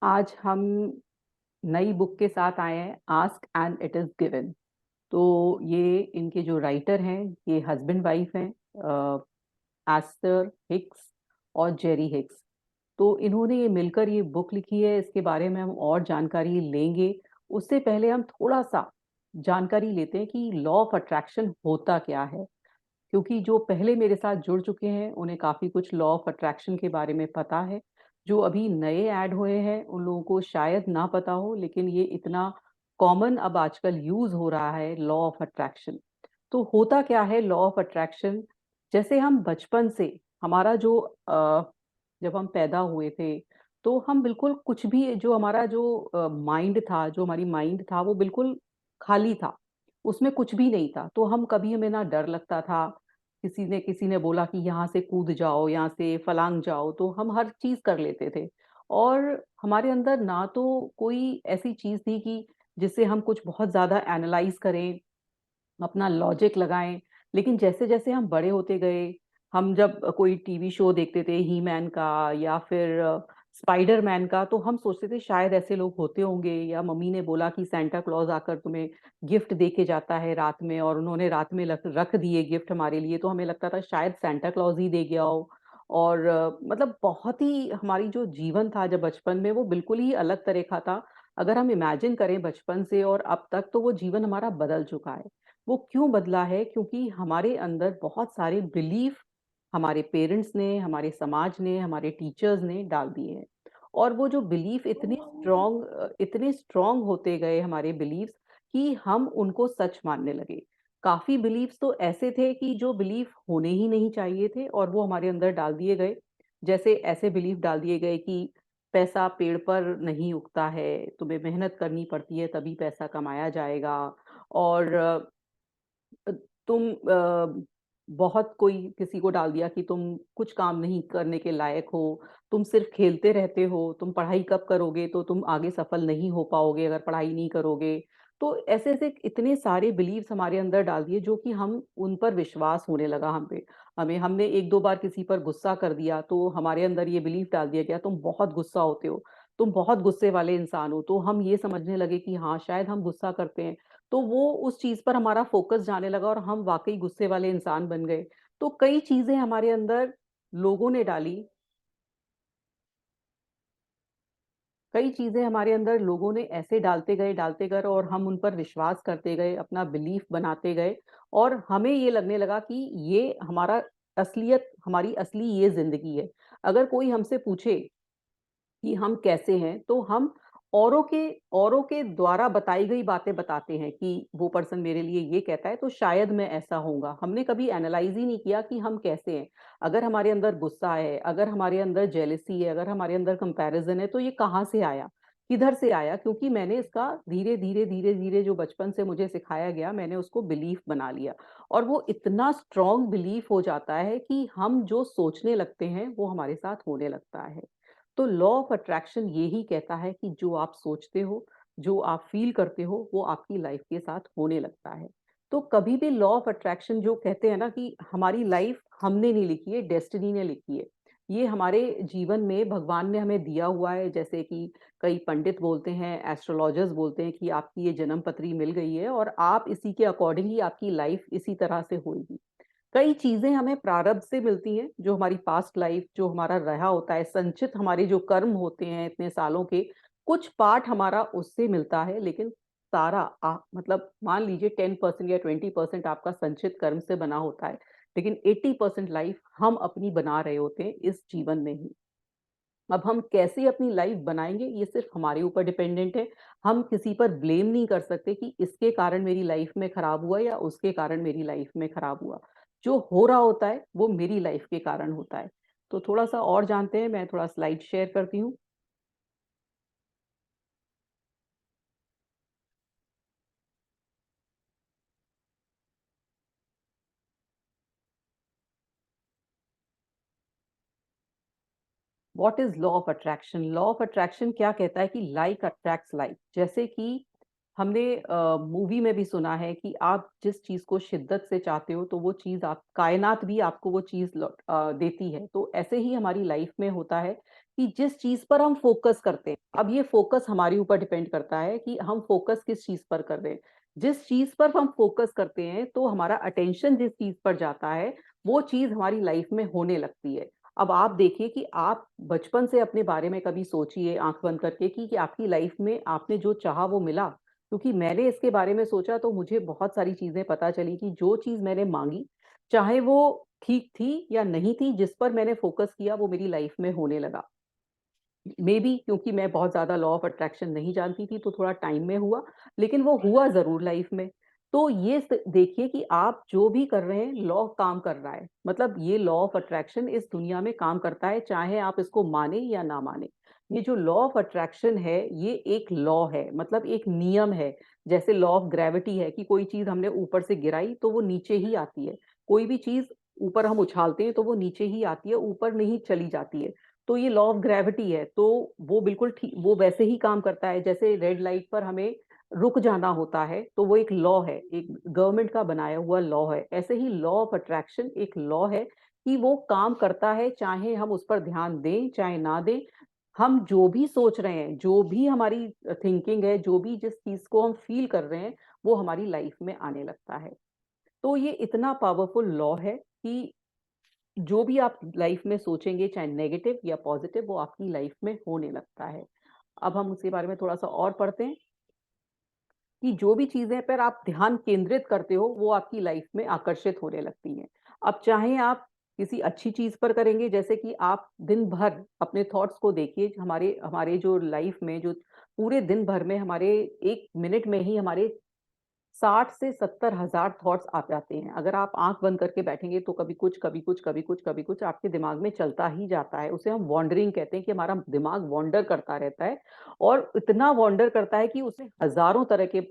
आज हम नई बुक के साथ आए हैं, ask and it is given. तो ये इनके जो राइटर हैं, ये हस्बैंड वाइफ हैं, एस्टर हिक्स और जेरी हिक्स। तो इन्होंने ये मिलकर ये बुक लिखी है। इसके बारे में हम और जानकारी लेंगे। उससे पहले हम थोड़ा सा जानकारी लेते हैं कि लॉ ऑफ अट्रैक्शन होता क्या है, क्योंकि जो पहले मेरे साथ जुड़ चुके हैं उन्हें काफ़ी कुछ लॉ ऑफ अट्रैक्शन के बारे में पता है। जो अभी नए ऐड हुए हैं उन लोगों को शायद ना पता हो, लेकिन ये इतना कॉमन अब आजकल यूज़ हो रहा है लॉ ऑफ अट्रैक्शन। तो होता क्या है लॉ ऑफ अट्रैक्शन? जैसे हम बचपन से हमारा जो जब हम पैदा हुए थे, तो हम बिल्कुल कुछ भी जो हमारा जो माइंड था, जो हमारी माइंड था वो बिल्कुल खाली था। उसमें कुछ भी नहीं था। तो हम कभी हमें ना डर लगता था, किसी ने बोला कि यहाँ से कूद जाओ, यहाँ से फलांग जाओ, तो हम हर चीज़ कर लेते थे। और हमारे अंदर ना तो कोई ऐसी चीज़ थी कि जिससे हम कुछ बहुत ज़्यादा एनालाइज़ करें, अपना लॉजिक लगाएँ। लेकिन जैसे-जैसे हम बड़े होते गए, हम जब कोई टीवी शो देखते थे ही मैन का या फिर स्पाइडरमैन का, तो हम सोचते थे शायद ऐसे लोग होते होंगे, या मम्मी ने बोला कि सांता क्लॉज़ आकर तुम्हें गिफ्ट दे के जाता है रात में, और उन्होंने रात में रख दिए गिफ्ट हमारे लिए, तो हमें लगता था शायद सांता क्लॉज़ ही दे गया हो। और मतलब बहुत ही हमारी जो जीवन था जब बचपन में, वो बिल्कुल ही अलग तरह का था। अगर हम इमेजिन करें बचपन से और अब तक, तो वो जीवन हमारा बदल चुका है। वो क्यों बदला है? क्योंकि हमारे अंदर बहुत सारे बिलीफ हमारे पेरेंट्स ने, हमारे समाज ने, हमारे टीचर्स ने डाल दिए हैं। और वो जो बिलीफ इतने स्ट्रॉन्ग होते गए हमारे बिलीफ्स, कि हम उनको सच मानने लगे। काफ़ी बिलीफ्स तो ऐसे थे कि जो बिलीफ होने ही नहीं चाहिए थे, और वो हमारे अंदर डाल दिए गए। जैसे ऐसे बिलीफ डाल दिए गए कि पैसा पेड़ पर नहीं उगता है, तुम्हें मेहनत करनी पड़ती है तभी पैसा कमाया जाएगा। और अ, तुम बहुत कोई किसी को डाल दिया कि तुम कुछ काम नहीं करने के लायक हो, तुम सिर्फ खेलते रहते हो, तुम पढ़ाई कब करोगे, तो तुम आगे सफल नहीं हो पाओगे अगर पढ़ाई नहीं करोगे। तो ऐसे-ऐसे इतने सारे बिलीव्स हमारे अंदर डाल दिए, जो कि हम उन पर विश्वास होने लगा हम पे। हमने 1-2 बार किसी पर गुस्सा कर दिया, तो हमारे अंदर ये बिलीफ डाल दिया गया, तुम बहुत गुस्सा होते हो, तुम बहुत गुस्से वाले इंसान हो। तो हम ये समझने लगे कि हाँ, शायद हम गुस्सा करते हैं। तो वो उस चीज़ पर हमारा फ़ोकस जाने लगा और हम वाक़ई गुस्से वाले इंसान बन गए। तो कई चीज़ें हमारे अंदर लोगों ने डाली, कई चीज़ें हमारे अंदर लोगों ने ऐसे डालते गए और हम उन पर विश्वास करते गए, अपना बिलीफ बनाते गए, और हमें ये लगने लगा कि ये हमारी असली ये ज़िंदगी है। अगर कोई हमसे पूछे कि हम कैसे हैं, तो हम औरों के औरों के द्वारा बताई गई बातें बताते हैं कि वो पर्सन मेरे लिए ये कहता है, तो शायद मैं ऐसा होऊँगा। हमने कभी एनालाइज़ ही नहीं किया कि हम कैसे हैं। अगर हमारे अंदर गुस्सा है, अगर हमारे अंदर जेलसी है, अगर हमारे अंदर कंपैरिज़न है, तो ये कहाँ से आया? किधर से आया? क्योंकि मैंने इसका धीरे-धीरे, धीरे-धीरे जो बचपन से मुझे सिखाया गया, मैंने उसको बिलीफ बना लिया। और वो इतना स्ट्रॉन्ग बिलीफ हो जाता है कि हम जो सोचने लगते हैं, वो हमारे साथ होने लगता है। तो लॉ ऑफ अट्रैक्शन यही कहता है कि जो आप सोचते हो, जो आप फ़ील करते हो, वो आपकी लाइफ़ के साथ होने लगता है। तो कभी भी लॉ ऑफ अट्रैक्शन जो कहते हैं ना कि हमारी लाइफ़ हमने नहीं लिखी है, डेस्टिनी ने लिखी है। ये हमारे जीवन में भगवान ने हमें दिया हुआ है, जैसे कि कई पंडित बोलते हैं, एस्ट्रोलॉजर्स बोलते हैं कि आपकी ये जन्म पत्री मिल गई है और आप इसी के अकॉर्डिंग ही आपकी लाइफ़ इसी तरह से होएगी। कई चीज़ें हमें प्रारब्ध से मिलती हैं, जो हमारी पास्ट लाइफ, जो हमारा रहा होता है, संचित हमारे जो कर्म होते हैं इतने सालों के, कुछ पार्ट हमारा उससे मिलता है, लेकिन सारा मतलब मान लीजिए 10% या 20% आपका संचित कर्म से बना होता है, लेकिन 80% लाइफ हम अपनी बना रहे होते हैं इस जीवन में ही। अब हम कैसे अपनी लाइफ बनाएँगे, ये सिर्फ़ हमारे ऊपर डिपेंडेंट है। हम किसी पर ब्लेम नहीं कर सकते कि इसके कारण मेरी लाइफ में खराब हुआ या उसके कारण मेरी लाइफ में खराब हुआ। जो हो रहा होता है, वो मेरी लाइफ के कारण होता है। तो थोड़ा-सा और जानते हैं, मैं थोड़ा स्लाइड शेयर करती हूँ। What is law of attraction? Law of attraction क्या कहता है कि लाइक अट्रैक्ट्स लाइक। जैसे कि हमने मूवी में भी सुना है कि आप जिस चीज़ को शिद्दत से चाहते हो, तो वो चीज़ आप कायनात भी आपको वो चीज़ देती है। तो ऐसे ही हमारी लाइफ में होता है कि जिस चीज पर हम फोकस करते हैं, अब ये फोकस हमारे ऊपर डिपेंड करता है कि हम फोकस किस चीज पर कर रहे हैं। जिस चीज पर हम फोकस करते हैं तो हमारा अटेंशन जिस चीज पर जाता है वो चीज हमारी लाइफ में होने लगती है। अब आप देखिए कि आप बचपन से अपने बारे में कभी सोचिए आंख बंद करके कि आपकी लाइफ में आपने जो चाहा वो मिला। क्योंकि मैंने इसके बारे में सोचा तो मुझे बहुत सारी चीजें पता चली कि जो चीज मैंने मांगी, चाहे वो ठीक थी या नहीं थी, जिस पर मैंने फोकस किया वो मेरी लाइफ में होने लगा। मे बी क्योंकि मैं बहुत ज़्यादा लॉ ऑफ अट्रैक्शन नहीं जानती थी तो थोड़ा टाइम में हुआ, लेकिन वो हुआ ज़रूर लाइफ में। तो ये देखिए कि आप जो भी कर रहे हैं लॉ काम कर रहा है, मतलब ये लॉ ऑफ अट्रैक्शन इस दुनिया में काम करता है, चाहे आप इसको माने या ना माने। ये जो लॉ ऑफ अट्रैक्शन है ये एक लॉ है, मतलब एक नियम है। जैसे लॉ ऑफ ग्रेविटी है कि कोई चीज हमने ऊपर से गिराई तो वो नीचे ही आती है, कोई भी चीज ऊपर हम उछालते हैं तो वो नीचे ही आती है, ऊपर नहीं चली जाती है। तो ये लॉ ऑफ ग्रेविटी है, तो वो बिल्कुल ठीक वो वैसे ही काम करता है जैसे रेड लाइट पर हमें रुक जाना होता है, तो वो एक लॉ है, एक गवर्नमेंट का बनाया हुआ लॉ है। ऐसे ही लॉ ऑफ अट्रैक्शन एक लॉ है कि वो काम करता है, चाहे हम उस पर ध्यान दें चाहे ना दें। हम जो भी सोच रहे हैं, जो भी हमारी थिंकिंग है, जो भी जिस चीज को हम फील कर रहे हैं वो हमारी लाइफ में आने लगता है। तो ये इतना पावरफुल लॉ है कि जो भी आप लाइफ में सोचेंगे चाहे नेगेटिव या पॉजिटिव वो आपकी लाइफ में होने लगता है। अब हम उसके बारे में थोड़ा सा और पढ़ते हैं कि जो भी चीजें पर आप ध्यान केंद्रित करते हो वो आपकी लाइफ में आकर्षित होने लगती हैं। अब चाहे आप किसी अच्छी चीज पर करेंगे, जैसे कि आप दिन भर अपने थॉट्स को देखिए, हमारे हमारे जो लाइफ में जो पूरे दिन भर में हमारे 1 मिनट में ही हमारे 60 से 70 हजार थॉट्स आ जाते हैं। अगर आप आंख बंद करके बैठेंगे तो कभी कुछ कभी कुछ कभी कुछ कभी कुछ आपके दिमाग में चलता ही जाता है। उसे हम वॉन्डरिंग कहते हैं कि हमारा दिमाग वॉन्डर करता रहता है, और इतना वॉन्डर करता है कि उसमें हजारों तरह के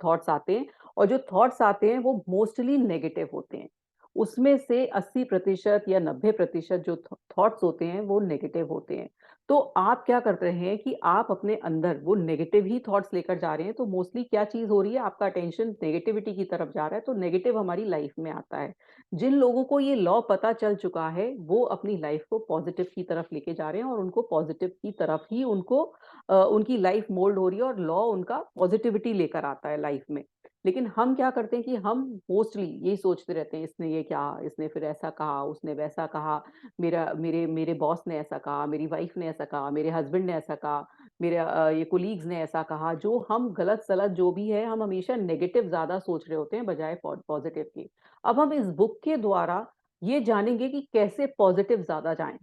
थॉट्स आते हैं। और जो थॉट्स आते हैं वो मोस्टली नेगेटिव होते हैं। उसमें से 80% या 90% जो थॉट्स होते हैं वो नेगेटिव होते हैं। तो आप क्या कर रहे हैं कि आप अपने अंदर वो नेगेटिव ही थॉट्स लेकर जा रहे हैं, तो मोस्टली क्या चीज हो रही है, आपका अटेंशन नेगेटिविटी की तरफ जा रहा है, तो नेगेटिव हमारी लाइफ में आता है। जिन लोगों को ये लॉ पता चल चुका है वो अपनी लाइफ को पॉजिटिव की तरफ लेके जा रहे हैं, और उनको पॉजिटिव की तरफ ही उनकी लाइफ मोल्ड हो रही है, और लॉ उनका पॉजिटिविटी लेकर आता है लाइफ में। लेकिन हम क्या करते हैं कि हम मोस्टली यही सोचते रहते हैं, इसने ये क्या, इसने फिर ऐसा कहा, उसने वैसा कहा, मेरा मेरे मेरे बॉस ने ऐसा कहा, मेरी वाइफ ने ऐसा कहा, मेरे हस्बैंड ने ऐसा कहा, मेरे ये कोलीग्स ने ऐसा कहा। जो हम गलत सलत जो भी है, हम हमेशा नेगेटिव ज्यादा सोच रहे होते हैं बजाय पॉजिटिव के। अब हम इस बुक के द्वारा ये जानेंगे कि कैसे पॉजिटिव ज्यादा जाएं,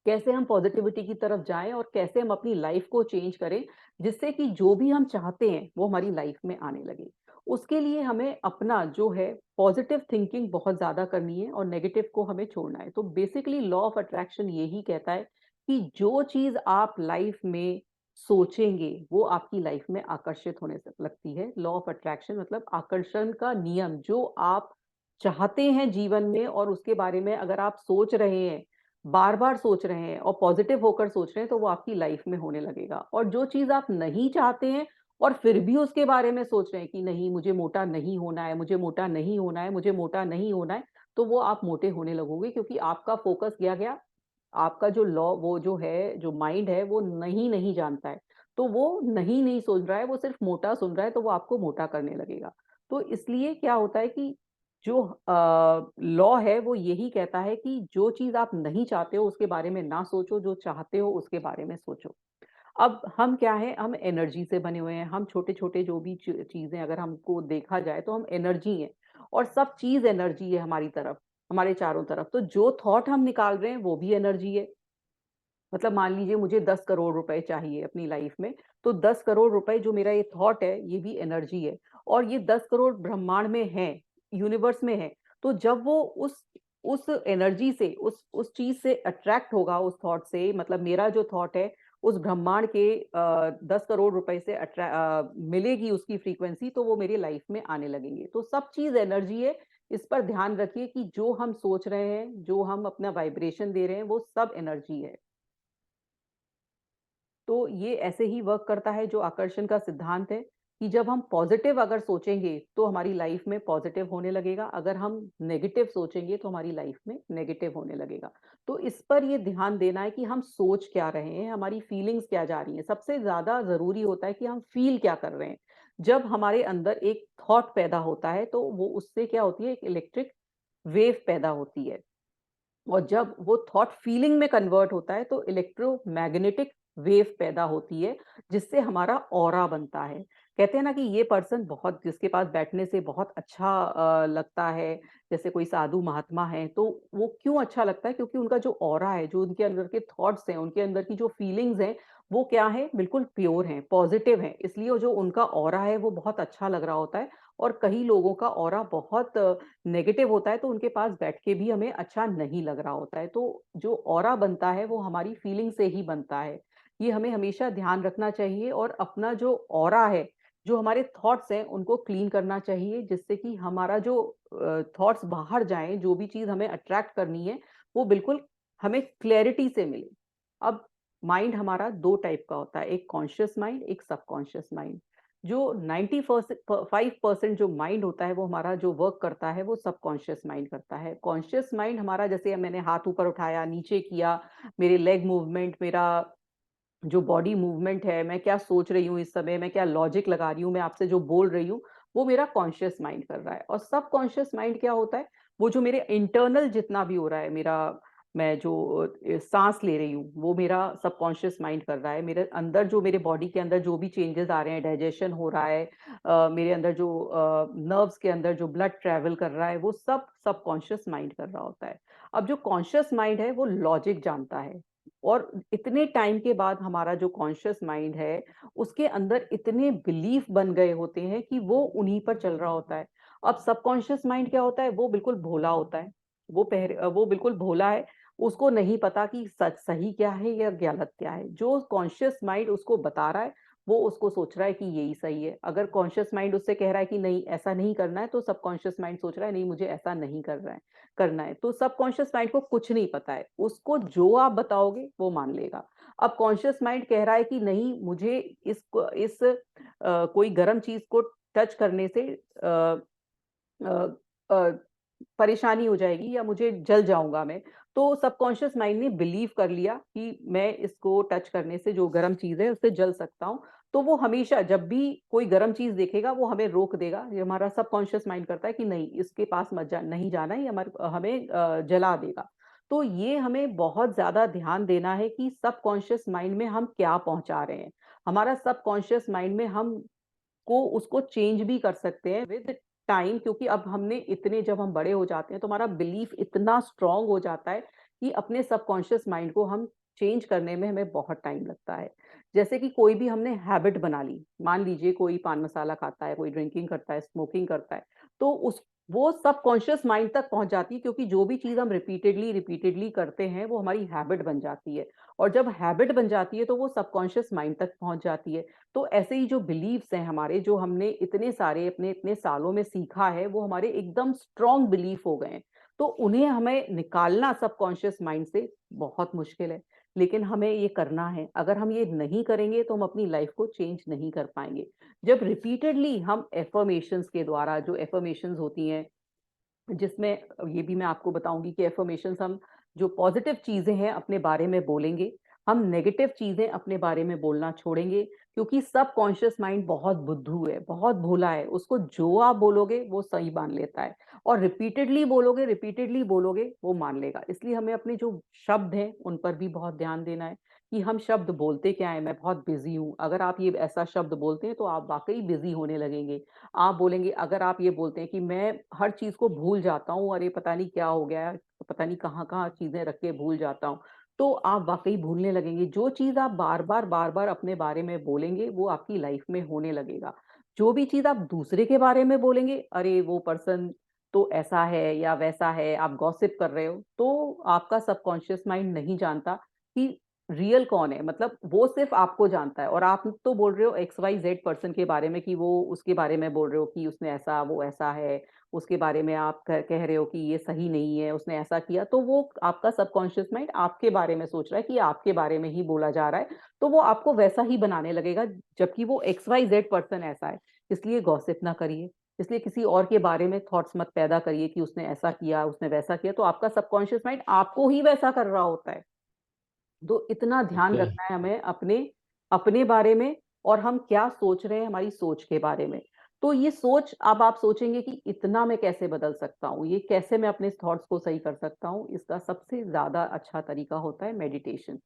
कैसे हम पॉजिटिविटी की तरफ जाएं, और कैसे हम अपनी लाइफ को चेंज करें, जिससे कि जो भी हम चाहते हैं वो हमारी लाइफ में आने लगे। उसके लिए हमें अपना जो है पॉजिटिव थिंकिंग बहुत ज्यादा करनी है और नेगेटिव को हमें छोड़ना है। तो बेसिकली लॉ ऑफ अट्रैक्शन यही कहता है कि जो चीज आप लाइफ में सोचेंगे वो आपकी लाइफ में आकर्षित होने से लगती है। लॉ ऑफ अट्रैक्शन मतलब आकर्षण का नियम, जो आप चाहते हैं जीवन में और उसके बारे में अगर आप सोच रहे हैं, बार-बार सोच रहे हैं और पॉजिटिव होकर सोच रहे हैं, तो वो आपकी लाइफ में होने लगेगा। और जो चीज़ आप नहीं चाहते हैं और फिर भी उसके बारे में सोच रहे हैं कि नहीं मुझे मोटा नहीं होना है, मुझे मोटा नहीं होना है, मुझे मोटा नहीं होना है, तो वो आप मोटे होने लगोगे, क्योंकि आपका फ़ोकस गया गया, आपका जो लॉ वो जो है, जो माइंड है वो नहीं नहीं जानता है। तो वो नहीं नहीं सोच रहा है, वो सिर्फ़ मोटा सुन रहा है, तो वो आपको मोटा करने लगेगा। तो इसलिए क्या होता है कि जो लॉ है वो यही कहता है कि जो चीज़ आप नहीं चाहते हो उसके बारे में ना सोचो, जो चाहते हो उसके बारे में सोचो। अब हम क्या है, हम एनर्जी से बने हुए हैं, हम छोटे-छोटे जो भी चीज़ें अगर हमको देखा जाए तो हम एनर्जी हैं, और सब चीज़ एनर्जी है हमारी तरफ, हमारे चारों तरफ। तो जो थॉट हम निकाल रहे हैं वो भी एनर्जी है। मतलब मान लीजिए मुझे 10 करोड़ रुपए चाहिए अपनी लाइफ में, तो 10 करोड़ रुपए जो मेरा ये थॉट है, ये भी एनर्जी है, और ये 10 करोड़ ब्रह्मांड में है, यूनिवर्स में है। तो जब वो उस एनर्जी से, उस चीज़ से अट्रैक्ट होगा, उस थॉट से, मतलब मेरा जो थॉट है, उस ब्रह्मांड के 10 करोड़ रुपए से मिलेगी उसकी फ्रीक्वेंसी, तो वो मेरी लाइफ में आने लगेंगे। तो सब चीज़ एनर्जी है, इस पर ध्यान रखिए कि जो हम सोच रहे हैं, जो हम अपना वाइब्रेशन दे रहे हैं, वो सब एनर्जी है। तो ये ऐसे ही वर्क करता है जो आकर्षण का सिद्धांत है। कि जब हम पॉजिटिव अगर सोचेंगे तो हमारी लाइफ में पॉजिटिव होने लगेगा, अगर हम नेगेटिव सोचेंगे तो हमारी लाइफ में नेगेटिव होने लगेगा। तो इस पर ये ध्यान देना है कि हम सोच क्या रहे हैं, हमारी फीलिंग्स क्या जा रही हैं। सबसे ज़्यादा ज़रूरी होता है कि हम फ़ील क्या कर रहे हैं। जब हमारे अंदर एक थॉट पैदा होता है तो वो उससे क्या होती है, एक इलेक्ट्रिक वेव पैदा होती है। और जब वो थॉट फीलिंग में कन्वर्ट होता है तो इलेक्ट्रोमैग्नेटिक वेव पैदा होती है, जिससे हमारा ऑरा बनता है। कहते हैं ना कि ये पर्सन बहुत, जिसके पास बैठने से बहुत अच्छा लगता है, जैसे कोई साधु महात्मा है, तो वो क्यों अच्छा लगता है? क्योंकि उनका जो ऑरा है, जो उनके अंदर के थॉट्स हैं, उनके अंदर की जो फीलिंग्स हैं, वो क्या है, बिल्कुल प्योर हैं, पॉजिटिव हैं। इसलिए वो जो उनका ऑरा है वो बहुत अच्छा लग रहा होता है। और कई लोगों का ऑरा बहुत नेगेटिव होता है तो उनके पास बैठ के भी हमें अच्छा नहीं लग रहा होता है। तो जो ऑरा बनता है वो हमारी फीलिंग से ही बनता है। ये हमें हमेशा ध्यान रखना चाहिए और अपना जो ऑरा है, जो हमारे थॉट्स हैं, उनको क्लीन करना चाहिए, जिससे कि हमारा जो थॉट्स बाहर जाएँ, जो भी चीज़ हमें अट्रैक्ट करनी है, वो बिल्कुल हमें क्लैरिटी से मिले। अब माइंड हमारा 2 टाइप का होता है, एक कॉन्शियस माइंड, एक सबकॉन्शियस माइंड। जो 95% जो माइंड होता है वो हमारा जो वर्क करता है वो सबकॉन्शियस माइंड करता है। कॉन्शियस माइंड हमारा, जैसे मैंने हाथ ऊपर उठाया, नीचे किया, मेरे लेग मूवमेंट, मेरा जो बॉडी मूवमेंट है, मैं क्या सोच रही हूँ इस समय, मैं क्या लॉजिक लगा रही हूँ, मैं आपसे जो बोल रही हूँ, वो मेरा कॉन्शियस माइंड कर रहा है। और सबकॉन्शियस माइंड क्या होता है, वो जो मेरे इंटरनल जितना भी हो रहा है, मेरा मैं जो सांस ले रही हूँ, वो मेरा सबकॉन्शियस माइंड कर रहा है। मेरे अंदर जो, मेरे बॉडी के अंदर जो भी चेंजेस आ रहे हैं, डाइजेशन हो रहा है, मेरे अंदर जो नर्व्स के अंदर जो ब्लड ट्रेवल कर रहा है, वो सब सबकॉन्शियस माइंड कर रहा होता है। अब जो कॉन्शियस माइंड है वो लॉजिक जानता है। और इतने टाइम के बाद हमारा जो कॉन्शियस माइंड है, उसके अंदर इतने बिलीफ बन गए होते हैं कि वो उन्हीं पर चल रहा होता है। अब सबकॉन्शियस माइंड क्या होता है, वो बिल्कुल भोला होता है। वो बिल्कुल भोला है, उसको नहीं पता कि सच सही क्या है या गलत क्या है। जो कॉन्शियस माइंड उसको बता रहा है, वो उसको सोच रहा है कि यही सही है। अगर कॉन्शियस माइंड उससे कह रहा है कि नहीं ऐसा नहीं करना है, तो सबकॉन्शियस माइंड सोच रहा है नहीं मुझे ऐसा नहीं करना है। तो सबकॉन्शियस माइंड को कुछ नहीं पता है, उसको जो आप बताओगे वो मान लेगा। अब कॉन्शियस माइंड कह रहा है कि नहीं मुझे इस कोई गर्म चीज को टच करने से अ, अ, परेशानी हो जाएगी या मुझे जल जाऊँगा मैं। तो सबकॉन्शियस माइंड ने बिलीव कर लिया कि मैं इसको टच करने से, जो गरम चीज़ है उससे जल सकता हूँ। तो वो हमेशा जब भी कोई गरम चीज़ देखेगा वो हमें रोक देगा। ये हमारा सबकॉन्शियस माइंड करता है कि नहीं इसके पास मत जा, नहीं जाना है, ये हमें जला देगा। तो ये हमें बहुत ज़्यादा ध्यान देना है कि सबकॉन्शियस माइंड में हम क्या पहुँचा रहे हैं। हमारा सबकॉन्शियस माइंड में हम को उसको चेंज भी कर सकते हैं विद टाइम, क्योंकि अब हमने इतने, जब हम बड़े हो जाते हैं तो हमारा बिलीफ इतना स्ट्रांग हो जाता है कि अपने सबकॉन्शियस माइंड को हम चेंज करने में हमें बहुत टाइम लगता है। जैसे कि कोई भी हमने हैबिट बना ली, मान लीजिए कोई पान मसाला खाता है, कोई ड्रिंकिंग करता है, स्मोकिंग करता है, तो उस वो सबकॉन्शियस माइंड तक पहुंच जाती है, क्योंकि जो भी चीज हम रिपीटेडली रिपीटेडली करते हैं वो हमारी हैबिट बन जाती है। और जब हैबिट बन जाती है तो वो सबकॉन्शियस माइंड तक पहुंच जाती है। तो ऐसे ही जो बिलीफ्स हैं हमारे, जो हमने इतने सारे अपने इतने सालों में सीखा है, वो हमारे एकदम स्ट्रॉन्ग बिलीफ हो गए हैं। तो उन्हें हमें निकालना सबकॉन्शियस माइंड से बहुत मुश्किल है, लेकिन हमें ये करना है। अगर हम ये नहीं करेंगे तो हम अपनी लाइफ को चेंज नहीं कर पाएंगे। जब रिपीटेडली हम एफर्मेशंस के द्वारा, जो एफर्मेशंस होती हैं, जिसमें ये भी मैं आपको बताऊँगी कि अफ़र्मेशंस हम जो पॉज़िटिव चीज़ें हैं अपने बारे में बोलेंगे, हम नेगेटिव चीज़ें अपने बारे में बोलना छोड़ेंगे, क्योंकि सबकॉन्शियस माइंड बहुत बुद्धू है, बहुत भोला है, उसको जो आप बोलोगे वो सही मान लेता है। और रिपीटेडली बोलोगे वो मान लेगा। इसलिए हमें अपने जो शब्द हैं उन पर भी बहुत ध्यान देना है कि हम शब्द बोलते क्या हैं। मैं बहुत बिज़ी हूँ, अगर आप ये ऐसा शब्द बोलते हैं तो आप वाक़ई बिज़ी होने लगेंगे। आप बोलेंगे, अगर आप ये बोलते हैं कि मैं हर चीज़ को भूल जाता हूँ, अरे पता नहीं क्या हो गया है, पता नहीं कहाँ-कहाँ चीज़ें रख के भूल जाता हूँ, तो आप वाक़ई भूलने लगेंगे। जो चीज़ आप बार-बार अपने बारे में बोलेंगे, वो आपकी लाइफ़ में होने लगेगा। जो भी चीज़ आप दूसरे के बारे में बोलेंगे, अरे वो पर्सन तो ऐसा है या वैसा है, आप गॉसिप कर रहे हो, तो आपका सबकॉन्शियस माइंड नहीं जानता कि रियल कौन है, मतलब वो सिर्फ आपको जानता है। और आप तो बोल रहे हो XYZ पर्सन के बारे में कि वो उसके बारे में बोल रहे हो कि उसने ऐसा, वो ऐसा है, उसके बारे में आप कह रहे हो कि ये सही नहीं है, उसने ऐसा किया, तो वो आपका सबकॉन्शियस माइंड आपके बारे में सोच रहा है कि आपके बारे में ही बोला जा रहा है, तो वो आपको वैसा ही बनाने लगेगा, जबकि वो XYZ पर्सन ऐसा है। इसलिए गॉसिप ना करिए, इसलिए किसी और के बारे में थॉट्स मत पैदा करिए कि उसने ऐसा किया, उसने वैसा किया, तो आपका सबकॉन्शियस माइंड आपको ही वैसा कर रहा होता है। तो इतना ध्यान ओके। रखना है हमें अपने अपने बारे में, और हम क्या सोच रहे हैं हमारी सोच के बारे में। तो ये सोच, अब आप सोचेंगे कि इतना मैं कैसे बदल सकता हूँ, ये कैसे मैं अपने थॉट्स को सही कर सकता हूँ, इसका सबसे ज्यादा अच्छा तरीका होता है मेडिटेशन।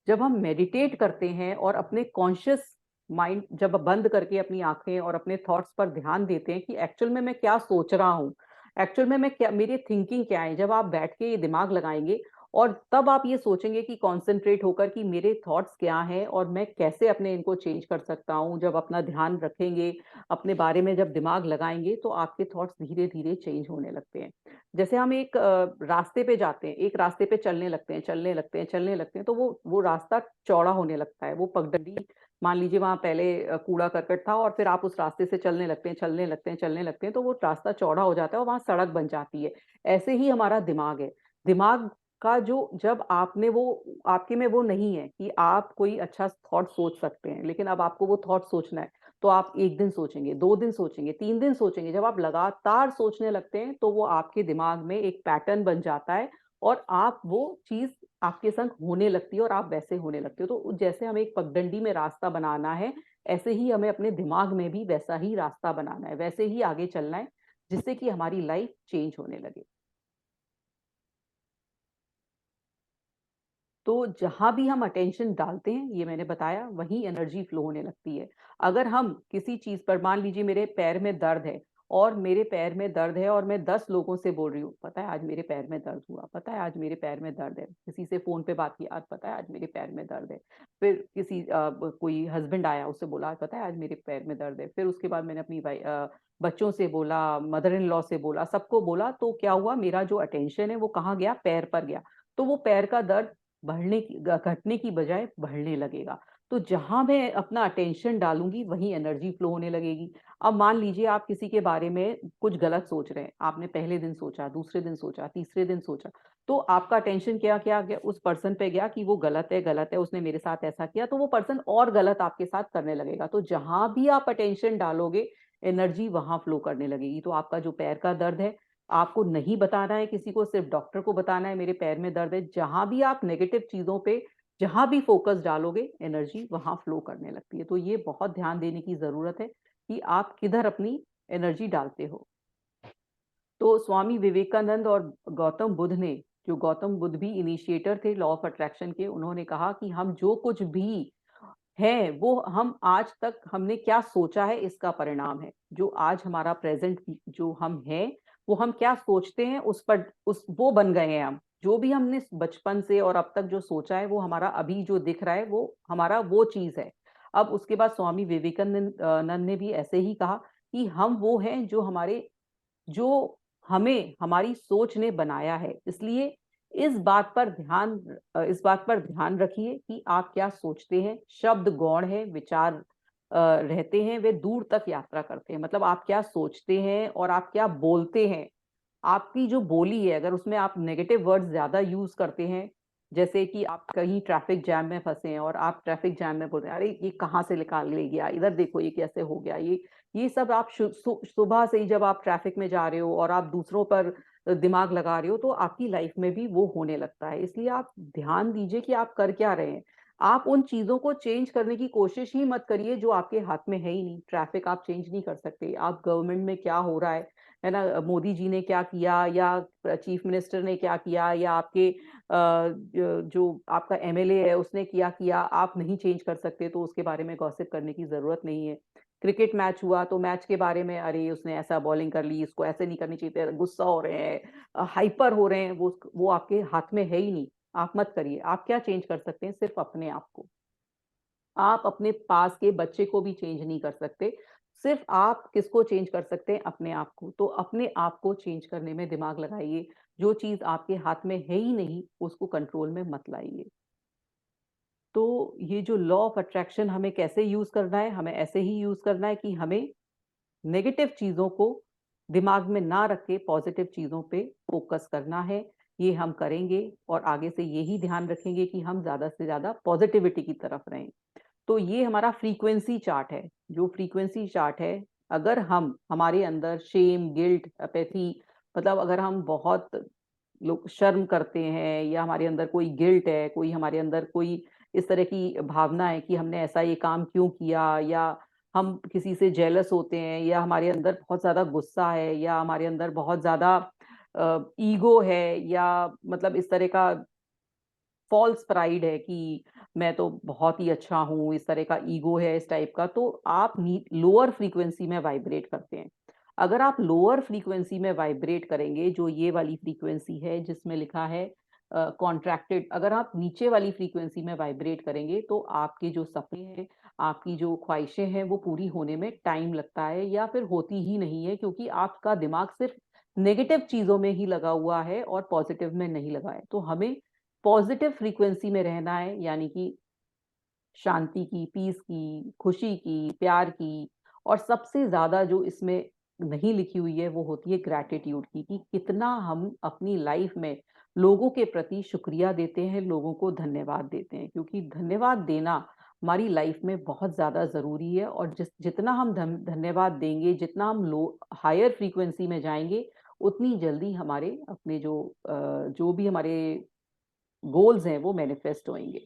जब हम मेडिटेट करते हैं और अपने कॉन्शियस माइंड जब बंद करके अपनी आंखें और अपने थॉट्स पर ध्यान देते हैं कि एक्चुअल में मैं क्या सोच रहा हूँ, एक्चुअल में मैं क्या, मेरी थिंकिंग क्या है, जब आप बैठ के ये दिमाग लगाएंगे और तब आप ये सोचेंगे कि कॉन्सेंट्रेट होकर कि मेरे थॉट्स क्या हैं और मैं कैसे अपने इनको चेंज कर सकता हूँ। जब अपना ध्यान रखेंगे, अपने बारे में जब दिमाग लगाएंगे, तो आपके थॉट्स धीरे धीरे चेंज होने लगते हैं। जैसे हम एक रास्ते पे जाते हैं, एक रास्ते पे चलने लगते हैं, चलने लगते हैं, चलने लगते हैं, तो वो रास्ता चौड़ा होने लगता है, वो पगडंडी, मान लीजिए वहां पहले कूड़ा करकट था, और फिर आप उस रास्ते से चलने लगते हैं, चलने लगते हैं, चलने लगते हैं, तो वो रास्ता चौड़ा हो जाता है और वहां सड़क बन जाती है। ऐसे ही हमारा दिमाग है। दिमाग का जो, जब आपने वो, आपके में वो नहीं है कि आप कोई अच्छा थॉट सोच सकते हैं, लेकिन अब आपको वो थॉट सोचना है, तो आप 1 दिन सोचेंगे, 2 दिन सोचेंगे, 3 दिन सोचेंगे। जब आप लगातार सोचने लगते हैं, तो वो आपके दिमाग में एक पैटर्न बन जाता है, और आप वो चीज आपके संग होने लगती है और आप वैसे होने लगते हो। तो जैसे हमें एक पगडंडी में रास्ता बनाना है, ऐसे ही हमें अपने दिमाग में भी वैसा ही रास्ता बनाना है, वैसे ही आगे चलना है, जिससे कि हमारी लाइफ चेंज होने लगे। तो जहाँ भी हम अटेंशन डालते हैं, ये मैंने बताया, वहीं एनर्जी फ्लो होने लगती है। अगर हम किसी चीज़ पर, मान लीजिए मेरे पैर में दर्द है, और मेरे पैर में दर्द है और मैं 10 लोगों से बोल रही हूँ, पता है आज मेरे पैर में दर्द हुआ, पता है आज मेरे पैर में दर्द है। किसी से फ़ोन पे बात की, आज पता है आज मेरे पैर में दर्द है। फिर किसी कोई हस्बैंड आया, उससे बोला, आज पता है आज मेरे पैर में दर्द है। फिर उसके बाद मैंने अपनी बच्चों से बोला, मदर इन लॉ से बोला, सबको बोला, तो क्या हुआ, मेरा जो अटेंशन है वो कहाँ गया, पैर पर गया। तो वो पैर का दर्द घटने की बजाय बढ़ने लगेगा। तो जहां मैं अपना अटेंशन डालूंगी, वहीं एनर्जी फ्लो होने लगेगी। अब मान लीजिए आप किसी के बारे में कुछ गलत सोच रहे हैं, आपने पहले दिन सोचा, दूसरे दिन सोचा, तीसरे दिन सोचा, तो आपका अटेंशन क्या क्या गया, उस पर्सन पे गया कि वो गलत है, गलत है, उसने मेरे साथ ऐसा किया, तो वो पर्सन और गलत आपके साथ करने लगेगा। तो जहां भी आप अटेंशन डालोगे, एनर्जी वहां फ्लो करने लगेगी। तो आपका जो पैर का दर्द है, आपको नहीं बताना है किसी को, सिर्फ डॉक्टर को बताना है मेरे पैर में दर्द है। जहां भी आप नेगेटिव चीजों पे, जहां भी फोकस डालोगे, एनर्जी वहां फ्लो करने लगती है। तो ये बहुत ध्यान देने की जरूरत है कि आप किधर अपनी एनर्जी डालते हो। तो स्वामी विवेकानंद और गौतम बुद्ध ने, जो गौतम बुद्ध भी इनिशिएटर थे लॉ ऑफ अट्रैक्शन के, उन्होंने कहा कि हम जो कुछ भी है, वो हम आज तक हमने क्या सोचा है, इसका परिणाम है। जो आज हमारा प्रेजेंट जो हम हैं, वो हम क्या सोचते हैं, उस पर उस वो बन गए हैं हम। जो भी हमने बचपन से और अब तक जो सोचा है, वो हमारा अभी जो दिख रहा है, वो हमारा वो चीज है। अब उसके बाद स्वामी विवेकानंद नंद ने भी ऐसे ही कहा कि हम वो हैं जो हमारे, जो हमें हमारी सोच ने बनाया है। इसलिए इस बात पर ध्यान रखिए कि आप क्या सोचते हैं। शब्द गौण है, विचार रहते हैं, वे दूर तक यात्रा करते हैं। मतलब आप क्या सोचते हैं और आप क्या बोलते हैं, आपकी जो बोली है, अगर उसमें आप नेगेटिव वर्ड्स ज्यादा यूज करते हैं, जैसे कि आप कहीं ट्रैफिक जैम में फंसे हैं और आप ट्रैफिक जैम में बोल रहे हैं, अरे ये कहाँ से निकाल ले गया, इधर देखो ये कैसे हो गया, ये सब आप सुबह से ही जब आप ट्रैफिक में जा रहे हो और आप दूसरों पर दिमाग लगा रहे हो, तो आपकी लाइफ में भी वो होने लगता है। इसलिए आप ध्यान दीजिए कि आप कर क्या रहे हैं। आप उन चीजों को चेंज करने की कोशिश ही मत करिए जो आपके हाथ में है ही नहीं। ट्रैफिक आप चेंज नहीं कर सकते, आप गवर्नमेंट में क्या हो रहा है ना, मोदी जी ने क्या किया, या चीफ मिनिस्टर ने क्या किया, या आपके जो आपका एमएलए है उसने क्या किया, आप नहीं चेंज कर सकते, तो उसके बारे में गॉसिप करने की जरूरत नहीं है। क्रिकेट मैच हुआ, तो मैच के बारे में, अरे उसने ऐसा बॉलिंग कर ली, इसको ऐसे नहीं करनी चाहिए, गुस्सा हो रहे हैं, हाइपर हो रहे हैं, वो आपके हाथ में है ही नहीं। आप मत करिए। आप क्या चेंज कर सकते हैं, सिर्फ अपने आप को। आप अपने पास के बच्चे को भी चेंज नहीं कर सकते। सिर्फ आप किसको चेंज कर सकते हैं, अपने आप को। तो अपने आप को चेंज करने में दिमाग लगाइए। जो चीज आपके हाथ में है ही नहीं, उसको कंट्रोल में मत लाइए। तो ये जो लॉ ऑफ अट्रैक्शन हमें कैसे यूज करना है, हमें ऐसे ही यूज करना है कि हमें नेगेटिव चीजों को दिमाग में ना रख के पॉजिटिव चीजों पे फोकस करना है। ये हम करेंगे और आगे से यही ध्यान रखेंगे कि हम ज्यादा से ज्यादा पॉजिटिविटी की तरफ रहें। तो ये हमारा फ्रीक्वेंसी चार्ट है। जो फ्रीक्वेंसी चार्ट है, अगर हम हमारे अंदर शेम, गिल्ट, अपैथी, मतलब अगर हम बहुत लोग शर्म करते हैं या हमारे अंदर कोई गिल्ट है, कोई हमारे अंदर कोई इस तरह की भावना है कि हमने ऐसा ये काम क्यों किया, या हम किसी से जेलस होते हैं, या हमारे अंदर बहुत ज्यादा गुस्सा है, या हमारे अंदर बहुत ज्यादा ईगो है, या मतलब इस तरह का फॉल्स प्राइड है कि मैं तो बहुत ही अच्छा हूँ, इस तरह का ईगो है इस टाइप का, तो आप लोअर फ्रीक्वेंसी में वाइब्रेट करते हैं। अगर आप लोअर फ्रीक्वेंसी में वाइब्रेट करेंगे, जो ये वाली फ्रीक्वेंसी है जिसमें लिखा है कॉन्ट्रैक्टेड, अगर आप नीचे वाली फ्रीक्वेंसी में वाइब्रेट करेंगे तो आपके जो सपने हैं, आपकी जो ख्वाहिशें हैं, वो पूरी होने में टाइम लगता है या फिर होती ही नहीं है, क्योंकि आपका दिमाग सिर्फ नेगेटिव चीजों में ही लगा हुआ है और पॉजिटिव में नहीं लगा है। तो हमें पॉजिटिव फ्रीक्वेंसी में रहना है, यानी कि शांति की, पीस की, खुशी की, प्यार की। और सबसे ज्यादा जो इसमें नहीं लिखी हुई है वो होती है ग्रैटिट्यूड की, कि कितना हम अपनी लाइफ में लोगों के प्रति शुक्रिया देते हैं, लोगों को धन्यवाद देते हैं, क्योंकि धन्यवाद देना हमारी लाइफ में बहुत ज्यादा जरूरी है। और जितना हम धन्यवाद देंगे, जितना हम हायर फ्रीक्वेंसी में जाएंगे, उतनी जल्दी हमारे अपने जो भी हमारे गोल्स हैं वो मैनिफेस्ट होंगे।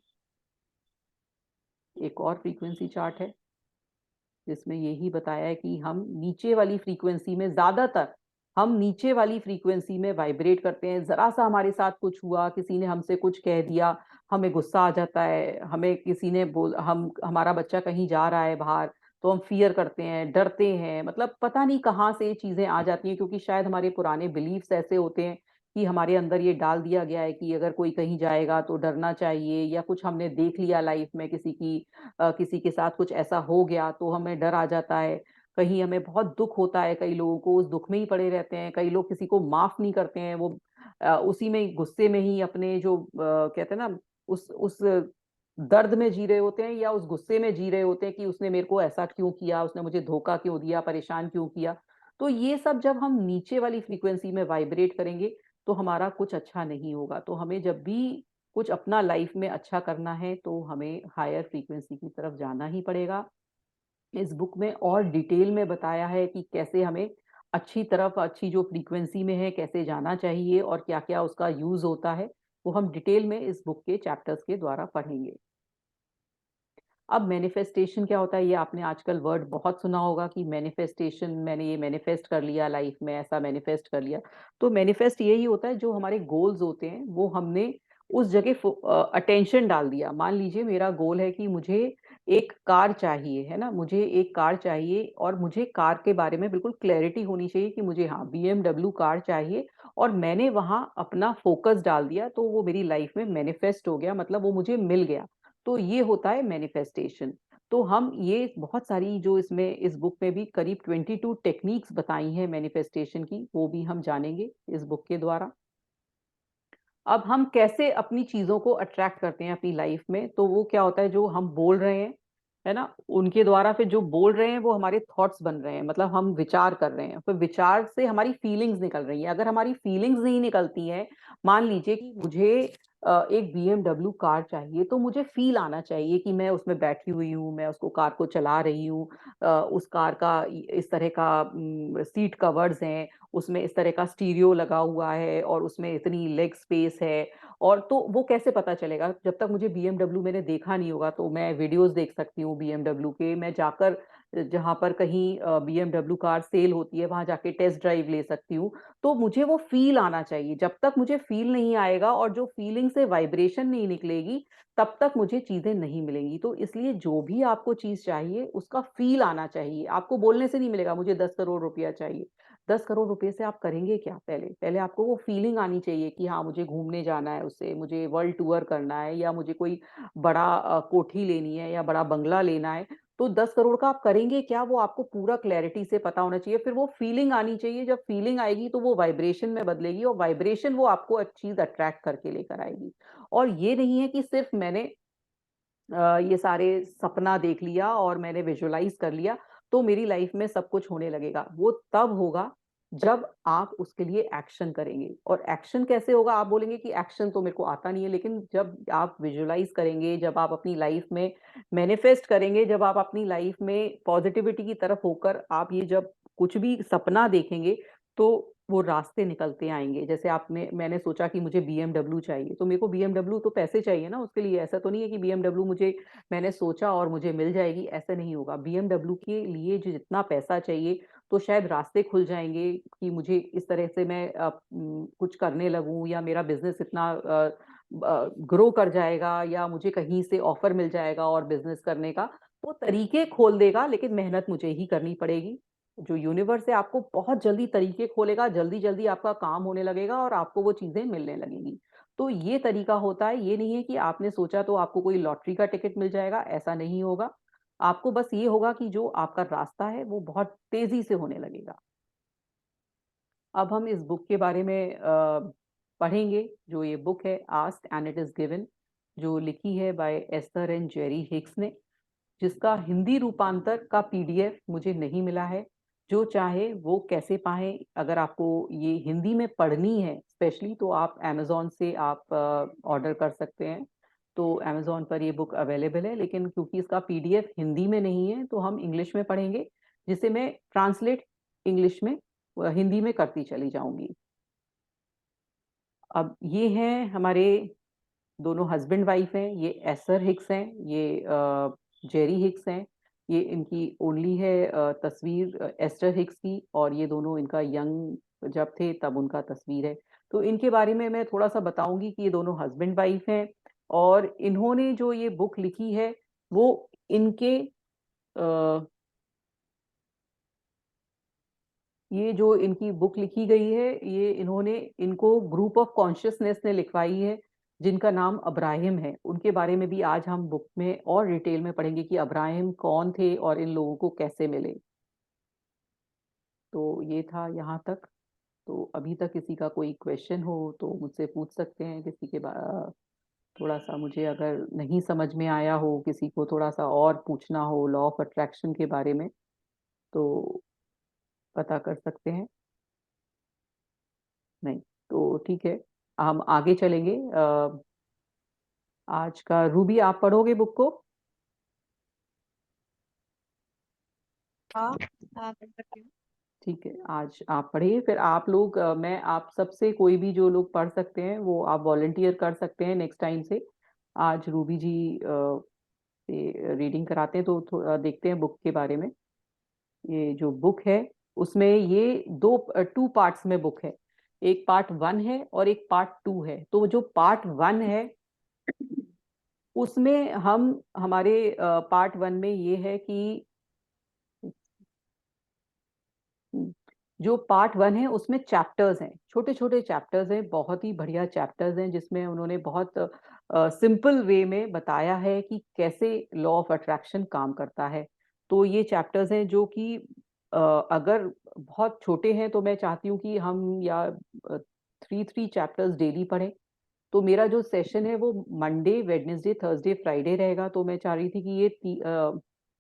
एक और फ्रीक्वेंसी चार्ट है जिसमें यही बताया है कि हम नीचे वाली फ्रीक्वेंसी में, ज्यादातर हम नीचे वाली फ्रीक्वेंसी में वाइब्रेट करते हैं। जरा सा हमारे साथ कुछ हुआ, किसी ने हमसे कुछ कह दिया, हमें गुस्सा आ जाता है, हमें किसी ने हमारा बच्चा कहीं जा रहा है बाहर, तो हम फियर करते हैं, डरते हैं, मतलब पता नहीं कहाँ से चीजें आ जाती हैं, क्योंकि शायद हमारे पुराने बिलीफ्स ऐसे होते हैं कि हमारे अंदर ये डाल दिया गया है कि अगर कोई कहीं जाएगा तो डरना चाहिए, या कुछ हमने देख लिया लाइफ में, किसी के साथ कुछ ऐसा हो गया तो हमें डर आ जाता है। कहीं हमें बहुत दुख होता है, कई लोगों को उस दुख में ही पड़े रहते हैं, कई लोग किसी को माफ नहीं करते हैं, वो उसी में गुस्से में ही अपने जो कहते हैं ना, उस दर्द में जी रहे होते हैं, या उस गुस्से में जी रहे होते हैं कि उसने मेरे को ऐसा क्यों किया, उसने मुझे धोखा क्यों दिया, परेशान क्यों किया। तो ये सब जब हम नीचे वाली फ्रीक्वेंसी में वाइब्रेट करेंगे तो हमारा कुछ अच्छा नहीं होगा। तो हमें जब भी कुछ अपना लाइफ में अच्छा करना है तो हमें हायर फ्रीक्वेंसी की तरफ जाना ही पड़ेगा। इस बुक में और डिटेल में बताया है कि कैसे हमें अच्छी जो फ्रीक्वेंसी में है कैसे जाना चाहिए और क्या क्या उसका यूज होता है, वो हम डिटेल में इस बुक के चैप्टर्स के द्वारा पढ़ेंगे। अब मैनिफेस्टेशन क्या होता है, ये आपने आजकल वर्ड बहुत सुना होगा कि मैनिफेस्टेशन, मैंने ये मैनिफेस्ट कर लिया, लाइफ में ऐसा मैनिफेस्ट कर लिया। तो मैनिफेस्ट यही होता है, जो हमारे गोल्स होते हैं वो हमने उस जगह अटेंशन डाल दिया। मान लीजिए मेरा गोल है कि मुझे एक कार चाहिए, है ना, मुझे एक कार चाहिए और मुझे कार के बारे में बिल्कुल क्लैरिटी होनी चाहिए कि मुझे, हाँ, BMW कार चाहिए। और मैंने वहां अपना फोकस डाल दिया तो वो मेरी लाइफ में मैनिफेस्ट हो गया, मतलब वो मुझे मिल गया। तो ये होता है मैनिफेस्टेशन। तो हम ये बहुत सारी जो इसमें इस बुक में भी करीब 22 टेक्निक्स बताई हैं मैनिफेस्टेशन की, वो भी हम जानेंगे इस बुक के द्वारा। अब हम कैसे अपनी चीजों को अट्रैक्ट करते हैं अपनी लाइफ में, तो वो क्या होता है, जो हम बोल रहे हैं, है ना, उनके द्वारा फिर जो बोल रहे हैं वो हमारे थॉट्स बन रहे हैं, मतलब हम विचार कर रहे हैं, फिर विचार से हमारी फीलिंग्स निकल रही हैं। अगर हमारी फीलिंग्स नहीं निकलती हैं, मान लीजिए कि मुझे एक BMW कार चाहिए, तो मुझे फील आना चाहिए कि मैं उसमें बैठी हुई हूँ, मैं उसको कार को चला रही हूँ, उस कार का इस तरह का सीट कवर्स हैं, उसमें इस तरह का स्टीरियो लगा हुआ है और उसमें इतनी लेग स्पेस है। और तो वो कैसे पता चलेगा, जब तक मुझे BMW मैंने देखा नहीं होगा। तो मैं वीडियोस देख सकती हूँ BMW के, मैं जाकर जहां पर कहीं BMW कार सेल होती है वहां जाके टेस्ट ड्राइव ले सकती हूँ। तो मुझे वो फील आना चाहिए। जब तक मुझे फील नहीं आएगा और जो फीलिंग से वाइब्रेशन नहीं निकलेगी, तब तक मुझे चीजें नहीं मिलेंगी। तो इसलिए जो भी आपको चीज चाहिए उसका फील आना चाहिए, आपको बोलने से नहीं मिलेगा मुझे 10 करोड़ रुपया चाहिए। 10 करोड़ रुपए से आप करेंगे क्या, पहले पहले आपको वो फीलिंग आनी चाहिए कि हाँ मुझे घूमने जाना है, उससे मुझे वर्ल्ड टूर करना है, या मुझे कोई बड़ा कोठी लेनी है या बड़ा बंगला लेना है। तो 10 करोड़ का आप करेंगे क्या, वो आपको पूरा क्लैरिटी से पता होना चाहिए। फिर वो फीलिंग आनी चाहिए, जब फीलिंग आएगी तो वो वाइब्रेशन में बदलेगी, और वाइब्रेशन वो आपको चीज अट्रैक्ट करके लेकर आएगी। और ये नहीं है कि सिर्फ मैंने ये सारे सपना देख लिया और मैंने विजुअलाइज कर लिया, तो मेरी लाइफ में सब कुछ होने लगेगा। वो तब होगा जब आप उसके लिए एक्शन करेंगे। और एक्शन कैसे होगा? आप बोलेंगे कि एक्शन तो मेरे को आता नहीं है, लेकिन जब आप विजुअलाइज करेंगे, जब आप अपनी लाइफ में मैनिफेस्ट करेंगे, जब आप अपनी लाइफ में पॉजिटिविटी की तरफ होकर आप ये जब कुछ भी सपना देखेंगे, तो वो रास्ते निकलते आएंगे। जैसे आपने मैंने सोचा कि मुझे बीएमडब्ल्यू चाहिए, तो मेरे को बीएमडब्ल्यू तो पैसे चाहिए ना उसके लिए। ऐसा तो नहीं है कि बीएमडब्ल्यू मुझे मैंने सोचा और मुझे मिल जाएगी, ऐसा नहीं होगा। बीएमडब्ल्यू के लिए जो जितना पैसा चाहिए, तो शायद रास्ते खुल जाएंगे कि मुझे इस तरह से मैं कुछ करने लगूं, या मेरा बिजनेस इतना ग्रो कर जाएगा, या मुझे कहीं से ऑफर मिल जाएगा और बिजनेस करने का। वो तरीके खोल देगा, लेकिन मेहनत मुझे ही करनी पड़ेगी। जो यूनिवर्स है आपको बहुत जल्दी तरीके खोलेगा, जल्दी जल्दी आपका काम होने लगेगा और आपको वो चीजें मिलने लगेंगी। तो ये तरीका होता है। ये नहीं है कि आपने सोचा तो आपको कोई लॉटरी का टिकट मिल जाएगा, ऐसा नहीं होगा। आपको बस ये होगा कि जो आपका रास्ता है वो बहुत तेजी से होने लगेगा। अब हम इस बुक के बारे में पढ़ेंगे। जो ये बुक है, ask and it is given, जो लिखी है by Esther and Jerry Hicks ने, जिसका हिंदी रूपांतर का पीडीएफ मुझे नहीं मिला है। जो चाहे वो कैसे पाए। अगर आपको ये हिंदी में पढ़नी है स्पेशली, तो आप अमेज़न से आप ऑर्डर कर सकते हैं। तो अमेज़न पर ये बुक अवेलेबल है, लेकिन क्योंकि इसका पीडीएफ हिंदी में नहीं है, तो हम इंग्लिश में पढ़ेंगे, जिसे मैं ट्रांसलेट इंग्लिश में हिंदी में करती चली जाऊंगी। अब ये हैं हमारे दोनों हस्बैंड वाइफ हैं। ये एसर हिक्स हैं, ये जेरी हिक्स हैं। ये इनकी ओनली है तस्वीर एस्टर हिक्स की, और ये दोनों इनका यंग जब थे तब उनका तस्वीर है। तो इनके बारे में मैं थोड़ा सा बताऊंगी कि ये दोनों हस्बैंड वाइफ हैं, और इन्होंने जो ये बुक लिखी है वो इनके ये जो इनकी बुक लिखी गई है, ये इन्होंने इनको ग्रुप ऑफ कॉन्शियसनेस ने लिखवाई है, जिनका नाम अब्राहिम है। उनके बारे में भी आज हम बुक में और डिटेल में पढ़ेंगे कि अब्राहिम कौन थे और इन लोगों को कैसे मिले। तो ये था यहाँ तक। तो अभी तक किसी का कोई क्वेश्चन हो तो मुझसे पूछ सकते हैं। किसी के थोड़ा सा मुझे अगर नहीं समझ में आया हो, किसी को थोड़ा सा और पूछना हो लॉ ऑफ अट्रैक्शन के बारे में, तो पता कर सकते हैं। नहीं तो ठीक है, हम आगे चलेंगे। आज का रूबी आप पढ़ोगे बुक को? हाँ, कर सकती हूँ। ठीक है, आज आप पढ़िए। फिर आप लोग मैं आप सबसे कोई भी जो लोग पढ़ सकते हैं वो आप वॉलंटियर कर सकते हैं नेक्स्ट टाइम से। आज रूबी जी से रीडिंग कराते हैं, तो थोड़ा देखते हैं बुक के बारे में। ये जो बुक है उसमें ये दो टू पार्ट्स में बुक है। एक पार्ट 1 है और एक पार्ट 2 है। तो जो पार्ट 1 है उसमें हम हमारे पार्ट 1 में ये है कि जो पार्ट 1 है उसमें चैप्टर्स हैं, छोटे छोटे चैप्टर्स हैं, बहुत ही बढ़िया चैप्टर्स हैं, जिसमें उन्होंने बहुत सिंपल वे में बताया है कि कैसे लॉ ऑफ अट्रैक्शन काम करता है। तो ये चैप्टर्स हैं जो कि अगर बहुत छोटे हैं तो मैं चाहती हूँ कि हम या 3 3 चैप्टर्स डेली पढ़ें। तो मेरा जो सेशन है वो मंडे, वेडनेसडे, थर्सडे, फ्राइडे रहेगा। तो मैं चाह रही थी कि ये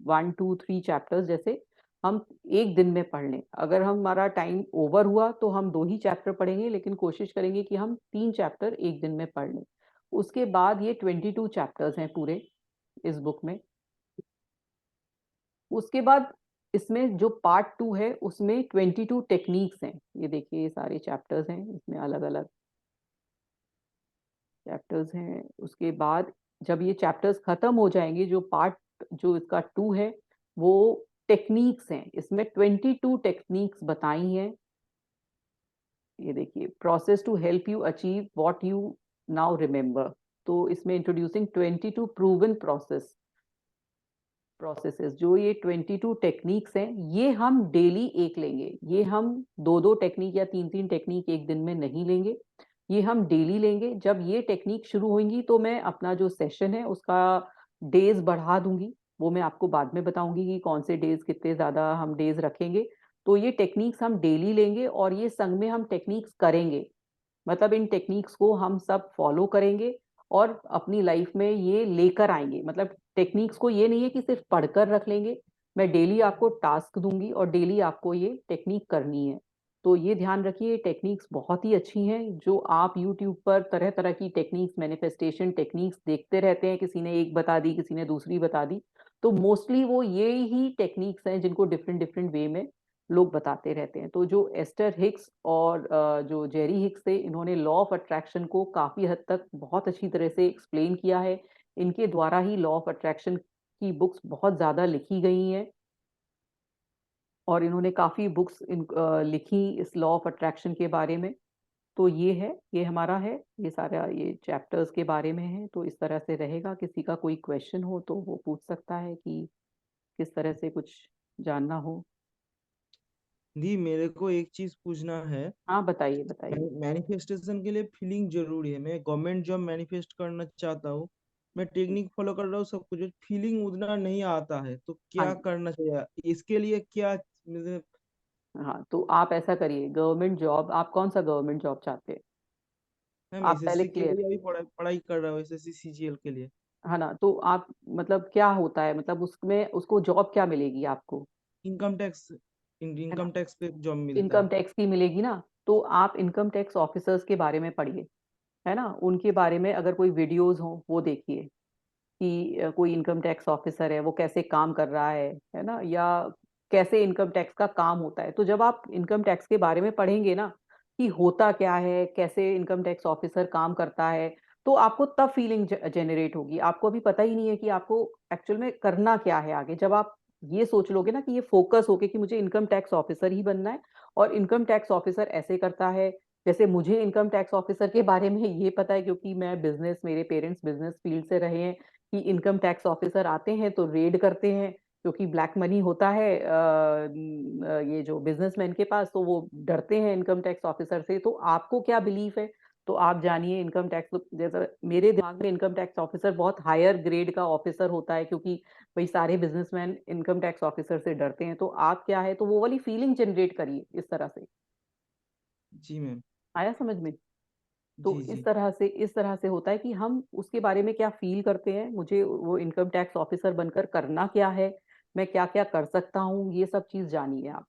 1 2 3 चैप्टर्स जैसे हम एक दिन में पढ़ लें। अगर हमारा टाइम ओवर हुआ तो हम 2 ही चैप्टर पढ़ेंगे, लेकिन कोशिश करेंगे कि हम 3 चैप्टर एक दिन में पढ़ लें। उसके बाद ये 22 चैप्टर्स हैं पूरे इस बुक में। उसके बाद इसमें जो पार्ट 2 है उसमें 22 टेक्निक्स हैं। ये देखिए, ये सारे चैप्टर्स हैं, इसमें अलग अलग चैप्टर्स हैं। उसके बाद जब ये चैप्टर्स खत्म हो जाएंगे, जो पार्ट जो इसका 2 है वो टेक्निक्स हैं। इसमें 22 टेक्निक्स बताई हैं। ये देखिए, process to help you achieve what you now remember. तो इसमें इंट्रोड्यूसिंग 22 प्रूवन प्रोसेसेस। जो ये 22 टेक्निक्स हैं, ये हम डेली एक लेंगे। ये हम दो दो टेक्निक या 3 3 टेक्निक एक दिन में नहीं लेंगे, ये हम डेली लेंगे। जब ये टेक्निक शुरू होंगी तो मैं अपना जो सेशन है उसका डेज बढ़ा दूंगी। वो मैं आपको बाद में बताऊंगी कि कौन से डेज, कितने ज्यादा हम डेज रखेंगे। तो ये टेक्निक्स हम डेली लेंगे और ये संग में हम टेक्निक्स करेंगे। मतलब इन टेक्निक्स को हम सब फॉलो करेंगे और अपनी लाइफ में ये लेकर आएंगे। मतलब टेक्निक्स को ये नहीं है कि सिर्फ पढ़कर रख लेंगे, मैं डेली आपको टास्क दूंगी और डेली आपको ये टेक्निक करनी है। तो ये ध्यान रखिए, टेक्निक्स बहुत ही अच्छी हैं। जो आप यूट्यूब पर तरह तरह की टेक्निक्स, मैनिफेस्टेशन टेक्निक्स देखते रहते हैं, किसी ने एक बता दी, किसी ने दूसरी बता दी, तो मोस्टली वो ये ही टेक्निक्स हैं जिनको डिफरेंट डिफरेंट वे में लोग बताते रहते हैं। तो जो एस्टर हिक्स और जो जेरी हिक्स थे, इन्होंने लॉ ऑफ अट्रैक्शन को काफी हद तक बहुत अच्छी तरह से एक्सप्लेन किया है। इनके द्वारा ही लॉ ऑफ अट्रैक्शन की बुक्स बहुत ज्यादा लिखी गई हैं, और इन्होंने काफी बुक्स लिखी इस लॉ ऑफ अट्रैक्शन के बारे में। तो ये है, ये हमारा है, ये सारा ये चैप्टर्स के बारे में है। तो इस तरह से रहेगा, किसी का कोई क्वेश्चन हो तो वो पूछ सकता है कि किस तरह से कुछ जानना हो। दी मेरे को एक चीज पूछना है। हाँ, बताइए बताइए। मैनिफेस्टेशन के लिए फीलिंग जरूरी है। मैं गवर्नमेंट जॉब मैनिफेस्ट करना चाहता हूँ, मैं टेक्निक फॉलो कर रहा हूँ सब कुछ, फीलिंग उतना नहीं आता है, तो हाँ क्या जी। करना चाहिए इसके लिए? क्या मतलब हाँ, तो आप ऐसा करिए, गवर्नमेंट जॉब, आप कौन सा गवर्नमेंट जॉब चाहते हैं? मैम आप पहले एसएससी के क्लियर, लिए अभी पढ़ाई कर रहा हूँ, एसएससी सीजीएल के लिए। है ना? तो आप मतलब क्या होता है, मतलब उसमें उसको जॉब क्या मिलेगी आपको, इनकम टैक्स, है ना? इनकम टैक्स पे जॉब मिलता इनकम है। टैक्स की मिलेगी ना। तो आप इनकम टैक्स ऑफिसर्स के बारे में पढ़िए, है ना? उनके बारे में अगर कोई वीडियोस हो वो देखिए कि कोई इनकम टैक्स ऑफिसर है वो कैसे काम कर रहा है ना? या कैसे इनकम टैक्स का काम होता है। तो जब आप इनकम टैक्स के बारे में पढ़ेंगे ना कि होता क्या है, कैसे इनकम टैक्स ऑफिसर काम करता है, तो आपको तब फीलिंग जनरेट होगी। आपको अभी पता ही नहीं है कि आपको एक्चुअल में करना क्या है आगे। जब आप ये सोच लोगे ना कि ये फोकस होके कि मुझे इनकम टैक्स ऑफिसर ही बनना है, और इनकम टैक्स ऑफिसर ऐसे करता है, जैसे मुझे इनकम टैक्स ऑफिसर के बारे में ये पता है क्योंकि मैं बिजनेस, मेरे पेरेंट्स बिजनेस फील्ड से रहे हैं, कि इनकम टैक्स ऑफिसर आते हैं तो रेड करते हैं, क्योंकि ब्लैक मनी होता है ये जो बिजनेसमैन के पास, तो वो डरते हैं इनकम टैक्स ऑफिसर से। तो आपको क्या बिलीफ है, तो आप जानिए इनकम टैक्स, जैसा मेरे दिमाग में इनकम टैक्स ऑफिसर बहुत हायर ग्रेड का ऑफिसर होता है, क्योंकि भाई सारे बिजनेसमैन इनकम टैक्स ऑफिसर से डरते हैं। तो आप क्या है, तो वो वाली फीलिंग जनरेट करिए इस तरह से। जी मैम। आया समझ में? तो जी जी। इस तरह से होता है कि हम उसके बारे में क्या फील करते हैं, मुझे वो इनकम टैक्स ऑफिसर बनकर करना क्या है, मैं क्या क्या कर सकता हूँ, ये सब चीज जानिए आप।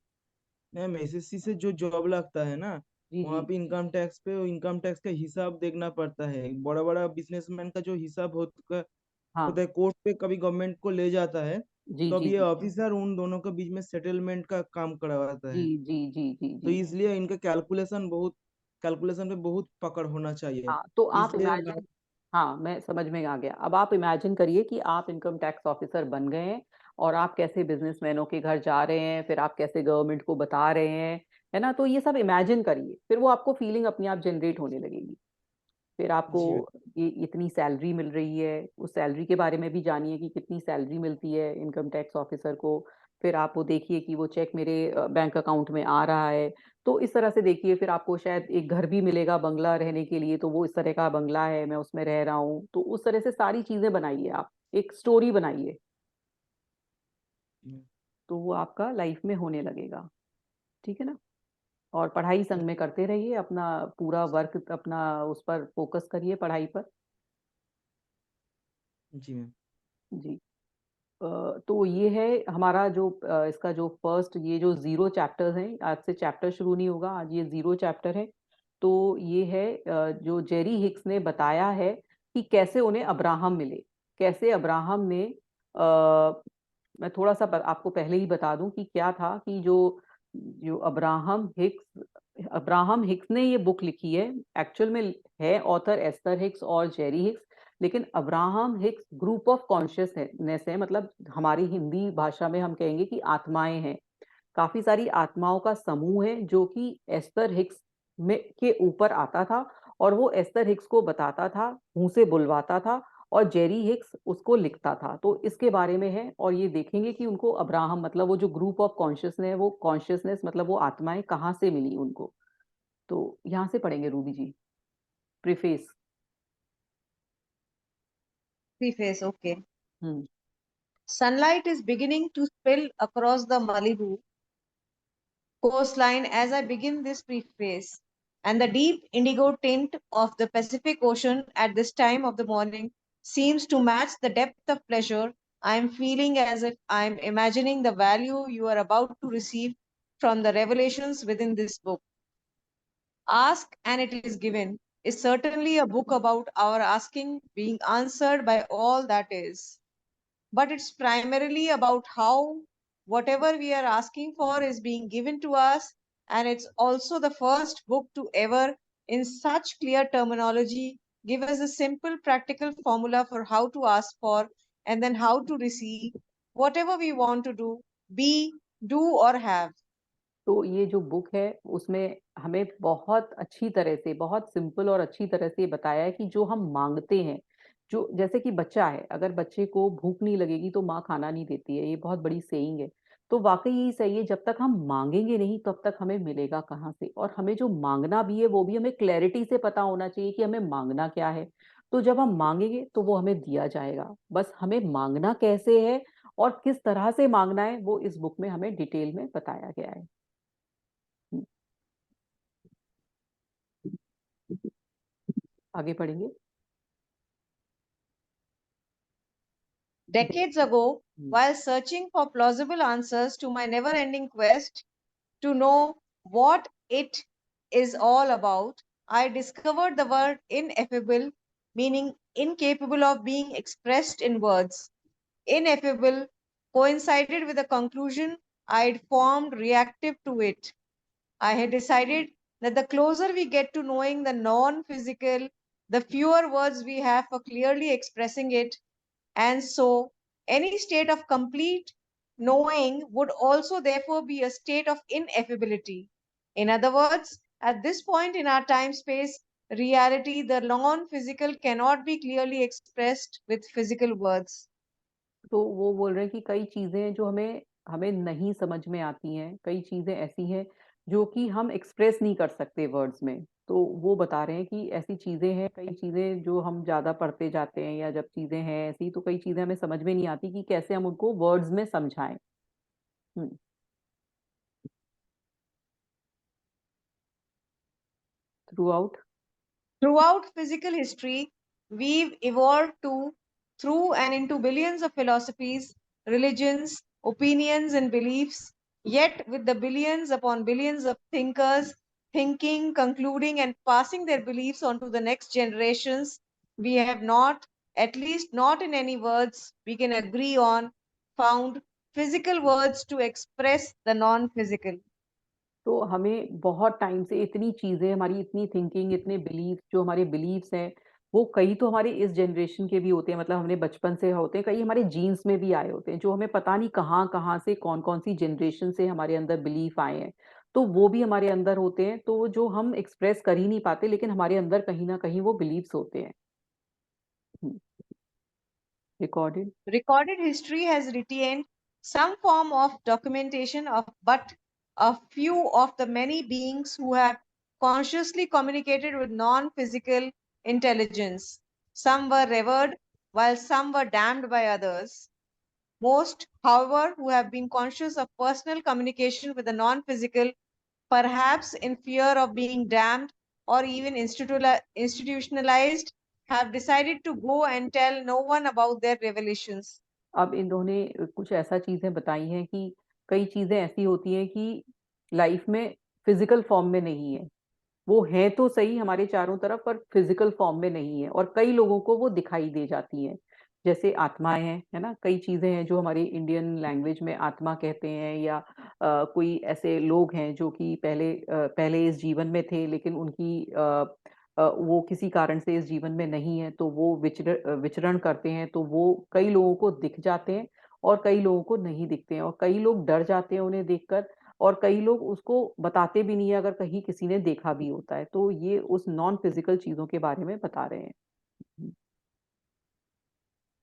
मैम एसएससी से जो जॉब लगता है ना, जी वहाँ जी। पे इनकम टैक्स का हिसाब देखना पड़ता है। बड़ा बड़ा बिजनेसमैन का जो हिसाब हाँ। होता है, कोर्ट पे कभी गवर्नमेंट को ले जाता है, जी तो अब जी ये जी। ऑफिसर उन दोनों के बीच में सेटलमेंट का काम करवाता जी है। जी जी जी तो जी। इसलिए इनका कैलकुलेशन पे बहुत पकड़ होना चाहिए। हाँ, तो आप इसलिए इमेजिन, हाँ मैं समझ में आ गया। अब आप इमेजिन करिए कि आप इनकम टैक्स ऑफिसर बन गए हैं, और आप कैसे बिजनेसमैनों के घर जा रहे हैं, फिर आप कैसे गवर्नमेंट को बता रहे हैं, है ना? तो ये सब इमेजिन करिए, फिर वो आपको फीलिंग अपने आप जनरेट होने लगेगी। फिर आपको जी मैम। ये इतनी सैलरी मिल रही है, उस सैलरी के बारे में भी जानिए कि कितनी सैलरी मिलती है इनकम टैक्स ऑफिसर को। फिर आप वो देखिए कि वो चेक मेरे बैंक अकाउंट में आ रहा है। तो इस तरह से देखिए, फिर आपको शायद एक घर भी मिलेगा बंगला रहने के लिए, तो वो इस तरह का बंगला है, मैं उसमें रह रहा हूँ। तो उस तरह से सारी चीजें बनाइए, आप एक स्टोरी बनाइए, तो वो आपका लाइफ में होने लगेगा। ठीक है ना? और पढ़ाई संग में करते रहिए, अपना पूरा वर्क अपना उस पर फोकस करिए, पढ़ाई पर। जी मैम। जी। तो ये है हमारा जो इसका जो फर्स्ट, ये जो 0 चैप्टर्स हैं, आज से चैप्टर शुरू नहीं होगा, आज ये 0 चैप्टर है। तो ये है जो जेरी हिक्स ने बताया है कि कैसे उन्हें अब्राहम मिले, कैसे अब्राहम ने मैं थोड़ा सा आपको पहले ही बता दूं कि क्या था, कि जो जो अब्राहम हिक्स ने ये बुक लिखी है, एक्चुअल में है ऑथर एस्थर हिक्स और जेरी हिक्स, लेकिन Abraham Hicks group of consciousness है। मतलब हमारी हिंदी भाषा में हम कहेंगे कि आत्माएं हैं, काफी सारी आत्माओं का समूह है, जो कि एस्थर हिक्स में के ऊपर आता था, और वो एस्थर हिक्स को बताता था, मुंह से बुलवाता था, और जेरी हिक्स उसको लिखता था। तो इसके बारे में है, और ये देखेंगे कि उनको अब्राहम, मतलब वो जो ग्रुप ऑफ कॉन्शियसनेस, वो कॉन्शियसनेस मतलब वो आत्माएं कहाँ से मिली उनको। तो यहाँ से पढ़ेंगे Ruby ji, preface. Preface, okay. Hmm. Sunlight is beginning to spill across the Malibu coastline as I begin this preface. and the deep indigo tint of the Pacific Ocean at this time of the morning seems to match the depth of pleasure I am feeling, as if I am imagining the value you are about to receive from the revelations within this book. Ask and it is given is certainly a book about our asking being answered by all that is. But it's primarily about how whatever we are asking for is being given to us. And it's also the first book to ever, in such clear terminology, give us a simple practical formula for how to ask for and then how to receive whatever we want to do, be, do, or have. तो ये जो book है उसमें हमें बहुत अच्छी तरह से, बहुत सिंपल और अच्छी तरह से बताया है कि जो हम मांगते हैं, जो जैसे कि बच्चा है, अगर बच्चे को भूख नहीं लगेगी तो माँ खाना नहीं देती है, ये बहुत बड़ी सेइंग है। तो वाकई यही सही है, जब तक हम मांगेंगे नहीं तब तक हमें मिलेगा कहाँ से। और हमें जो मांगना भी है वो भी हमें क्लैरिटी से पता होना चाहिए कि हमें मांगना क्या है। तो जब हम मांगेंगे तो वो हमें दिया जाएगा, बस हमें मांगना कैसे है और किस तरह से मांगना है वो इस बुक में हमें डिटेल में बताया गया है। आगे पढ़ेंगे। Decades ago, while searching for plausible answers to my never ending quest to know what it is all about, I discovered the word ineffable, meaning incapable of being expressed in words. Ineffable coincided with a conclusion I'd formed reactive to it. I had decided that the closer we get to knowing the non physical, the fewer words we have for clearly expressing it, and so any state of complete knowing would also therefore be a state of ineffability. In other words, at this point in our time space reality, the non physical cannot be clearly expressed with physical words. तो वो बोल रहे हैं कि कई चीजें हैं जो हमें हमें नहीं समझ में आती हैं, कई चीजें ऐसी हैं जो कि हम एक्सप्रेस नहीं कर सकते वर्ड्स में। तो वो बता रहे हैं कि ऐसी चीजें हैं, कई चीजें जो हम ज्यादा पढ़ते जाते हैं या जब चीजें हैं ऐसी, तो कई चीजें हमें समझ में नहीं आती कि कैसे हम उनको वर्ड्स में समझाएं। Through out Throughout physical history, we've evolved through and into billions of philosophies, religions, opinions, and beliefs. Yet, with the billions upon billions of thinkers thinking, concluding, and passing their beliefs on to the next generations, we have not, at least not in any words we can agree on, found physical words to express the non physical. तो हमें बहुत time से इतनी चीजें, हमारी इतनी thinking, इतने belief, जो हमारे बिलीव्स हैं वो कई तो हमारे इस जनरेशन के भी होते हैं, मतलब हमने बचपन से होते हैं, कई हमारे जीन्स में भी आए होते हैं, जो हमें पता नहीं कहाँ कहाँ से कौन कौन सी जनरेशन से हमारे अंदर बिलीफ आए हैं। तो वो भी हमारे अंदर होते हैं, तो जो हम एक्सप्रेस कर ही नहीं पाते, लेकिन हमारे अंदर कहीं ना कहीं वो बिलीव्स होते हैं। Recorded Recorded history has retained some form of documentation of but a few of the many beings who have consciously communicated with non-physical intelligence. Some were revered while some were damned by others. Most, however, who have been conscious of personal communication with the non-physical, perhaps in fear of being damned or even institutionalized, have decided to go and tell no one about their revelations. अब इन्होंने कुछ ऐसा चीजें बताई हैं कि कई चीजें ऐसी होती हैं कि लाइफ में फिजिकल फॉर्म में नहीं है, वो है तो सही हमारे चारों तरफ पर फिजिकल फॉर्म में नहीं है, और कई लोगों को वो दिखाई दे जाती हैं, जैसे आत्माएं हैं, है ना। कई चीजें हैं जो हमारी इंडियन लैंग्वेज में आत्मा कहते हैं, या कोई ऐसे लोग हैं जो कि पहले इस जीवन में थे, लेकिन उनकी वो किसी कारण से इस जीवन में नहीं है, तो वो विचरण करते हैं, तो वो कई लोगों को दिख जाते हैं और कई लोगों को नहीं दिखते हैं, और कई लोग डर जाते हैं उन्हें देखकर, और कई लोग उसको बताते भी नहीं है अगर कहीं किसी ने देखा भी होता है। तो ये उस नॉन फिजिकल चीजों के बारे में बता रहे हैं।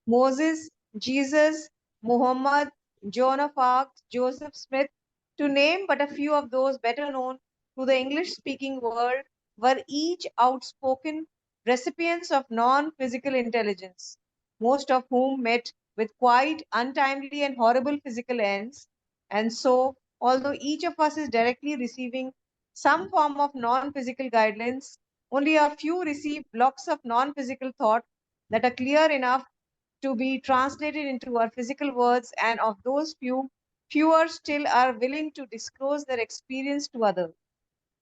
Moses, Jesus, Muhammad, Joan of Arc, Joseph Smith, to name but a few of those better known to the English speaking world, were each outspoken recipients of non physical intelligence, most of whom met with quite untimely and horrible physical ends. And so, although each of us is directly receiving some form of non-physical guidelines. Only a few receive blocks of non-physical thought that are clear enough to be translated into our physical words, and of those fewer still are willing to disclose their experience to others.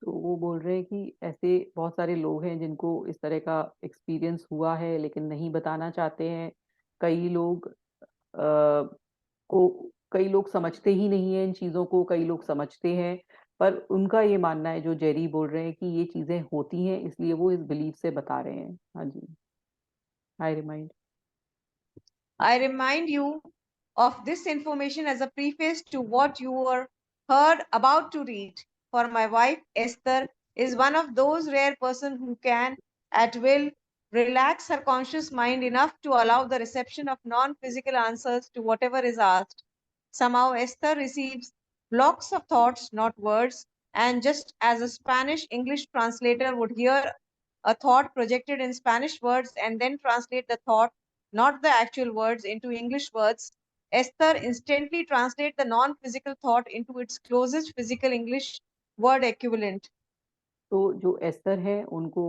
तो वो बोल रहे हैं कि ऐसे बहुत सारे लोग हैं जिनको इस तरह का एक्सपीरियंस हुआ है लेकिन नहीं बताना चाहते हैं। कई लोग को कई लोग समझते ही नहीं है इन चीज़ों को, कई लोग समझते हैं, पर उनका ये मानना है, जो जेरी बोल रहे हैं, कि ये चीज़ें होती हैं, इसलिए वो इस बिलीफ से बता रहे हैं। हाँ जी। I remind you of this information as a preface to what you were heard about to read. For my wife, Esther, is one of those rare persons who can, at will, relax her conscious mind enough to allow the reception of non-physical answers to whatever is asked. Somehow, Esther receives blocks of thoughts, not words, and just as a Spanish English translator would hear a thought projected in Spanish words and then translate the thought, not the actual words, into English words, Esther instantly translates the non-physical thought into its closest physical English word equivalent. तो जो एस्तर है उनको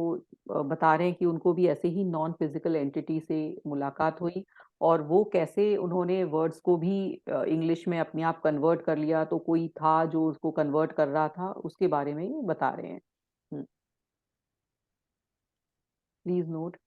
बता रहे हैं कि उनको भी ऐसे ही नॉन फिजिकल एंटिटी से मुलाकात हुई और वो कैसे उन्होंने वर्ड्स को भी इंग्लिश में अपने आप कन्वर्ट कर लिया, तो कोई था जो उसको कन्वर्ट कर रहा था, उसके बारे में ये बता रहे हैं। Please note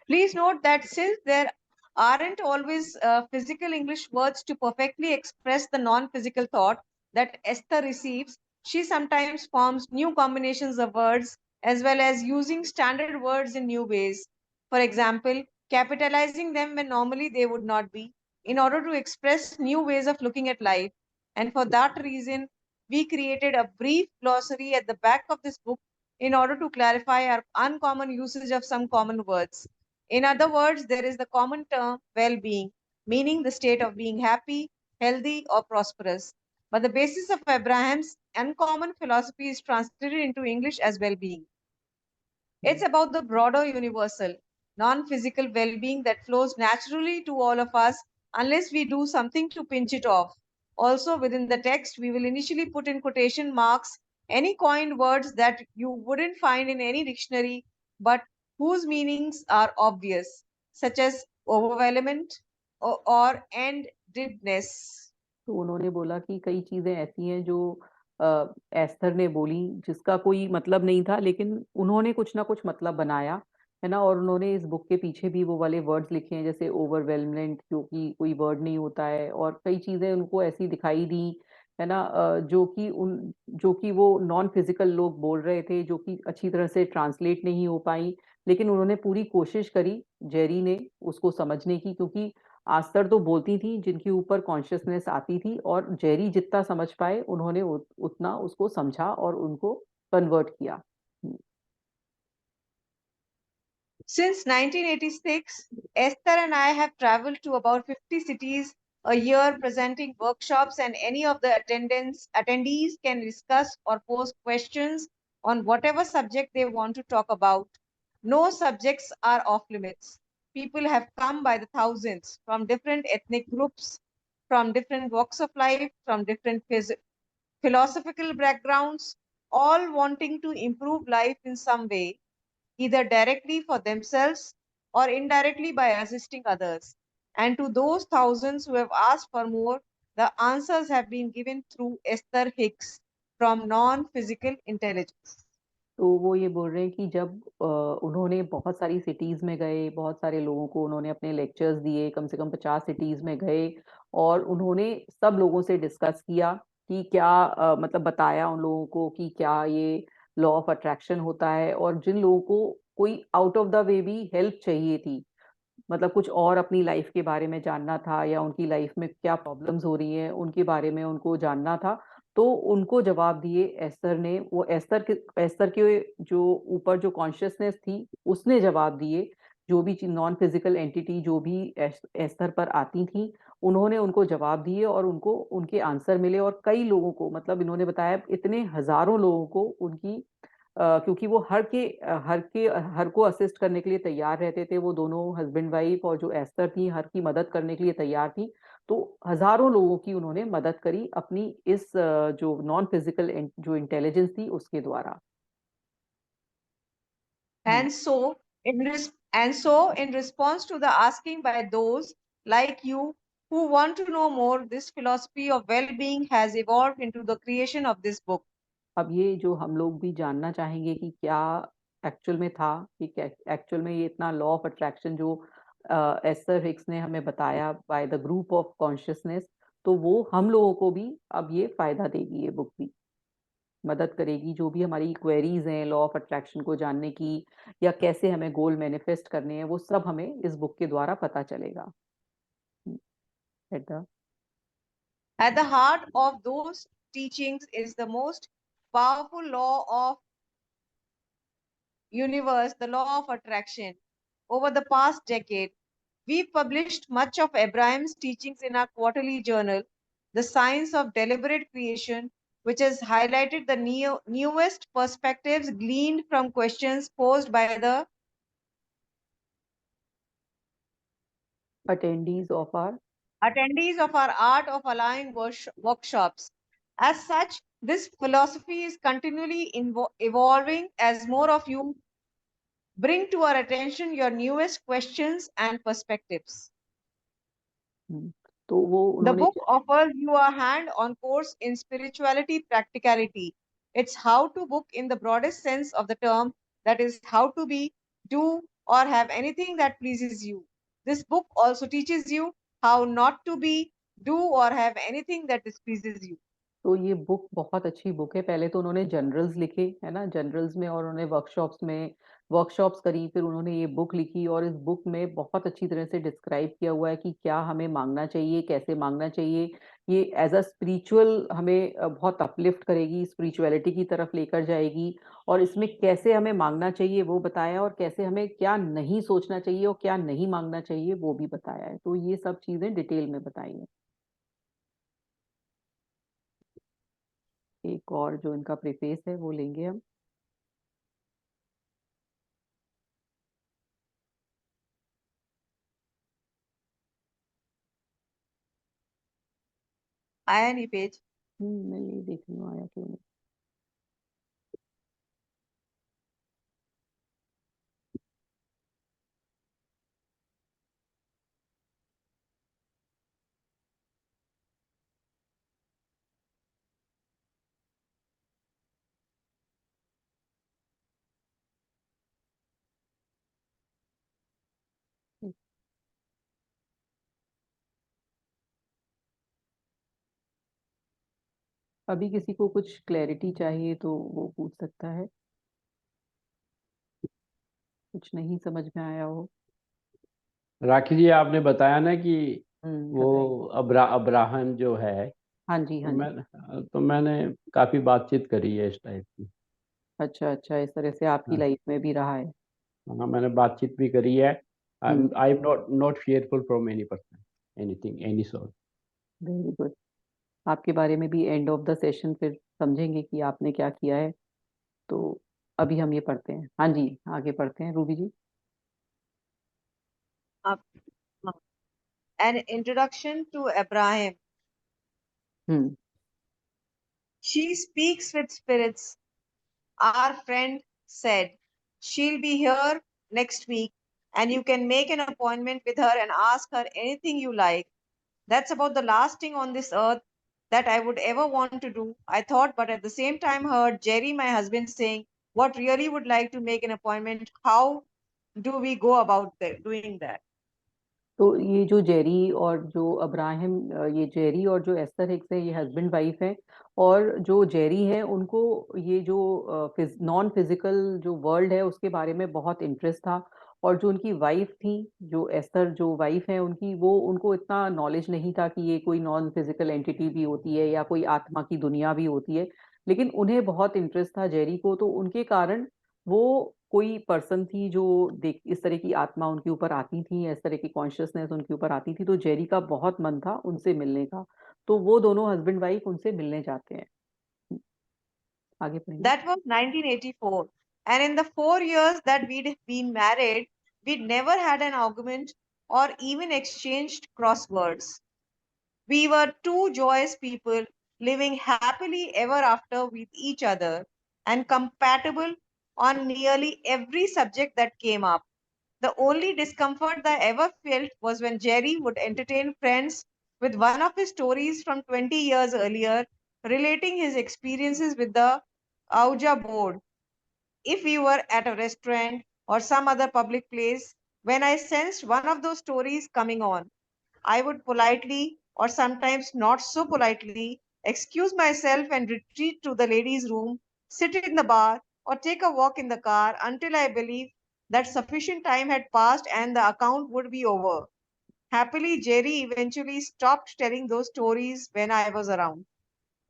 Please note that since there aren't always physical English words to perfectly express the non-physical thought that Esther receives, she sometimes forms new combinations of words as well as using standard words in new ways. For example, capitalizing them when normally they would not be, in order to express new ways of looking at life. And for that reason, we created a brief glossary at the back of this book in order to clarify our uncommon usage of some common words. In other words, there is the common term well being, meaning the state of being happy, healthy, or prosperous. But the basis of Abraham's uncommon philosophy is translated into English as well being. It's about the broader universal, non physical well being that flows naturally to all of us unless we do something to pinch it off. Also, within the text, we will initially put in quotation marks any coined words that you wouldn't find in any dictionary, but whose meanings are obvious, such as overwhelmment or endedness. तो उन्होंने बोला कि कई चीजें ऐसी हैं जो Esther ने बोली जिसका कोई मतलब नहीं था, लेकिन उन्होंने कुछ ना कुछ मतलब बनाया, है ना। और उन्होंने इस बुक के पीछे भी वो वाले वर्ड्स लिखे हैं, जैसे ओवरवेलमेंट, जो कि कोई वर्ड नहीं होता है, और कई चीजें उनको ऐसी दिखाई दी, है ना, जो कि वो नॉन फिजिकल लोग बोल रहे थे, जो कि अच्छी तरह से ट्रांसलेट नहीं हो पाई, लेकिन उन्होंने पूरी कोशिश करी, जेरी ने, उसको समझने की, क्योंकि आस्तर तो बोलती थी जिनके ऊपर कॉन्शियसनेस आती थी, और जेरी जितना समझ पाए उन्होंने उतना उसको समझा और उनको कन्वर्ट किया। Since 1986, Esther and I have traveled to about 50 cities a year presenting workshops, and any of the attendees can discuss or pose questions on whatever subject they want to talk about. No subjects are off limits. People have come by the thousands from different ethnic groups, from different walks of life, from different philosophical backgrounds, all wanting to improve life in some way, either directly for themselves or indirectly by assisting others. And to those thousands who have asked for more, the answers have been given through Esther Hicks from Non-Physical Intelligence. तो वो ये बोल रहे हैं कि जब उन्होंने बहुत सारी सिटीज में गए, बहुत सारे लोगों को उन्होंने अपने लेक्चर्स दिए, कम से कम 50 सिटीज में गए, और उन्होंने सब लोगों से डिस्कस किया कि क्या मतलब बताया उन लोगों को कि क्या ये लॉ ऑफ अट्रैक्शन होता है, और जिन लोगों को कोई आउट ऑफ द वे भी हेल्प चाहिए थी, मतलब कुछ और अपनी लाइफ के बारे में जानना था, या उनकी लाइफ में क्या प्रॉब्लम्स हो रही हैं उनके बारे में उनको जानना था, तो उनको जवाब दिए एस्थर ने। वो एस्थर के जो ऊपर जो कॉन्शियसनेस थी उसने जवाब दिए, जो भी नॉन फिजिकल एंटिटी जो भी एस्थर पर आती थी, उन्होंने उनको जवाब दिए और उनको उनके आंसर मिले, और कई लोगों को, मतलब इन्होंने बताया इतने हजारों लोगों को उनकी क्योंकि वो हर को असिस्ट करने के लिए तैयार रहते थे, वो दोनों हस्बैंड वाइफ, और जो एस्तर थी हर की मदद करने के लिए तैयार थी। तो हजारों लोगों की उन्होंने मदद करी अपनी इस जो नॉन फिजिकल जो इंटेलिजेंस थी उसके द्वारा। And so, in response to the asking by those like you who want to know more, this philosophy of well-being has evolved into the creation of this book. अब ये जो हम लोग भी जानना चाहेंगे कि क्या एक्चुअल में था, कि एक्चुअल में ये इतना लॉ ऑफ अट्रैक्शन जो एस्थर हिक्स ने हमें बताया by the group of consciousness, तो वो हम लोगों को भी अब ये फायदा देगी, ये बुक भी मदद करेगी। जो भी हमारी क्वेरीज हैं लॉ ऑफ अट्रैक्शन को जानने की, या कैसे हमें गोल मैनिफेस्ट करने हैं, वो सब हमें इस बुक के द्वारा पता चलेगा। At At the heart of those teachings is the most powerful law of universe, the law of attraction. Over the past decade, we've published much of Abraham's teachings in our quarterly journal, The Science of Deliberate Creation, which has highlighted the newest perspectives gleaned from questions posed by the attendees of our Art of Allowing workshops. As such, this philosophy is continually evolving as more of you bring to our attention your newest questions and perspectives. तो वो The उन्होंने book offers you a hand-on course in spirituality practicality. It's how to book in the broadest sense of the term, that is, how to be, do, or have anything that pleases you. This book also teaches you how not to be, do, or have anything that displeases you. तो ये book बहुत अच्छी book है। पहले तो उन्होंने generals लिखे, है ना, जनरल्स में, और उन्होंने वर्कशॉप्स करी, फिर उन्होंने ये बुक लिखी, और इस बुक में बहुत अच्छी तरह से डिस्क्राइब किया हुआ है कि क्या हमें मांगना चाहिए, कैसे मांगना चाहिए। ये एज अ स्पिरिचुअल हमें बहुत अपलिफ्ट करेगी, स्पिरिचुअलिटी की तरफ लेकर जाएगी, और इसमें कैसे हमें मांगना चाहिए वो बताया, और कैसे हमें क्या नहीं सोचना चाहिए और क्या नहीं मांगना चाहिए वो भी बताया है। तो ये सब चीजें डिटेल में बताई हैं। एक और जो इनका प्रीफेस है वो लेंगे हम। आया नहीं पेज? मैं यही देख रही हूँ आया क्यों नहीं। अभी किसी को कुछ क्लैरिटी चाहिए तो वो पूछ सकता है, कुछ नहीं समझ में आया हो। राखी जी, आपने बताया ना कि वो बताइए। अब्राहम जो है, हाँ जी, हाँ जी। मैंने काफी बातचीत करी है इस टाइप की। अच्छा अच्छा, इस तरह से आपकी हाँ, लाइफ में भी रहा है। हाँ, मैंने बातचीत भी करी है। Hmm. I am not fearful from any person, anything, any sort. Very good. आपके बारे में भी एंड ऑफ द सेशन फिर समझेंगे कि आपने क्या किया है। तो अभी हम ये पढ़ते हैं। हाँ जी, आगे पढ़ते हैं Ruby ji. An introduction to Abraham. Hmm. She speaks with spirits. Our friend said she'll be here next week, and you can make an appointment with her and ask her anything you like. That's about the last thing on this earth that I would ever want to do, I thought, but at the same time heard Jerry, my husband, saying, what really would like to make an appointment? How do we go about doing that? तो ये जो Jerry और जो Abraham, ये Jerry और जो Esther Hicks है, ये हस्बैंड वाइफ है। और जो जेरी है उनको ये जो नॉन फिजिकल जो वर्ल्ड है उसके बारे में बहुत इंटरेस्ट था। और जो उनकी वाइफ थी, जो एस्थर जो वाइफ है उनकी, वो उनको इतना नॉलेज नहीं था कि ये कोई नॉन फिजिकल एंटिटी भी होती है या कोई आत्मा की दुनिया भी होती है। लेकिन उन्हें बहुत इंटरेस्ट था जेरी को, तो उनके कारण वो कोई पर्सन थी जो देख इस तरह की आत्मा उनके ऊपर आती थी, इस तरह की कॉन्शियसनेस उनके ऊपर आती थी। तो जेरी का बहुत मन था उनसे मिलने का, तो वो दोनों हस्बैंड वाइफ उनसे मिलने जाते हैं। आगे पढ़ेंगे। That was 1984. And in the 4 years that we'd been married, we'd never had an argument or even exchanged crosswords. We were two joyous people living happily ever after with each other and compatible on nearly every subject that came up. The only discomfort that I ever felt was when Jerry would entertain friends with one of his stories from 20 years earlier, relating his experiences with the Ouija board. If we were at a restaurant or some other public place, when I sensed one of those stories coming on, I would politely, or sometimes not so politely, excuse myself and retreat to the ladies' room, sit in the bar, or take a walk in the car until I believed that sufficient time had passed and the account would be over. Happily, Jerry eventually stopped telling those stories when I was around.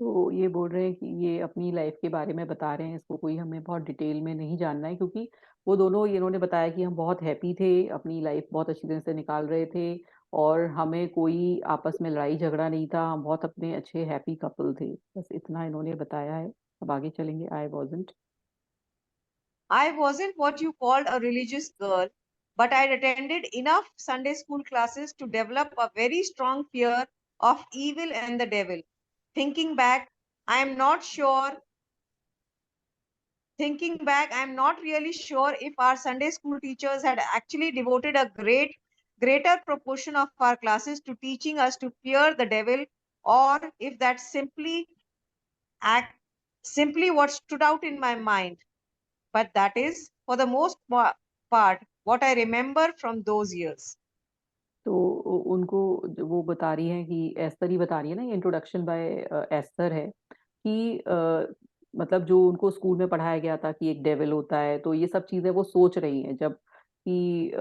तो ये बोल रहे हैं कि ये अपनी life के बारे में बता रहे हैं, इसको कोई हमें बहुत डिटेल में नहीं जानना है, क्योंकि वो दोनों, इन्होंने बताया कि हम बहुत हैप्पी थे, अपनी लाइफ बहुत अच्छी तरह से निकाल रहे थे और हमें कोई आपस में लड़ाई झगड़ा नहीं था, हम बहुत अपने अच्छे हैप्पी कपल थे। बस इतना इन्होंने बताया है। अब आगे चलेंगे। आई wasn't. I wasn't what you called a religious girl, but I'd attended enough Sunday school classes to develop a very strong fear of evil and the devil. Thinking back, I'm not sure. Thinking back, I'm not really sure if our Sunday school teachers had actually devoted a greater proportion of our classes to teaching us to fear the devil, or if that's act, simply what stood out in my mind. But that is, for the most part, what I remember from those years. तो उनको वो बता रही हैं कि एस्तर ही बता रही है ना, ये इंट्रोडक्शन बाय एस्तर है कि मतलब जो उनको स्कूल में पढ़ाया गया था कि एक डेविल होता है, तो ये सब चीजें वो सोच रही हैं जब कि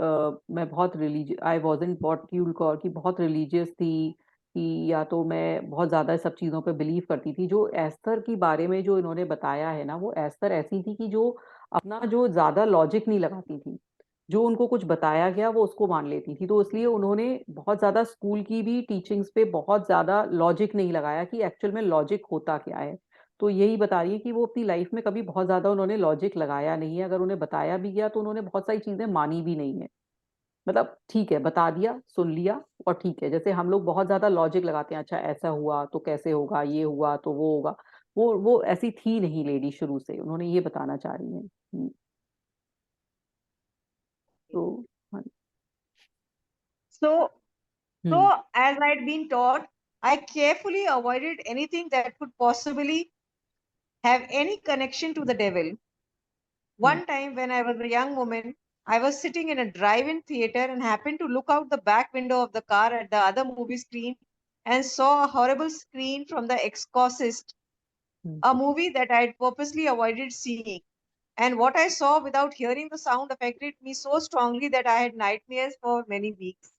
मैं बहुत religious, I wasn't what you call, कि बहुत रिलीजियस थी, कि या तो मैं बहुत ज्यादा सब चीजों पे बिलीव करती थी। जो एस्तर की बारे में जो इन्होंने बताया है ना, वो एस्तर ऐसी थी कि जो अपना जो ज्यादा लॉजिक नहीं लगाती थी, जो उनको कुछ बताया गया वो उसको मान लेती थी। तो इसलिए उन्होंने बहुत ज्यादा स्कूल की भी टीचिंग्स पे बहुत ज्यादा लॉजिक नहीं लगाया कि एक्चुअल में लॉजिक होता क्या है। तो यही बता रही है कि वो अपनी लाइफ में कभी बहुत ज्यादा उन्होंने लॉजिक लगाया नहीं है, अगर उन्हें बताया भी गया तो उन्होंने बहुत सारी चीजें मानी भी नहीं है। मतलब ठीक है, बता दिया, सुन लिया और ठीक है। जैसे हम लोग बहुत ज्यादा लॉजिक लगाते हैं, अच्छा ऐसा हुआ तो कैसे होगा, ये हुआ तो वो होगा। वो ऐसी थी नहीं लेडी शुरू से, उन्होंने ये बताना चाह रही है। तो हाँ। So, hmm as I'd been taught, I carefully avoided anything that could possibly have any connection to the devil. One time when I was a young woman, I was sitting in a drive-in theater and happened to look out the back window of the car at the other movie screen and saw a horrible screen from The Exorcist, hmm. a movie that I had purposely avoided seeing. And what I saw without hearing the sound affected me so strongly that I had nightmares for many weeks.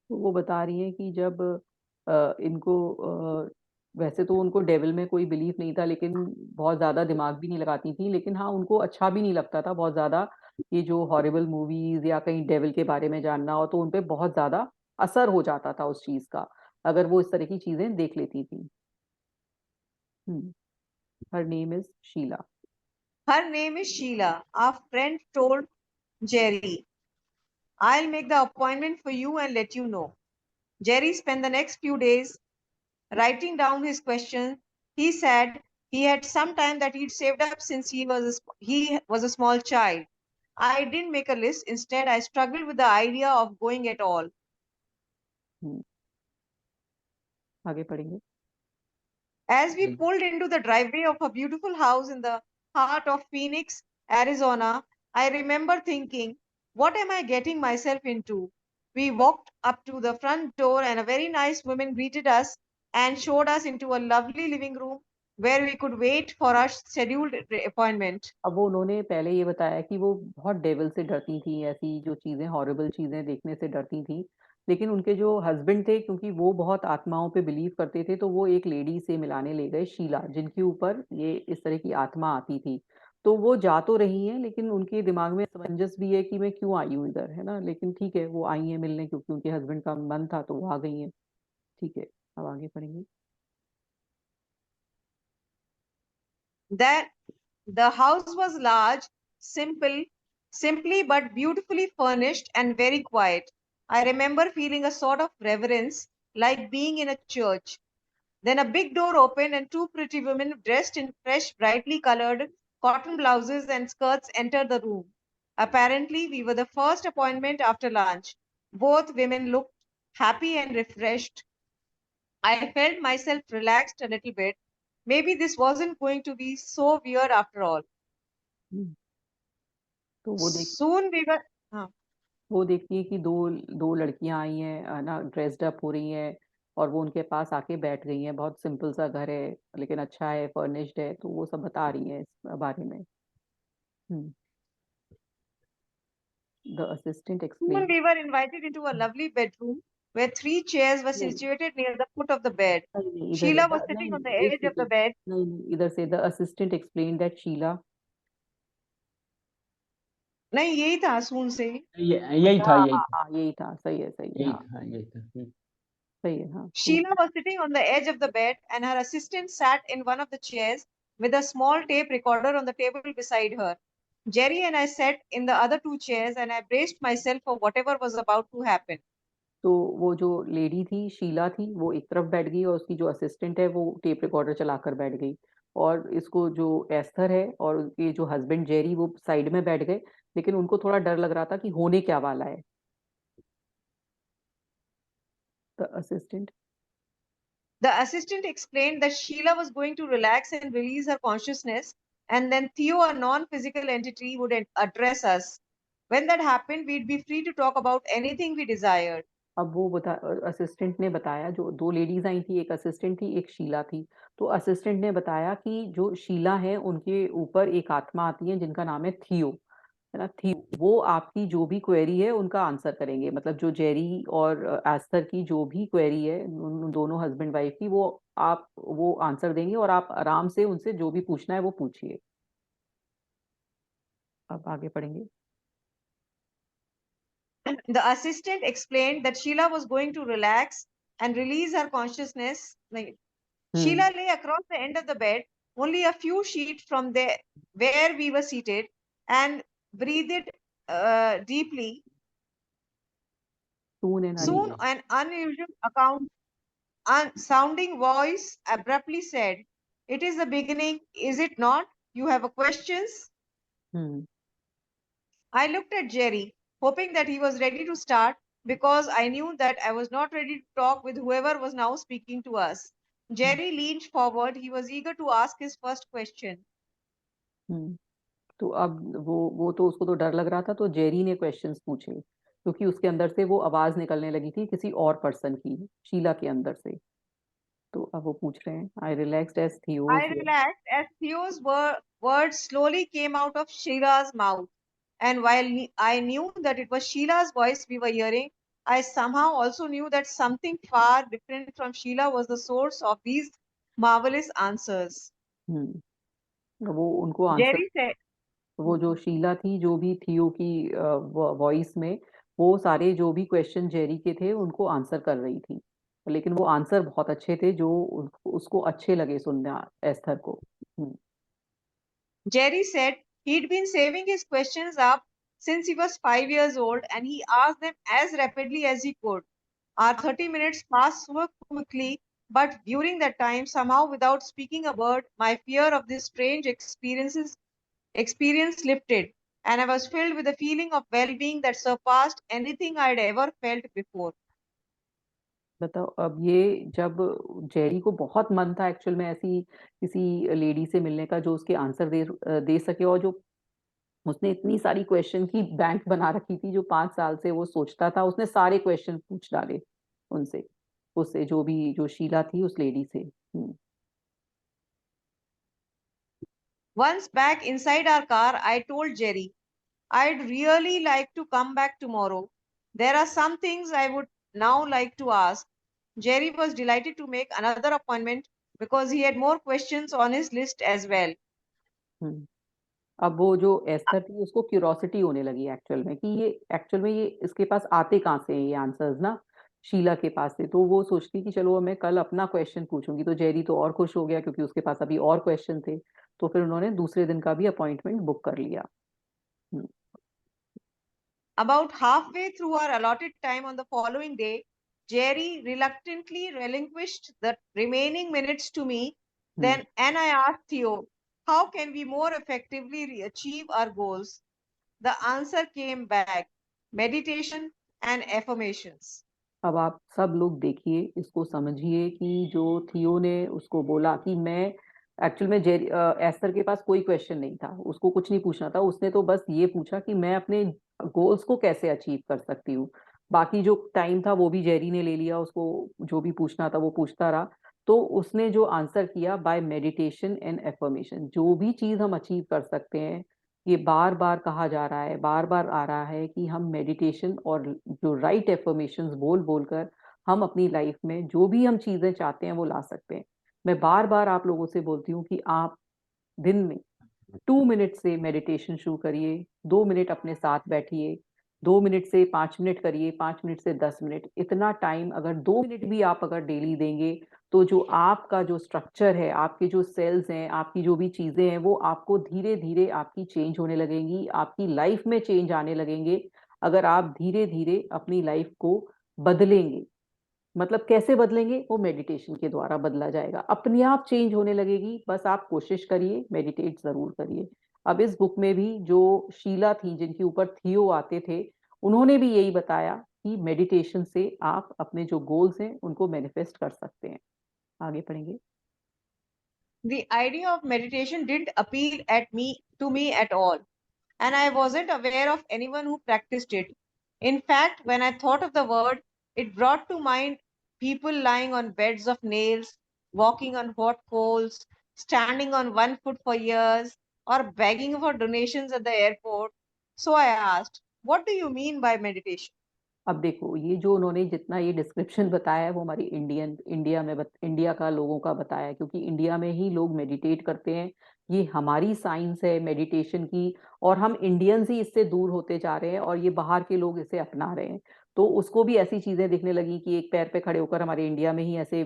तो वो बता रही हैं कि जब इनको वैसे तो उनको डेविल में कोई बिलीफ नहीं था, लेकिन बहुत ज्यादा दिमाग भी नहीं लगाती थी, लेकिन हाँ उनको अच्छा भी नहीं लगता था बहुत ज्यादा ये जो हॉरिबल मूवीज या कहीं डेविल के बारे में जानना हो, तो उनपे बहुत ज्यादा असर हो जाता था उस चीज का, अगर वो इस तरह की चीजें देख लेती थी। Her name is Sheila. Her name is Sheila. Our friend told Jerry, I'll make the appointment for you and let you know. Jerry spent the next few days writing down his questions. He said he had some time that he'd saved up since he was a small child. I didn't make a list. Instead, I struggled with the idea of going at all. आगे पढ़ेंगे। As we pulled into the driveway of a beautiful house in the heart of Phoenix, Arizona, I remember thinking, what am I getting myself into? We walked up to the front door, and a very nice woman greeted us and showed us into a lovely living room where we could wait for our scheduled appointment. अब वो उन्होंने पहले ये बताया कि वो बहुत devil से डरती थी, ऐसी जो चीजें हॉरिबल चीजें देखने से डरती थी, लेकिन उनके जो हस्बैंड थे, क्योंकि वो बहुत आत्माओं पे बिलीव करते थे, तो वो एक लेडी से मिलाने ले गए, शीला, जिनके ऊपर ये इस तरह की आत्मा आती थी। तो वो जा तो रही हैं, लेकिन उनके दिमाग में असमंजस भी है कि मैं क्यों आई हूँ इधर, है ना, लेकिन ठीक है, वो आई हैं मिलने, क्योंकि उनके हस्बैंड का मन था तो वो आ गई हैं। ठीक है, अब आगे पढ़ेंगे। That The house was large, simply but beautifully furnished and very quiet. I remember feeling a sort of reverence, like being in a church. Then a big door opened and two pretty women dressed in fresh, brightly colored cotton blouses and skirts entered the room. Apparently, we were the first appointment after lunch. Both women looked happy and refreshed. I felt myself relaxed a little bit. Maybe this wasn't going to be so weird after all. हम्म, तो Soon we were. हाँ, वो देखती है कि दो लड़कियां आई हैं ना, ड्रेस्ड अप हो रही हैं, और वो उनके पास आके बैठ गई हैं। बहुत सिंपल सा घर है, लेकिन अच्छा है, फर्निश्ड है, तो वो सब बता रही हैं इस बारे में। The assistant Soon explain we were invited into a lovely bedroom where three chairs were नहीं situated near the foot of the bed. नहीं नहीं, इधर Sheila was नहीं sitting on the नहीं, एक edge of the second, bed. नहीं नहीं, इधर से the assistant explain that Sheila. नहीं, यही था soon से। यही अच्छा, था, हाँ यही हाँ था, हाँ, यही था, सही है, सही है, यही हाँ था, यही था। सही है, हाँ Sheila was sitting on the edge of the bed, and her assistant sat in one of the chairs with a small tape recorder on the table beside her. Jerry and I sat in the other two chairs, and I braced myself for whatever was about to happen. तो वो जो lady थी, शीला थी, वो एक तरफ बैठ गई, और उसकी जो असिस्टेंट है वो टेप रिकॉर्डर चलाकर बैठ गई। और इसको जो एस्थर है और उनके जो हस्बैंड जेरी, वो साइड में बैठ गए, लेकिन उनको थोड़ा डर लग रहा था कि होने क्या वाला है। The assistant The assistant explained that Sheila was going to relax and release her consciousness, and then Theo, a non physical entity, would address us. When that happened, we'd be free to talk about anything we desired. अब वो assistant ने बताया, जो दो ladies आई थी, एक assistant थी, एक शीला थी। तो असिस्टेंट ने बताया कि जो शीला है, उनके ऊपर एक आत्मा आती है जिनका नाम है थियो, है ना, थियो। वो आपकी जो भी क्वेरी है उनका आंसर करेंगे। मतलब जो जेरी और एस्थर की जो भी क्वेरी है, उन दोनों हस्बैंड वाइफ की, वो आंसर देंगे, और आप आराम से उनसे जो भी पूछना है वो पूछिए। अब आगे पढ़ेंगे। The assistant explained that Sheila was going to relax and release her consciousness. Sheila lay across the end of the bed, only a few feet from there where we were seated, and breathed deeply. Soon, an unusual sounding voice abruptly said, "It is the beginning, is it not? You have questions?" I looked at Jerry, hoping that he was ready to start, because I knew that I was not ready to talk with whoever was now speaking to us. Jerry leaned forward. He was eager to ask his first question. तो अब वो तो उसको तो डर लग रहा था, तो जेरी ने क्वेश्चंस पूछे, क्योंकि उसके अंदर से वो आवाज निकलने लगी थी किसी और पर्सन की, शीला के अंदर से। तो अब वो पूछ रहे हैं, आई रिलैक्स्ड एज थियोस I relaxed as Theo's words slowly came out of Sheila's mouth. And while I knew that it was Sheila's voice we were hearing, I somehow also knew that something far different from Sheila was the source of these marvelous answers. वो उनको answer, Jerry said, वो जो शीला थी, जो भी थियो की voice में, वो सारे जो भी क्वेश्चन जेरी के थे उनको आंसर कर रही थी। लेकिन वो आंसर बहुत अच्छे थे, जो उसको अच्छे लगे सुनना, एस्थर को। Jerry said he'd been saving his questions up since he was 5 years old, and he asked them as rapidly as he could. Our 30 minutes passed so quickly, but during that time, somehow without speaking a word, my fear of this strange experience lifted, and I was filled with a feeling of well-being that surpassed anything I'd ever felt before. बताओ, अब ये जब Jerry को बहुत मन था actual में ऐसी किसी लेडी से मिलने का, जो उसके आंसर दे सके, और जो उसने इतनी सारी क्वेश्चन की बैंक बना रखी थी, जो 5 साल से वो सोचता था, उसने सारे क्वेश्चन पूछ डाले उनसे, उससे जो शीला थी, उस लेडी से। Once back inside our car, I told Jerry, I'd really like to come back tomorrow. There are some things I would now like to ask. Jerry was delighted to make another appointment because he had more questions on his list as well. अब वो जो Esther थी, उसको curiosity होने लगी actual में, कि ये एक्चुअल में ये इसके पास आते कहाँ से हैं ये आंसर्स ना। शीला के पास से। तो वो सोचती कि चलो मैं कल अपना क्वेश्चन पूछूंगी। तो जेरी तो और खुश हो गया क्योंकि उसके पास अभी और क्वेश्चन थे। तो फिर उन्होंने दूसरे दिन का भी अपॉइंटमेंट बुक कर लिया। About halfway through our allotted time on the following day, Jerry reluctantly relinquished the remaining minutes to me. Then, and I asked Theo, how can we more effectively achieve our goals? The answer came back: meditation and affirmations. अब आप सब लोग देखिए, इसको समझिए कि जो थियो ने उसको बोला कि मैं एक्चुअल में एस्तर के पास कोई क्वेश्चन नहीं था, उसको कुछ नहीं पूछना था। उसने तो बस ये पूछा कि मैं अपने गोल्स को कैसे अचीव कर सकती हूँ। बाकी जो टाइम था वो भी जेरी ने ले लिया, उसको जो भी पूछना था वो पूछता रहा। तो उसने जो आंसर किया, बाय मेडिटेशन एंड एफर्मेशन। जो भी चीज हम अचीव कर सकते हैं, ये बार बार कहा जा रहा है, बार बार आ रहा है कि हम मेडिटेशन और जो राइट एफर्मेशंस बोल बोलकर हम अपनी लाइफ में जो भी हम चीजें चाहते हैं वो ला सकते हैं। मैं बार बार आप लोगों से बोलती हूँ कि आप दिन में 2 मिनट से मेडिटेशन शुरू करिए, 2 मिनट अपने साथ बैठिए, 2 मिनट से 5 मिनट करिए, 5 मिनट से 10 मिनट। इतना टाइम अगर 2 मिनट भी आप अगर डेली देंगे, तो जो आपका जो स्ट्रक्चर है, आपके जो सेल्स हैं, आपकी जो भी चीजें हैं, वो आपको धीरे धीरे आपकी चेंज होने लगेंगी, आपकी लाइफ में चेंज आने लगेंगे। अगर आप धीरे धीरे अपनी लाइफ को बदलेंगे। मतलब कैसे बदलेंगे? वो मेडिटेशन के द्वारा बदला जाएगा, अपने आप चेंज होने लगेगी। बस आप कोशिश करिए, मेडिटेट जरूर करिए। अब इस बुक में भी जो शीला थी, जिनके ऊपर थियो आते थे, उन्होंने भी यही बताया कि मेडिटेशन से आप अपने जो गोल्स हैं उनको मैनिफेस्ट कर सकते हैं। आगे पढ़ेंगे। The idea of meditation didn't appeal to me at all, and I wasn't aware of anyone who practiced it. In fact, when I thought of the word, it brought to mind people lying on beds of nails, walking on hot coals, standing on one foot for years, or begging for donations at the airport. So I asked, what do you mean by meditation? अब देखो, ये जो उन्होंने जितना ये description बताया है वो हमारी इंडिया का लोगों का बताया है, क्योंकि इंडिया में ही लोग मेडिटेट करते हैं। ये हमारी साइंस है मेडिटेशन की, और हम इंडियंस ही इससे दूर होते जा रहे हैं और ये बाहर के लोग इसे अपना रहे हैं। तो उसको भी ऐसी चीजें दिखने लगी कि एक पैर पे खड़े होकर हमारे इंडिया में ही ऐसे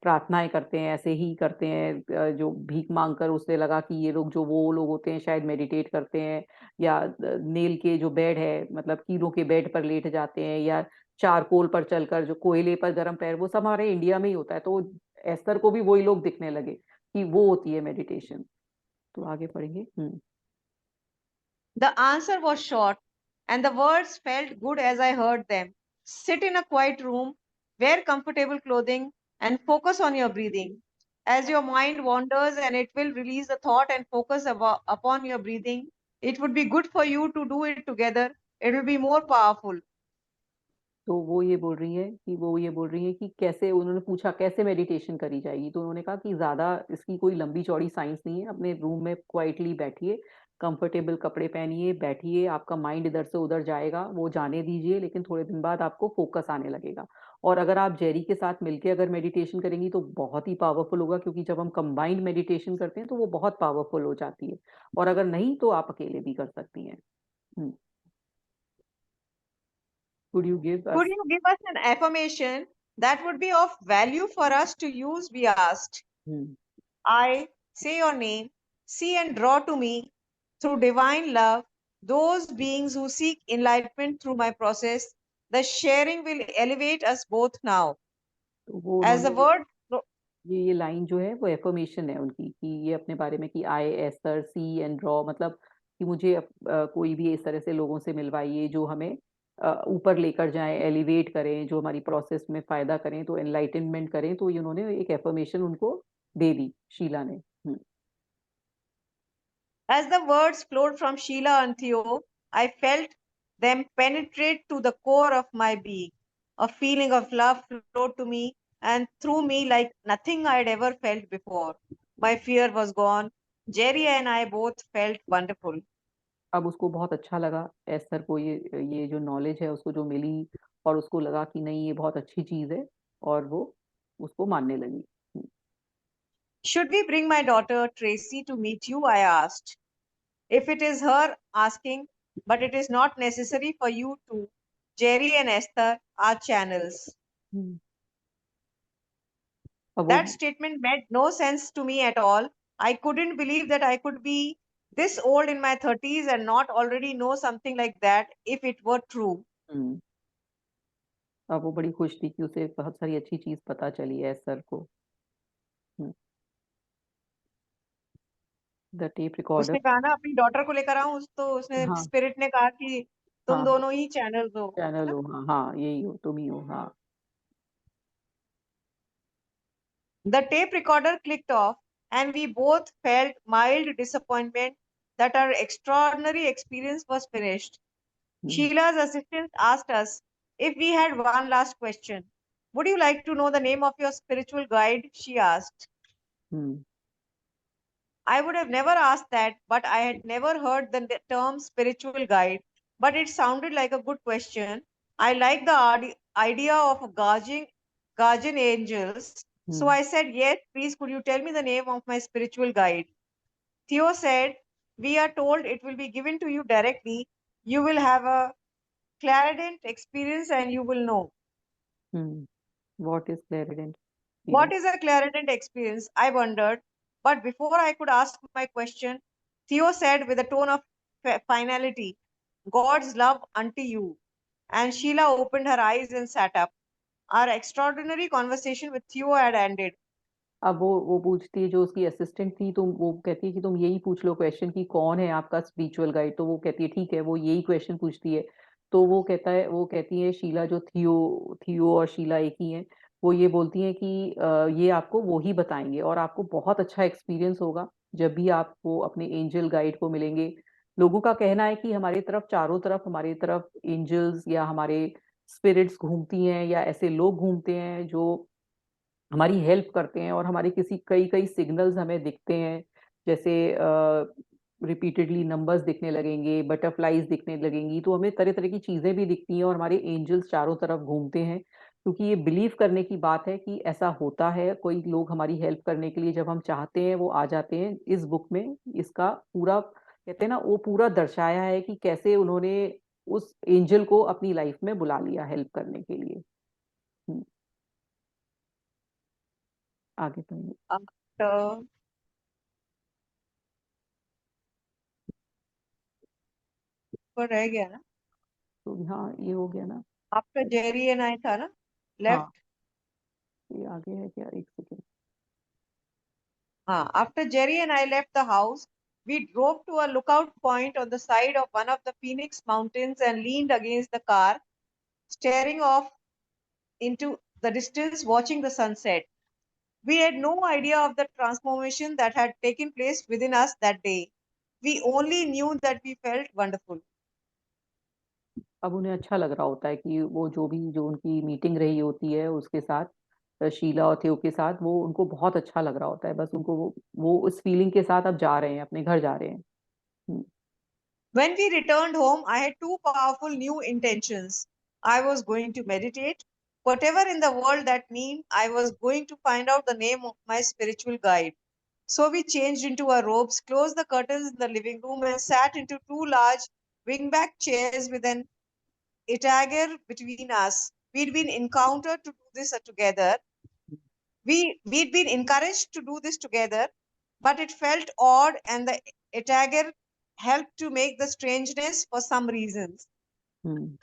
प्रार्थनाएं करते हैं, ऐसे ही करते हैं, जो भीख मांग कर। उसने लगा कि ये लोग जो वो लोग होते हैं शायद मेडिटेट करते हैं, या नेल के जो बेड है, मतलब कीलों के बेड पर लेट जाते हैं, या चारकोल पर चलकर जो कोयले पर गर्म पैर, वो सब हमारे इंडिया में ही होता है। तो एस्तर को भी वही लोग दिखने लगे कि वो होती है मेडिटेशन। तो आगे पढ़ेंगे। The answer was short, and the words felt good as I heard them. Sit in a quiet room, wear comfortable clothing, and focus on your breathing. As your mind wanders and it will release the thought and focus upon your breathing, it would be good for you to do it together. It will be more powerful. तो वो ये बोल रही है कि कैसे, उन्होंने पूछा कैसे मेडिटेशन करी जाएगी। तो उन्होंने कहा कि ज्यादा इसकी कोई लंबी चौड़ी साइंस नहीं है। अपने रूम में क्वाइटली बैठिए, कंफर्टेबल कपड़े पहनिए, बैठिए। आपका माइंड इधर से उधर जाएगा, वो जाने दीजिए, लेकिन थोड़े दिन बाद आपको फोकस आने लगेगा। और अगर आप जेरी के साथ मिलके अगर मेडिटेशन करेंगी तो बहुत ही पावरफुल होगा, क्योंकि जब हम कंबाइंड मेडिटेशन करते हैं तो वो बहुत पावरफुल हो जाती है। और अगर नहीं तो आप अकेले भी कर सकती हैं। Could you give us? Could you give us an affirmation that would be of value for us to use? We asked. I say your name, see and draw to me through divine love those beings who seek enlightenment through my process. The sharing will elevate us both now. तो वो As the उन्होंने word, ये line जो है वो affirmation है उनकी, कि ये अपने बारे में कि आई एस्टर सी एंड ड्रॉ, मतलब कि मुझे कोई भी इस तरह से लोगों से मिलवाइए जो हमें ऊपर लेकर जाएं, एलिवेट करें, जो हमारी प्रोसेस में फायदा करें, तो एनलाइटनमेंट करें। तो ये उन्होंने एक एफर्मेशन उनको दे दी, शीला ने। as the words flowed from Sheila and Theo, I felt them penetrate to the core of my being. A feeling of love flowed to me and through me like nothing I'd ever felt before. My fear was gone. Jerry and I both felt wonderful. अब उसको बहुत अच्छा लगा एस्तर को, ये जो knowledge है उसको जो मिली, और उसको लगा कि नहीं ये बहुत अच्छी चीज है, और वो उसको मानने लगी। Should we bring my daughter Tracy to meet you? I asked. If it is her asking, but it is not necessary for you to. Jerry and Esther are channels. हम्म, अब That वो statement made no sense to me at all. I couldn't believe that I could be this old in my 30s and not already know something like that if it were true. हम्म, अब वो बड़ी खुश थी कि उसे बहुत सारी अच्छी चीज पता चली है सर को। The tape recorder. उसने कहा ना अपनी डॉटर को लेकर आऊं, तो उसने हाँ स्पिरिट ने कहा कि तुम हाँ दोनों ही चैनल्स हो, है चैनल ना? हो, हाँ हाँ यही हो, तुम ही हो, हाँ। The tape recorder clicked off, and we both felt mild disappointment that our extraordinary experience was finished. Hmm, Sheila's assistant asked us if we had one last question. Would you like to know the name of your spiritual guide? She asked. Hmm, I would have never asked that, but I had never heard the term spiritual guide. But it sounded like a good question. I like the idea of guardian angels. So hmm, I said, yes, please, could you tell me the name of my spiritual guide? Theo said, we are told it will be given to you directly. You will have a clarivident experience and you will know. What is clarivident? What is a clarivident experience? I wondered. But before I could ask my question, Theo said with a tone of finality, God's love unto you. And Sheila opened her eyes and sat up. Our extraordinary conversation with Theo had ended. अब वो पूछती है, जो उसकी assistant थी, तो वो कहती है कि तुम यही पूछ लो क्वेश्चन कि कौन है आपका स्पिरिचुअल गाइड। तो वो कहती है ठीक है, वो यही क्वेश्चन पूछती है। तो वो कहती है शीला, जो थियो और शीला एक ही है, वो ये बोलती है कि ये आपको वो ही बताएंगे और आपको बहुत अच्छा एक्सपीरियंस होगा जब भी आप वो अपने एंजल गाइड को मिलेंगे। लोगों का कहना है कि हमारे तरफ, चारों तरफ हमारे तरफ एंजल्स या हमारे स्पिरिट्स घूमती हैं, या ऐसे लोग घूमते हैं जो हमारी हेल्प करते हैं, और हमारे कई कई सिग्नल्स हमें दिखते हैं। जैसे रिपीटेडली नंबर्स दिखने लगेंगे, बटरफ्लाईज दिखने लगेंगी, तो हमें तरह तरह की चीजें भी दिखती हैं, और हमारे एंजल्स चारों तरफ घूमते हैं। क्योंकि ये बिलीव करने की बात है कि ऐसा होता है, कोई लोग हमारी हेल्प करने के लिए जब हम चाहते हैं वो आ जाते हैं। इस बुक में इसका पूरा, कहते हैं ना, वो पूरा दर्शाया है कि कैसे उन्होंने उस एंजल को अपनी लाइफ में बुला लिया हेल्प करने के लिए। आगे पढ़िए। After, पर रह गया ना? तो हाँ ये हो गया ना। After Jerry and I था ना? हाँ Left. ये आगे है क्या, एक second. After Jerry and I left the house, we drove to a lookout point on the side of one of the Phoenix Mountains and leaned against the car, staring off into the distance, watching the sunset. We had no idea of the transformation that had taken place within us that day. We only knew that we felt wonderful. अब उन्हें अच्छा लग रहा होता है कि वो जो उनकी मीटिंग रही होती है उसके साथ, शीला और थियो के साथ, वो उनको बहुत अच्छा लग रहा होता है। बस उनको वो उस फीलिंग के साथ अब जा रहे हैं, अपने घर जा रहे हैं। हम्म, When we returned home, I had two powerful new intentions. I was going to meditate, whatever in the world that meant. I was going to find out the name of my spiritual guide. So we changed into our robes, closed the curtains in the living room, and sat into two large wingback chairs with an etagere between us. We'd been encountered to do this together. We'd been encouraged to do this together, but it felt odd, and the etagere helped to make the strangeness for some reasons. Hmm,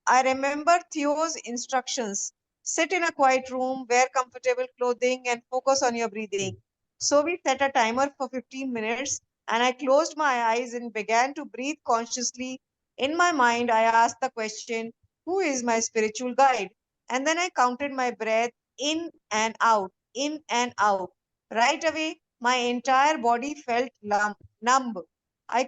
I remember Theo's instructions: sit in a quiet room, wear comfortable clothing, and focus on your breathing. So we set a timer for 15 minutes, and I closed my eyes and began to breathe consciously. In my mind, I asked the question, who is my spiritual guide? And then I counted my breath in and out, in and out. Right away, my entire body felt numb. I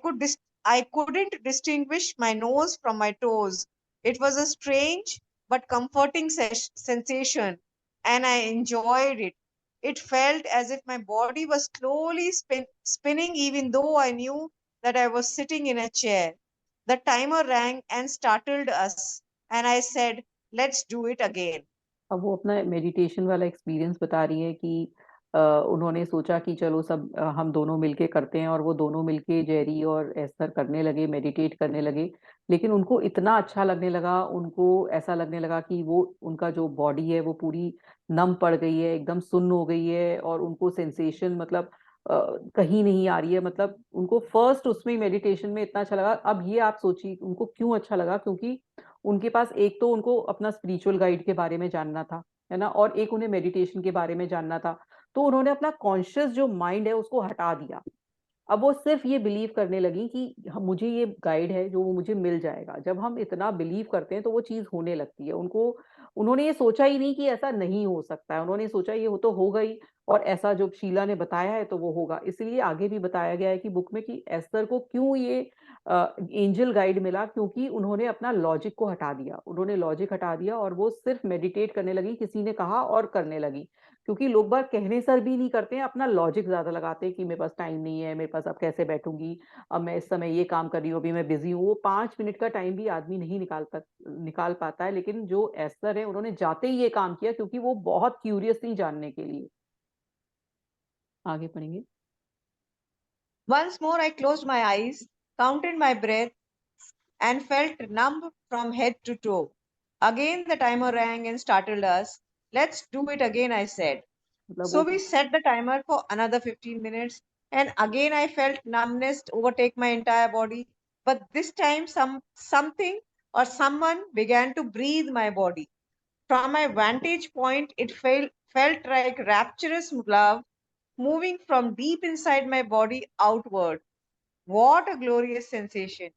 couldn't distinguish my nose from my toes. It was a strange but comforting sensation, and I enjoyed it. It felt as if my body was slowly spinning, even though I knew that I was sitting in a chair. The timer rang and startled us, and I said, let's do it again. अब वो अपना meditation वाला experience बता रही है कि उन्होंने सोचा कि चलो सब हम दोनों मिलके करते हैं, और वो दोनों मिलके जेरी और एस्थर करने लगे, मेडिटेट करने लगे। लेकिन उनको इतना अच्छा लगने लगा, उनको ऐसा लगने लगा कि वो उनका जो बॉडी है वो पूरी नम पड़ गई है, एकदम सुन्न हो गई है, और उनको सेंसेशन मतलब कहीं नहीं आ रही है। मतलब उनको फर्स्ट उसमें मेडिटेशन में इतना अच्छा लगा। अब ये आप सोचिए उनको क्यों अच्छा लगा, क्योंकि उनके पास एक तो उनको अपना स्पिरिचुअल गाइड के बारे में जानना था, है ना, और एक उन्हें मेडिटेशन के बारे में जानना था। तो उन्होंने अपना कॉन्शियस जो माइंड है उसको हटा दिया। अब वो सिर्फ ये बिलीव करने लगी कि मुझे ये गाइड है जो मुझे मिल जाएगा। जब हम इतना बिलीव करते हैं तो वो चीज होने लगती है। उन्होंने ये सोचा ही नहीं कि ऐसा नहीं हो सकता है। उन्होंने सोचा ये हो तो हो गई, और ऐसा जो शीला ने बताया है तो वो होगा। इसलिए आगे भी बताया गया है कि बुक में कि एस्थर को क्यों ये एंजल गाइड मिला, क्योंकि उन्होंने अपना लॉजिक को हटा दिया। उन्होंने लॉजिक हटा दिया और वो सिर्फ मेडिटेट करने लगी, किसी ने कहा और करने लगी। क्योंकि लोग बाग कहने सर भी नहीं करते हैं, अपना लॉजिक ज्यादा लगाते हैं कि मेरे पास टाइम नहीं है, मेरे पास अब कैसे बैठूंगी, अब मैं इस समय ये काम कर रही हूँ, अभी मैं बिजी हूँ। वो 5 मिनट का टाइम भी आदमी नहीं निकाल पाता है। लेकिन जो एस्थर है उन्होंने जाते ही ये काम किया, क्योंकि वो बहुत क्यूरियस थी जानने के लिए। आगे पढ़ेंगे। Once more, I closed my eyes, counted my breath, and felt numb from head to toe. Again, the timer rang and startled us. Let's do it again, I said. मतलब So वो we set the timer for another 15 minutes, and again I felt numbness overtake my entire body. But this time, something or someone began to breathe my body. From my vantage point, it felt like rapturous love moving from deep inside my body outward. What a glorious sensation!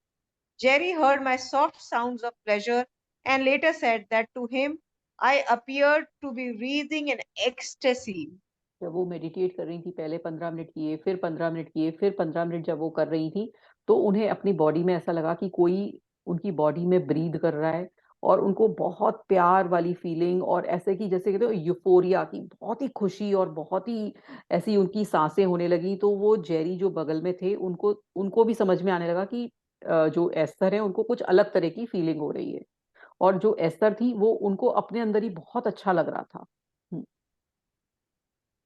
Jerry heard my soft sounds of pleasure and later said that to him I appeared to be breathing in ecstasy. जब वो meditate कर रही थी, पहले 15 minute किए, फिर 15 minute किए, फिर 15 मिनट जब वो कर रही थी, तो उन्हें अपनी बॉडी में ऐसा लगा कि कोई उनकी बॉडी में ब्रीद कर रहा है। और उनको बहुत प्यार वाली फीलिंग, और ऐसे कि जैसे कहते हो यूफोरिया की, बहुत ही खुशी और बहुत ही ऐसी उनकी सांसें होने लगी। तो वो जेरी जो बगल में थे, उनको उनको भी समझ में आने लगा कि जो एस्थर है उनको कुछ अलग तरह की फीलिंग हो रही है। और जो एस्थर थी वो उनको अपने अंदर ही बहुत अच्छा लग रहा था।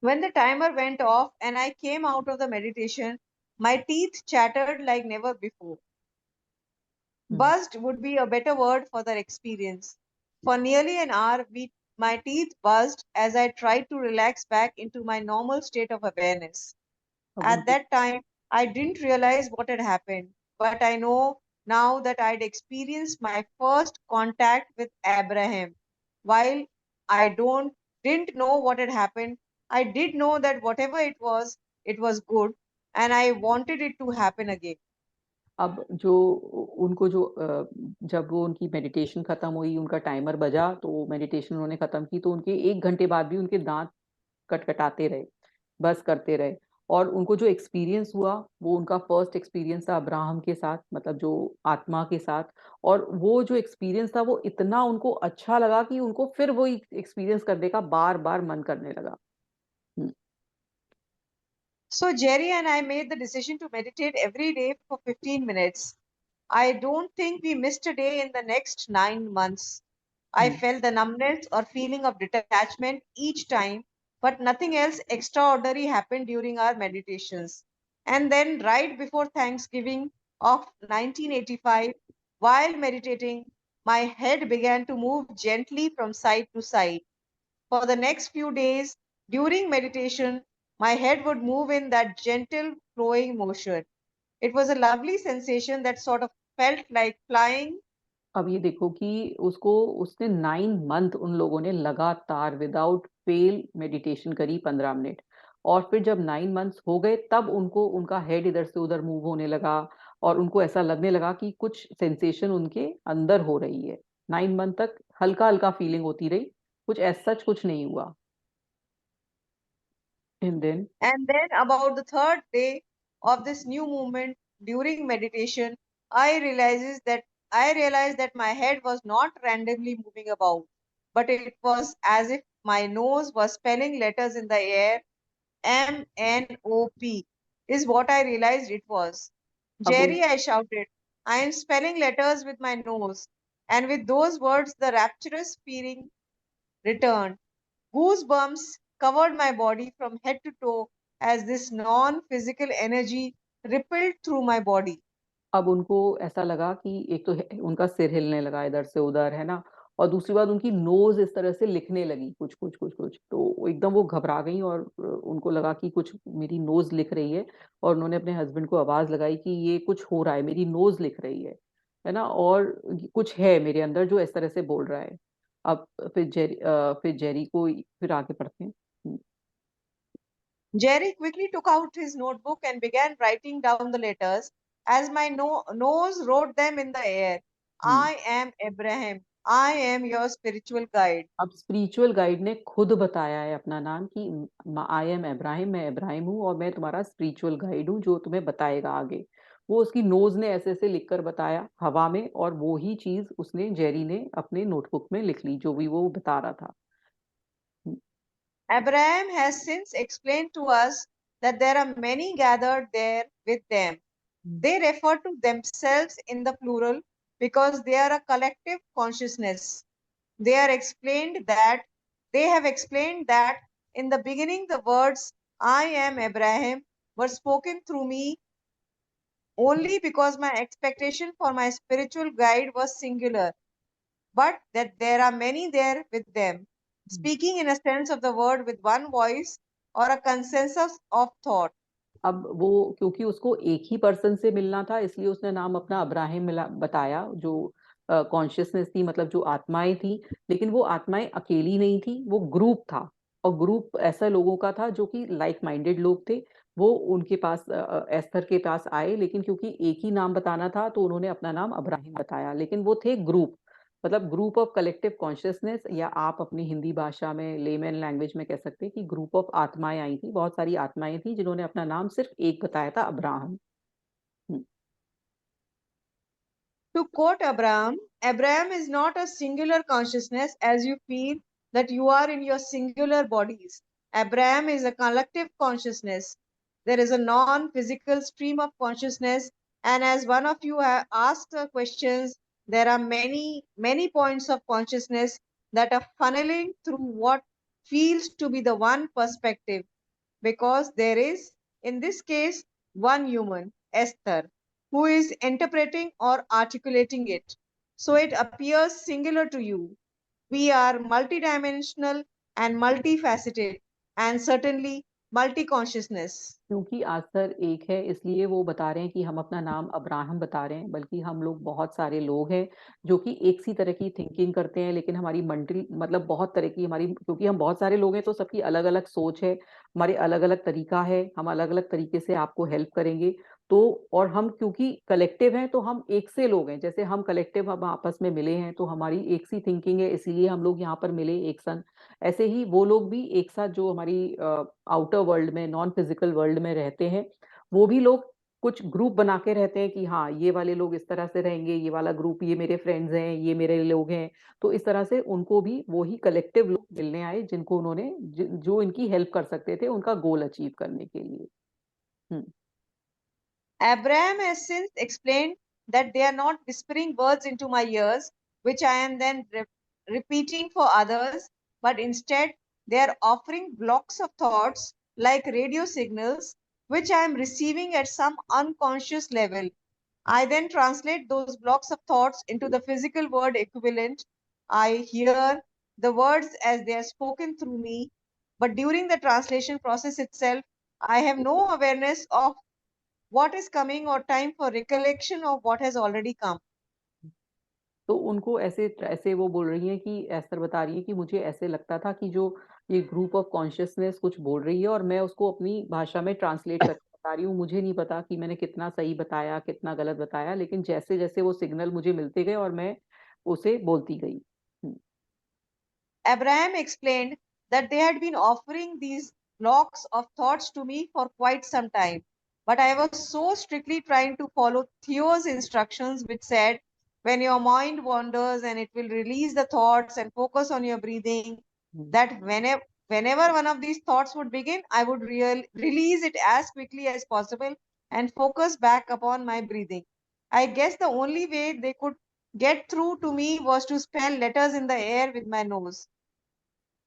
When the timer went off and I came out of the meditation, my teeth chattered like never before. Buzzed would be a better word for that experience. For nearly an hour, my teeth buzzed as I tried to relax back into my normal state of awareness. अब At उनको that time, I didn't realize what had happened, but I know now that I'd experienced my first contact with Abraham. While I didn't know what had happened, I did know that whatever it was good, and I wanted it to happen again. अब जो उनको जो जब वो उनकी meditation खत्म हुई, उनका टाइमर बजा, तो मेडिटेशन उन्होंने खत्म की, तो उनके 1 घंटे बाद भी उनके दांत कटकटाते रहे, बस करते रहे। और उनको जो एक्सपीरियंस हुआ वो उनका फर्स्ट एक्सपीरियंस था अब्राहम के साथ, मतलब जो आत्मा के साथ। और वो जो एक्सपीरियंस था वो इतना उनको अच्छा लगा कि उनको फिर वो एक्सपीरियंस करने का बार बार मन करने लगा। So Jerry and I made the decision to meditate every day for 15 minutes. I don't think we missed a day in the next 9 months. I felt the numbness or feeling of detachment each time, but nothing else extraordinary happened during our meditations. And then, right before Thanksgiving of 1985, while meditating, my head began to move gently from side to side. For the next few days during meditation, my head would move in that gentle, flowing motion. It was a lovely sensation that sort of felt like flying. अब ये देखो कि उसने 9 month उन लोगों ने लगातार without fail meditation करी, 15 मिनट। और फिर जब 9 मंथ्स हो गए तब उनको उनका हेड इधर से उधर मूव होने लगा, और उनको ऐसा लगने लगा कि कुछ सेंसेशन उनके अंदर हो रही है। 9 मंथ तक हल्का हल्का फीलिंग होती रही, कुछ ऐसा कुछ नहीं हुआ। And then And then, about the third day of this new movement during meditation, I realized that my head was not randomly moving about, but it was as if my nose was spelling letters in the air. MNOP is what I realized it was. अब Jerry, I shouted, I am spelling letters with my nose. And with those words, the rapturous feeling returned. Goosebumps covered my body from head to toe as this non-physical energy rippled through my body. अब उनको ऐसा लगा कि एक तो उनका सिर हिलने लगा इधर से उधर, है ना, और दूसरी बात उनकी नोज इस तरह से लिखने लगी कुछ कुछ कुछ कुछ, तो एकदम वो घबरा गई और उनको लगा कि कुछ मेरी नोज लिख रही है, और उन्होंने अपने हस्बैंड को आवाज लगाई कि ये कुछ हो रहा है, मेरी नोज लिख रही है ना, और कुछ है मेरे अंदर जो इस तरह से बोल रहा है। अब फिर जेरी को फिर आगे पढ़ते हैं। Jerry quickly took out his notebook and began writing down the letters as my nose wrote them in the air. I am Abraham. I am your spiritual guide. अब स्पिरिचुअल गाइड ने खुद बताया है अपना नाम कि आई एम इब्राहिम, मैं इब्राहिम हूँ और मैं तुम्हारा स्पिरिचुअल गाइड हूँ जो तुम्हें बताएगा आगे। वो उसकी नोज ने ऐसे ऐसे लिखकर बताया हवा में, और वो ही चीज उसने जेरी ने अपने नोटबुक में लिख ली जो भी वो बता रहा था। Abraham has since explained to us that there are many gathered there with them. They refer to themselves in the plural because they are a collective consciousness. They have explained that in the beginning the words I am Abraham were spoken through me only because my expectation for my spiritual guide was singular, but that there are many there with them, speaking in a sense of the word with one voice or a consensus of thought. अब वो क्योंकि उसको एक ही person से मिलना था इसलिए उसने नाम अपना अब्राहिम बताया, जो कॉन्शियसनेस थी, मतलब जो आत्माएं थी, लेकिन वो आत्माएं अकेली नहीं थी, वो ग्रुप था, और ग्रुप ऐसा लोगों का था जो कि लाइक माइंडेड लोग थे। वो उनके पास एस्थर के पास आए, लेकिन क्योंकि एक ही नाम बताना था तो उन्होंने अपना नाम अब्राहिम बताया, लेकिन वो थे ग्रुप, मतलब ग्रुप ऑफ कलेक्टिव कॉन्शियसनेस, या आप अपनी हिंदी भाषा में लेमैन लैंग्वेज में कह सकते हैं कि ग्रुप ऑफ आत्माएं आई थी, बहुत सारी आत्माएं थी जिन्होंने अपना नाम सिर्फ एक बताया था, Abraham. To quote Abraham, Abraham is not a singular consciousness as you feel that you are in your singular bodies. Abraham is a collective consciousness. There is a non-physical stream of consciousness, and as one of you have asked the questions, there are many, many points of consciousness that are funneling through what feels to be the one perspective, because there is, in this case, one human, Esther, who is interpreting or articulating it. So it appears singular to you. We are multidimensional and multifaceted, and certainly multi-consciousness. क्योंकि आस्तर एक है इसलिए वो बता रहे हैं कि हम अपना नाम अब्राहम बता रहे हैं, बल्कि हम लोग बहुत सारे लोग हैं जो कि एक सी तरह की थिंकिंग करते हैं, लेकिन हमारी मंडली मतलब बहुत तरह की हमारी, क्योंकि हम बहुत सारे लोग हैं तो सबकी अलग अलग सोच है, हमारे अलग अलग तरीका है, हम अलग अलग तरीके से आपको हेल्प करेंगे। तो और हम क्योंकि कलेक्टिव हैं तो हम एक से लोग हैं, जैसे हम कलेक्टिव हम आपस में मिले हैं तो हमारी एक सी थिंकिंग है, इसीलिए हम लोग यहाँ पर मिले एक संग। ऐसे ही वो लोग भी एक साथ जो हमारी आउटर वर्ल्ड में, नॉन फिजिकल वर्ल्ड में रहते हैं, वो भी लोग कुछ ग्रुप बना के रहते हैं कि हाँ ये वाले लोग इस तरह से रहेंगे, ये वाला ग्रुप ये मेरे फ्रेंड्स हैं, ये मेरे लोग हैं। तो इस तरह से उनको भी वो ही कलेक्टिव लोग मिलने आए जिनको उन्होंने जो इनकी हेल्प कर सकते थे उनका गोल अचीव करने के लिए। Abraham has since explained that they are not whispering words into my ears, which I am then repeating for others, but instead they are offering blocks of thoughts like radio signals, which I am receiving at some unconscious level. I then translate those blocks of thoughts into the physical word equivalent. I hear the words as they are spoken through me, but during the translation process itself, I have no awareness of what is coming or time for recollection of what has already come. तो उनको ऐसे ऐसे वो बोल रही हैं कि एस्तर बता रही है कि मुझे ऐसे लगता था कि जो ये ग्रुप ऑफ कॉन्शियसनेस कुछ बोल रही है और मैं उसको अपनी भाषा में ट्रांसलेट करके बता रही हूँ, मुझे नहीं पता कि मैंने कितना सही बताया कितना गलत बताया, लेकिन जैसे जैसे वो सिग्नल मुझे मिलते गए और मैं उसे बोलती गई। Abraham explained that they had been offering these blocks of thoughts to me for quite some time, but I was so strictly trying to follow Theo's instructions, which said, when your mind wanders and it will release the thoughts and focus on your breathing, that whenever one of these thoughts would begin, I would release it as quickly as possible and focus back upon my breathing. I guess the only way they could get through to me was to spell letters in the air with my nose.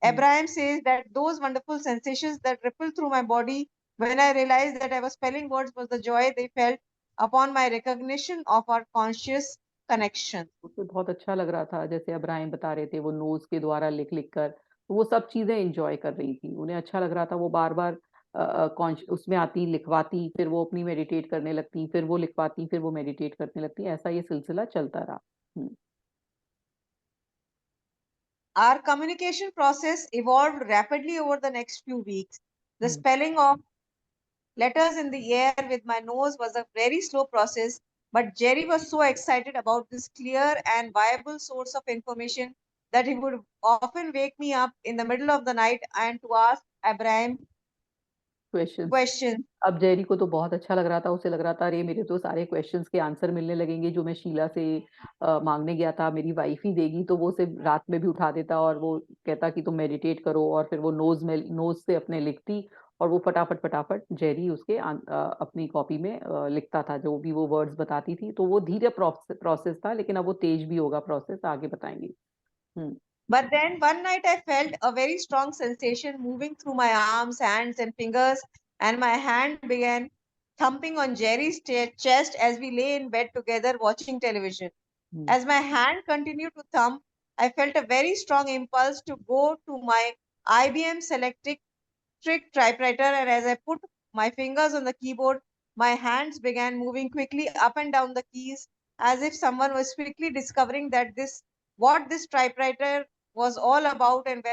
Abraham says that those wonderful sensations that rippled through my body when I realized that I was spelling words was the joy they felt upon my recognition of our conscious connection. उसे बहुत अच्छा लग रहा था, जैसे अब्राहिम बता रहे थे, वो नोज के द्वारा लिख लिख कर तो वो सब चीजें एंजॉय कर रही थी, उन्हें अच्छा लग रहा था। वो बार बार उसमें आती, लिखवाती, फिर वो अपनी मेडिटेट करने लगती, फिर वो लिखवाती, फिर वो मेडिटेट करने लगती, ऐसा ये सिलसिला चलता रहा। Our communication process evolved rapidly over the next few weeks. The Hmm. spelling of letters in the air with my nose was a very slow process, but Jerry was so excited about this clear and viable source of information that he would often wake me up in the middle of the night and to ask Abraham question questions. अब Jerry को तो बहुत अच्छा लग रहा था, उसे लग रहा था अरे मेरे तो सारे क्वेश्चंस के आंसर मिलने लगेंगे जो मैं शीला से मांगने गया था, मेरी वाइफ ही देगी। तो वो उसे रात में भी उठा देता और वो कहता कि तुम मेडिटेट करो, और फिर वो नोज से अपने लिखती और वो फटाफट फटाफट जेरी उसके अपनी कॉपी में लिखता था जो भी वो वर्ड्स बताती थी। तो वो धीरे प्रोसेस था, लेकिन अब वो तेज भी होगा प्रोसेस, आगे बताएंगे। But then one night I felt a very strong sensation moving through my arms, hands, and fingers, and my hand began thumping on Jerry's chest as we lay in bed together watching television. As my hand continued to thump, I felt a very strong impulse to go to my IBM Selectric typewriter, and as I put my fingers on the keyboard, my hands began moving quickly up and down the keys as if someone was quickly discovering that what this typewriter was all about and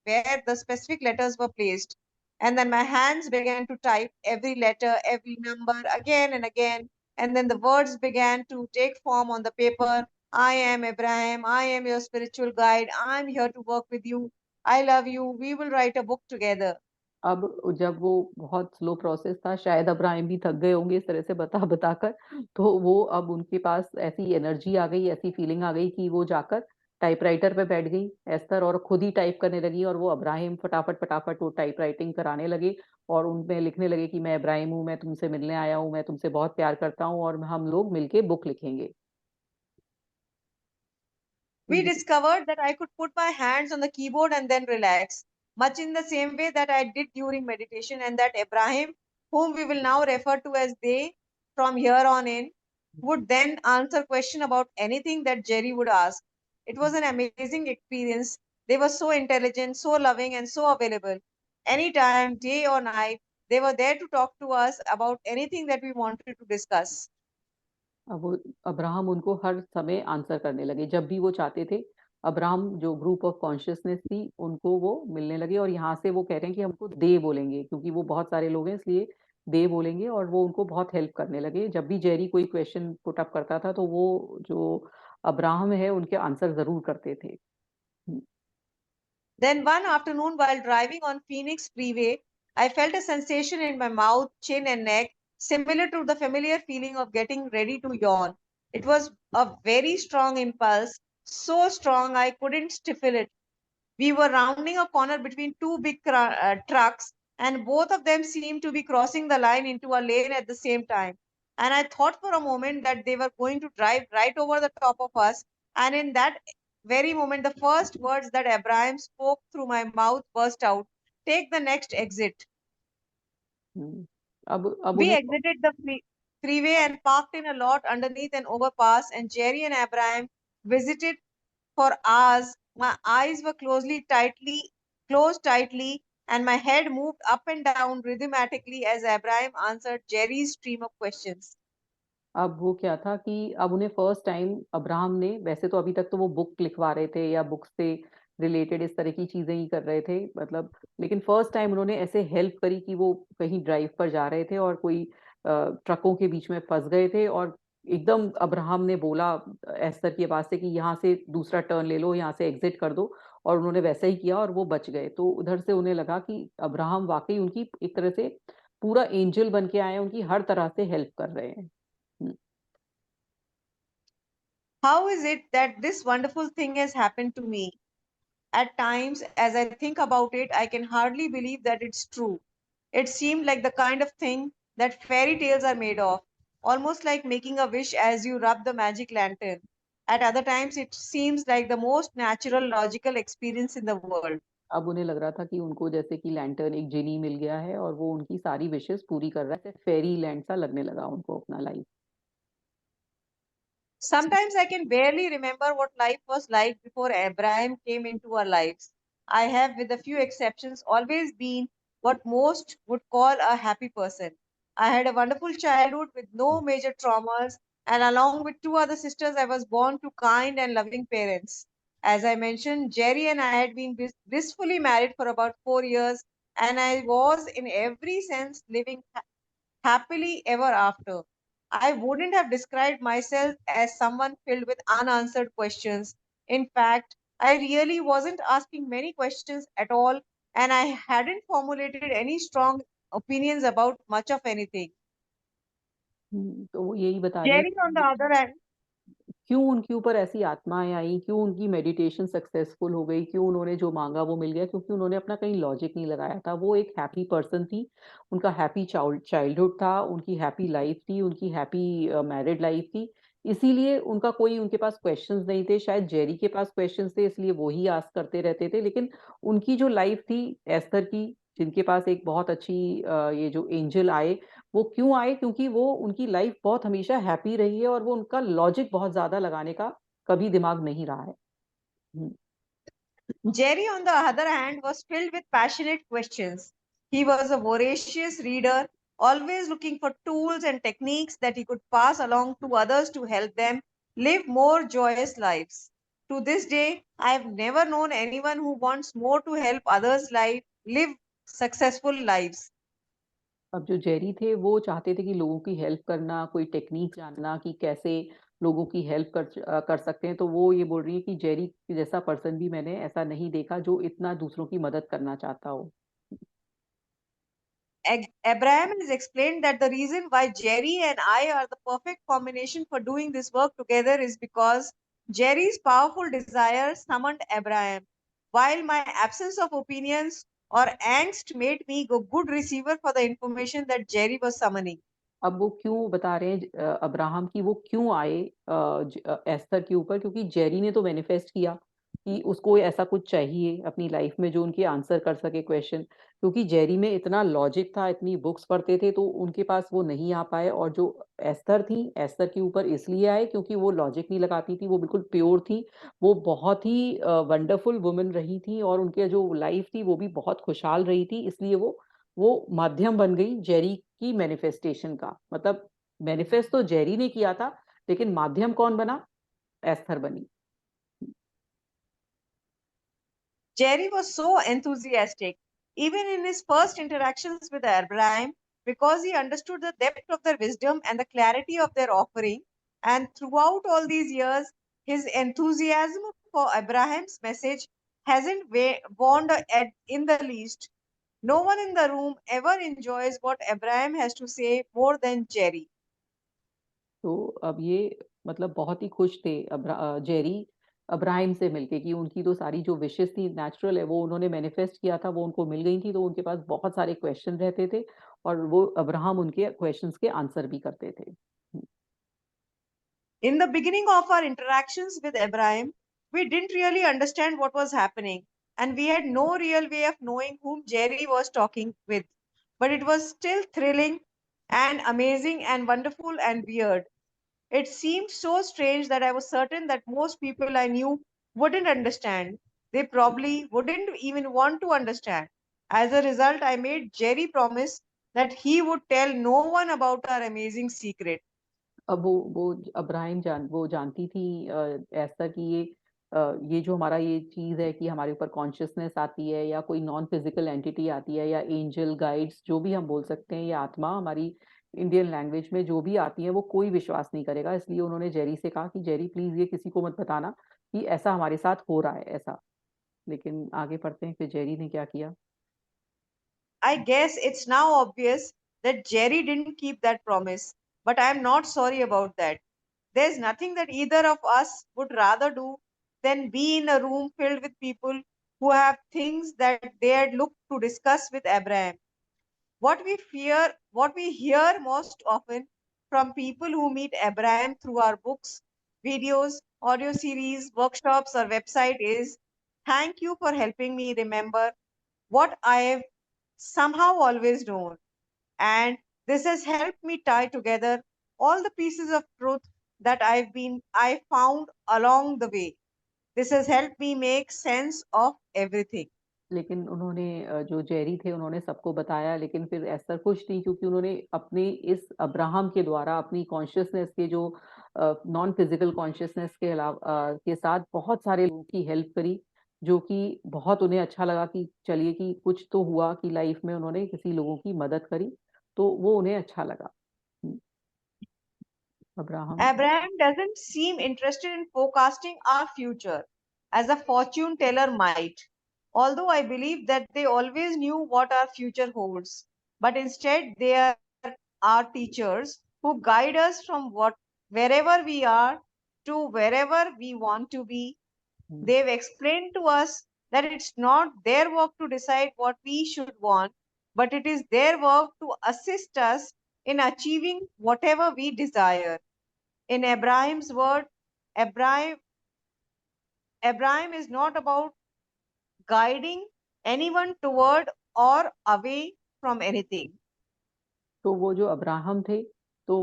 where the specific letters were placed. And then my hands began to type every letter, every number again and again. And then the words began to take form on the paper. I am Abraham. I am your spiritual guide. I'm here to work with you. I love you. We will write a book together. अब जब वो बहुत slow process था, शायद अब्राहिम भी थक गए होंगे इस तरह से बता बताकर, तो वो अब उनके पास ऐसी एनर्जी आ गई, ऐसी फीलिंग आ गई कि वो जाकर टाइपराइटर पे बैठ गई एस्तर और खुद ही टाइप करने लगी। और वो अब्राहिम फटाफट फटाफट वो टाइप राइटिंग कराने लगे और उनमें लिखने लगे कि मैं इब्राहिम हूँ, मैं तुमसे मिलने आया हूँ, मैं तुमसे बहुत प्यार करता हूँ और हम लोग मिलके बुक लिखेंगे। We discovered that I could put my hands on the keyboard and then relax, much in the same way that I did during meditation, and that Abraham, whom we will now refer to as they from here on in, would then answer question about anything that Jerry would ask. It was an amazing experience. They were so intelligent, so loving, and so available. Anytime, day or night, they were there to talk to us about anything that we wanted to discuss. अब वो Abraham उनको हर समय answer करने लगे जब भी वो चाहते थे। अब्राहम जो ग्रुप ऑफ कॉन्शियसनेस थी उनको वो मिलने लगे, और यहाँ से वो कह रहे हैं कि हमको दे बोलेंगे क्योंकि वो बहुत सारे लोग हैं, इसलिए दे बोलेंगे। और वो उनको बहुत हेल्प करने लगे, जब भी जेरी कोई क्वेश्चन पुट अप करता था तो वो जो अब्राहम है उनके आंसर जरूर करते थे। Then one afternoon, while driving on Phoenix Freeway, I felt a sensation in my mouth, chin, and neck, similar to the familiar feeling of getting ready to yawn. It was a very strong impulse, so strong I couldn't stifle it. We were rounding a corner between two big trucks, and both of them seemed to be crossing the line into a lane at the same time. And I thought for a moment that they were going to drive right over the top of us. And in that very moment, the first words that Abraham spoke through my mouth burst out, "Take the next exit." अब We उन्हें exited the freeway and parked in a lot underneath an overpass, and Jerry and Abraham visited for hours. My eyes were closed tightly, and my head moved up and down rhythmically as Abraham answered Jerry's stream of questions. अब वो क्या था कि अब उन्हें first time Abraham ने, वैसे तो अभी तक तो वो बुक लिखवा रहे थे या बुक से रिलेटेड इस तरह की चीजें ही कर रहे थे, मतलब, लेकिन फर्स्ट टाइम उन्होंने ऐसे हेल्प करी कि वो कहीं ड्राइव पर जा रहे थे और कोई ट्रकों के बीच में फंस गए थे, और एकदम अब्राहम ने बोला एस्तर के पास से कि यहाँ से दूसरा टर्न ले लो, यहाँ से एग्जिट कर दो, और उन्होंने वैसा ही किया और वो बच गए। तो उधर से उन्हें लगा कि अब्राहम वाकई उनकी एक तरह से पूरा एंजल बन के आए हैं, उनकी हर तरह से हेल्प कर रहे हैं। How is it that this wonderful thing has happened to me? At times, as I think about it, I can hardly believe that it's true. It seemed like the kind of thing that fairy tales are made of, almost like making a wish as you rub the magic lantern. At other times, it seems like the most natural, logical experience in the world. अब उन्हें लग रहा था कि उनको जैसे कि lantern एक जिनी मिल गया है और वो उनकी सारी विशेस पूरी कर रहा है, फेरी लैंड सा लगने लगा उनको अपना life. Sometimes I can barely remember what life was like before Abraham came into our lives. I have, with a few exceptions, always been what most would call a happy person. I had a wonderful childhood with no major traumas, and along with two other sisters, I was born to kind and loving parents. As I mentioned, Jerry and I had been blissfully married for about 4 years, and I was, in every sense, living happily ever after. I wouldn't have described myself as someone filled with unanswered questions. In fact, I really wasn't asking many questions at all, and I hadn't formulated any strong opinions about much of anything. तो वो यही बता रही हैं Jerry, on the other hand, क्यों उनके ऊपर ऐसी आत्माएं आई, क्यों उनकी मेडिटेशन सक्सेसफुल हो गई, क्यों उन्होंने जो मांगा वो मिल गया, क्योंकि उन्होंने अपना कहीं लॉजिक नहीं लगाया था। वो एक हैप्पी पर्सन थी, उनका हैप्पी चाइल्डहुड था, उनकी हैप्पी लाइफ थी, उनकी हैप्पी मैरिड लाइफ थी। इसीलिए उनका कोई उनके पास क्वेश्चंस नहीं थे। शायद जेरी के पास क्वेश्चंस थे, इसलिए वो ही आस्क करते रहते थे। लेकिन उनकी जो लाइफ थी एस्थर की, जिनके पास एक बहुत अच्छी ये जो एंजल आए, वो क्यों आए? क्योंकि वो उनकी लाइफ बहुत हमेशा हैप्पी रही है और वो उनका लॉजिक बहुत ज्यादा लगाने का कभी दिमाग नहीं रहा है। Jerry, on the other hand, was filled with passionate questions. He was a voracious reader, always looking for tools and techniques that he could pass along to others to help them live more joyous lives. To this day, I have never known anyone who wants more to help others live successful lives. अब जो Jerry थे वो चाहते थे कि लोगों की help करना, कोई टेक्निक जानना कि कैसे लोगों की हेल्प कर सकते हैं। तो वो ये बोल रही है कि जेरी जैसा पर्सन भी मैंने ऐसा नहीं देखा जो इतना दूसरों की मदद करना चाहता हो। Abraham has explained that the reason why Jerry and I are the perfect combination for doing this work together is because Jerry's powerful desire summoned Abraham, while my absence of opinions or angst made me a good receiver for the information that Jerry was summoning. अब वो क्यों बता रहे हैं Abraham की वो क्यों आए एस्थर के ऊपर, क्योंकि जेरी ने तो मैनिफेस्ट किया कि उसको ऐसा कुछ चाहिए अपनी लाइफ में जो उनके आंसर कर सके क्वेश्चन। क्योंकि जेरी में इतना लॉजिक था, इतनी बुक्स पढ़ते थे, तो उनके पास वो नहीं आ पाए। और जो एस्थर थी, एस्थर के ऊपर इसलिए आए क्योंकि वो लॉजिक नहीं लगाती थी, वो बिल्कुल प्योर थी, वो बहुत ही वंडरफुल वुमन रही थी और उनके जो लाइफ थी वो भी बहुत खुशहाल रही थी। इसलिए वो माध्यम बन गई जेरी की मैनिफेस्टेशन का। मतलब मैनिफेस्ट तो जेरी ने किया था, लेकिन माध्यम कौन बना? एस्थर बनी। Jerry was so enthusiastic, even in his first interactions with Abraham, because he understood the depth of their wisdom and the clarity of their offering. And throughout all these years, his enthusiasm for Abraham's message hasn't waned in the least. No one in the room ever enjoys what Abraham has to say more than Jerry. तो अब ये मतलब बहुत ही खुश थे Jerry Abraham से मिलके कि उनकी तो सारी जो विशेस थी नेचुरल है, वो उन्होंने मैनिफेस्ट किया था, वो उनको मिल गई थी। तो उनके पास बहुत सारे क्वेश्चन रहते थे और वो अब्राहम उनके क्वेश्चंस के आंसर भी करते थे। In the beginning of our interactions with Abraham, we didn't really understand what was happening, and we had no real way of knowing whom Jerry was talking with. But it was still thrilling and amazing and wonderful and weird. It seemed so strange that I was certain that most people I knew wouldn't understand. They probably wouldn't even want to understand. As a result, I made Jerry promise that he would tell no one about our amazing secret. अब वो अब्राहिम वो जानती थी ऐसा कि ये जो हमारा ये चीज है कि हमारे ऊपर कॉन्शियसनेस आती है या कोई नॉन फिजिकल एंटिटी आती है या एंजल गाइड्स जो भी हम बोल सकते हैं, या आत्मा हमारी इंडियन लैंग्वेज में जो भी आती है, वो कोई विश्वास नहीं करेगा। इसलिए उन्होंने जेरी से कहा कि जेरी प्लीज ये किसी को मत बताना कि ऐसा हमारे साथ हो रहा है ऐसा। लेकिन आगे पढ़ते हैं फिर जेरी ने क्या किया। I guess it's now obvious that Jerry didn't keep that promise, but I'm not sorry about that. There's nothing that either of us would rather do than be in a room filled with people who have things that they'd look to discuss with Abraham. What we hear most often from people who meet Abraham through our books, videos, audio series, workshops, or website is Thank you for helping me remember what I've somehow always known. And this has helped me tie together all the pieces of truth that I found along the way. This has helped me make sense of everything. लेकिन उन्होंने जो Jerry थे उन्होंने सबको बताया, लेकिन फिर Esther खुश थी क्योंकि उन्होंने अपने इस अब्राहम के द्वारा अपनी कॉन्शियसनेस के जो नॉन फिजिकल कॉन्शियसनेस के अलावा के साथ बहुत सारे लोगों की हेल्प करी, जो कि बहुत उन्हें अच्छा लगा कि चलिए कि कुछ तो हुआ कि लाइफ में उन्होंने किसी लोगों की मदद करी, तो वो उन्हें अच्छा लगा। Abraham Abraham doesn't seem interested in forecasting our future as a fortune teller might, although I believe that they always knew what our future holds. But instead, they are our teachers who guide us from wherever we are to wherever we want to be. They've explained to us that it's not their work to decide what we should want, but it is their work to assist us in achieving whatever we desire. In Abraham's word, Abraham, Abraham is not about guiding anyone toward or away from anything. तो वो जो Abraham थे, तो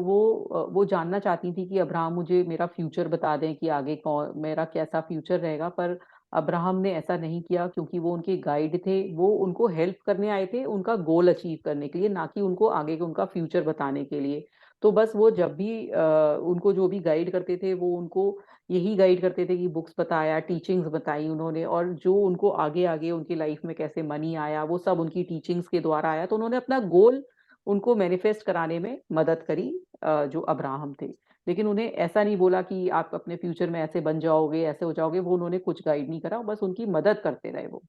वो जानना चाहती थी कि अब्राहम मुझे मेरा फ्यूचर बता दें कि आगे कौन मेरा कैसा फ्यूचर रहेगा, पर अब्राहम ने ऐसा नहीं किया क्योंकि वो उनके गाइड थे, वो उनको हेल्प करने आए थे उनका गोल अचीव करने के लिए, ना कि उनको आगे का उनका फ्यूचर बताने के लिए। तो बस वो जब भी उनको जो भी गाइड करते थे वो उनको यही गाइड करते थे कि बुक्स बताया, टीचिंग्स बताई उन्होंने, और जो उनको आगे आगे उनकी लाइफ में कैसे मनी आया वो सब उनकी टीचिंग्स के द्वारा आया। तो उन्होंने अपना गोल उनको मैनिफेस्ट कराने में मदद करी, जो अब्राहम थे। लेकिन उन्हें ऐसा नहीं बोला कि आप अपने फ्यूचर में ऐसे बन जाओगे, ऐसे हो जाओगे, वो उन्होंने कुछ गाइड नहीं करा, बस उनकी मदद करते रहे वो।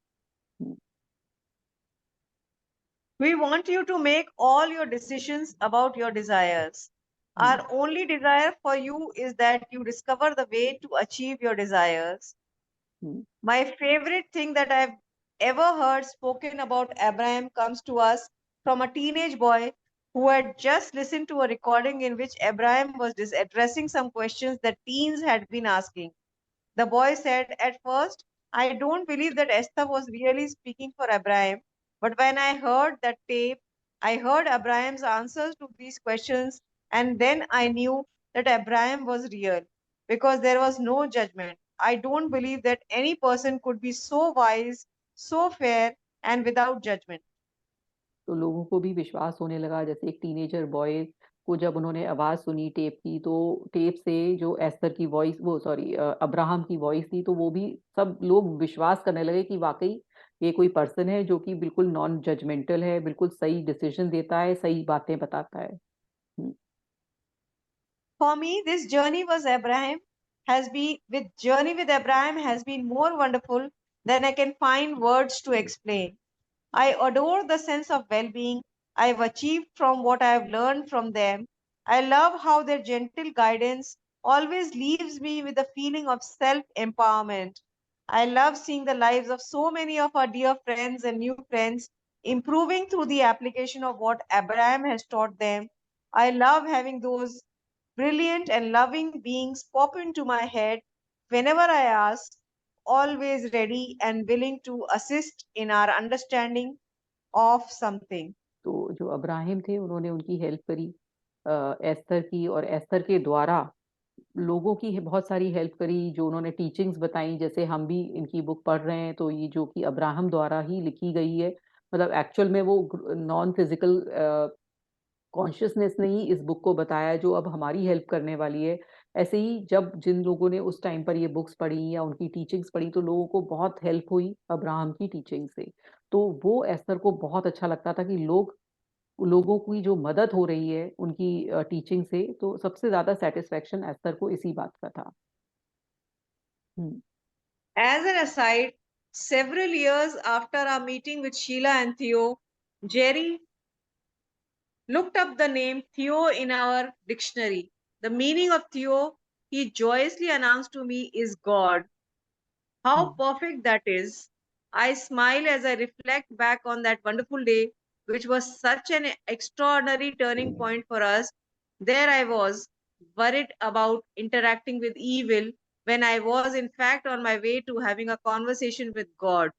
We want you to make all your decisions about your desires. Our only desire for you is that you discover the way to achieve your desires. My favorite thing that I've ever heard spoken about Abraham comes to us from a teenage boy who had just listened to a recording in which Abraham was addressing some questions that teens had been asking. The boy said, "At first, I don't believe that Esther was really speaking for Abraham, but when I heard that tape, I heard Abraham's answers to these questions, and then I knew that Abraham was real because there was no judgment. I don't believe that any person could be so wise, so fair, and without judgment." तो लोगों को भी विश्वास होने लगा, जैसे एक teenager boy को जब उन्होंने आवाज सुनी टेप की, तो टेप से जो एस्थर की वॉइस, वो सॉरी अब्राहम की वॉइस थी, तो वो भी सब लोग विश्वास करने लगे कि वाकई ये कोई पर्सन है जो कि बिल्कुल नॉन जजमेंटल है, बिल्कुल सही डिसीजन देता है, सही बातें बताता है। For me, this journey with Abraham has been more wonderful than I can find words to explain. I adore the sense of well being I've achieved from what I have learned from them. I love how their gentle guidance always leaves me with a feeling of self empowerment. I love seeing the lives of so many of our dear friends and new friends improving through the application of what Abraham has taught them. I love having those brilliant and loving beings pop into my head whenever I ask, always ready and willing to assist in our understanding of something. तो जो अब्राहिम थे उन्होंने उनकी help करी, Esther की, और Esther के द्वारा लोगों की बहुत सारी हेल्प करी, जो उन्होंने टीचिंग्स बताई, जैसे हम भी इनकी बुक पढ़ रहे हैं, तो ये जो कि अब्राहम द्वारा ही लिखी गई है, मतलब एक्चुअल में वो नॉन फिजिकल कॉन्शियसनेस ने ही इस बुक को बताया जो अब हमारी हेल्प करने वाली है। ऐसे ही जब जिन लोगों ने उस टाइम पर ये बुक्स पढ़ी या उनकी टीचिंग्स पढ़ी, तो लोगों को बहुत हेल्प हुई अब्राहम की टीचिंग से। तो वो एस्थर को बहुत अच्छा लगता था कि लोगों की जो मदद हो रही है उनकी टीचिंग से, तो सबसे ज्यादा सेटिस्फेक्शन एस्थर को इसी बात का था। As an aside, several years after our meeting with Sheila and Theo, Jerry looked up the name Theo in our dictionary. The meaning of Theo, he joyously announced to me, is God. How perfect that is. I smile as I reflect back on that wonderful day, which was such an extraordinary turning point for us. There I was, worried about interacting with evil, when I was in fact on my way to having a conversation with God.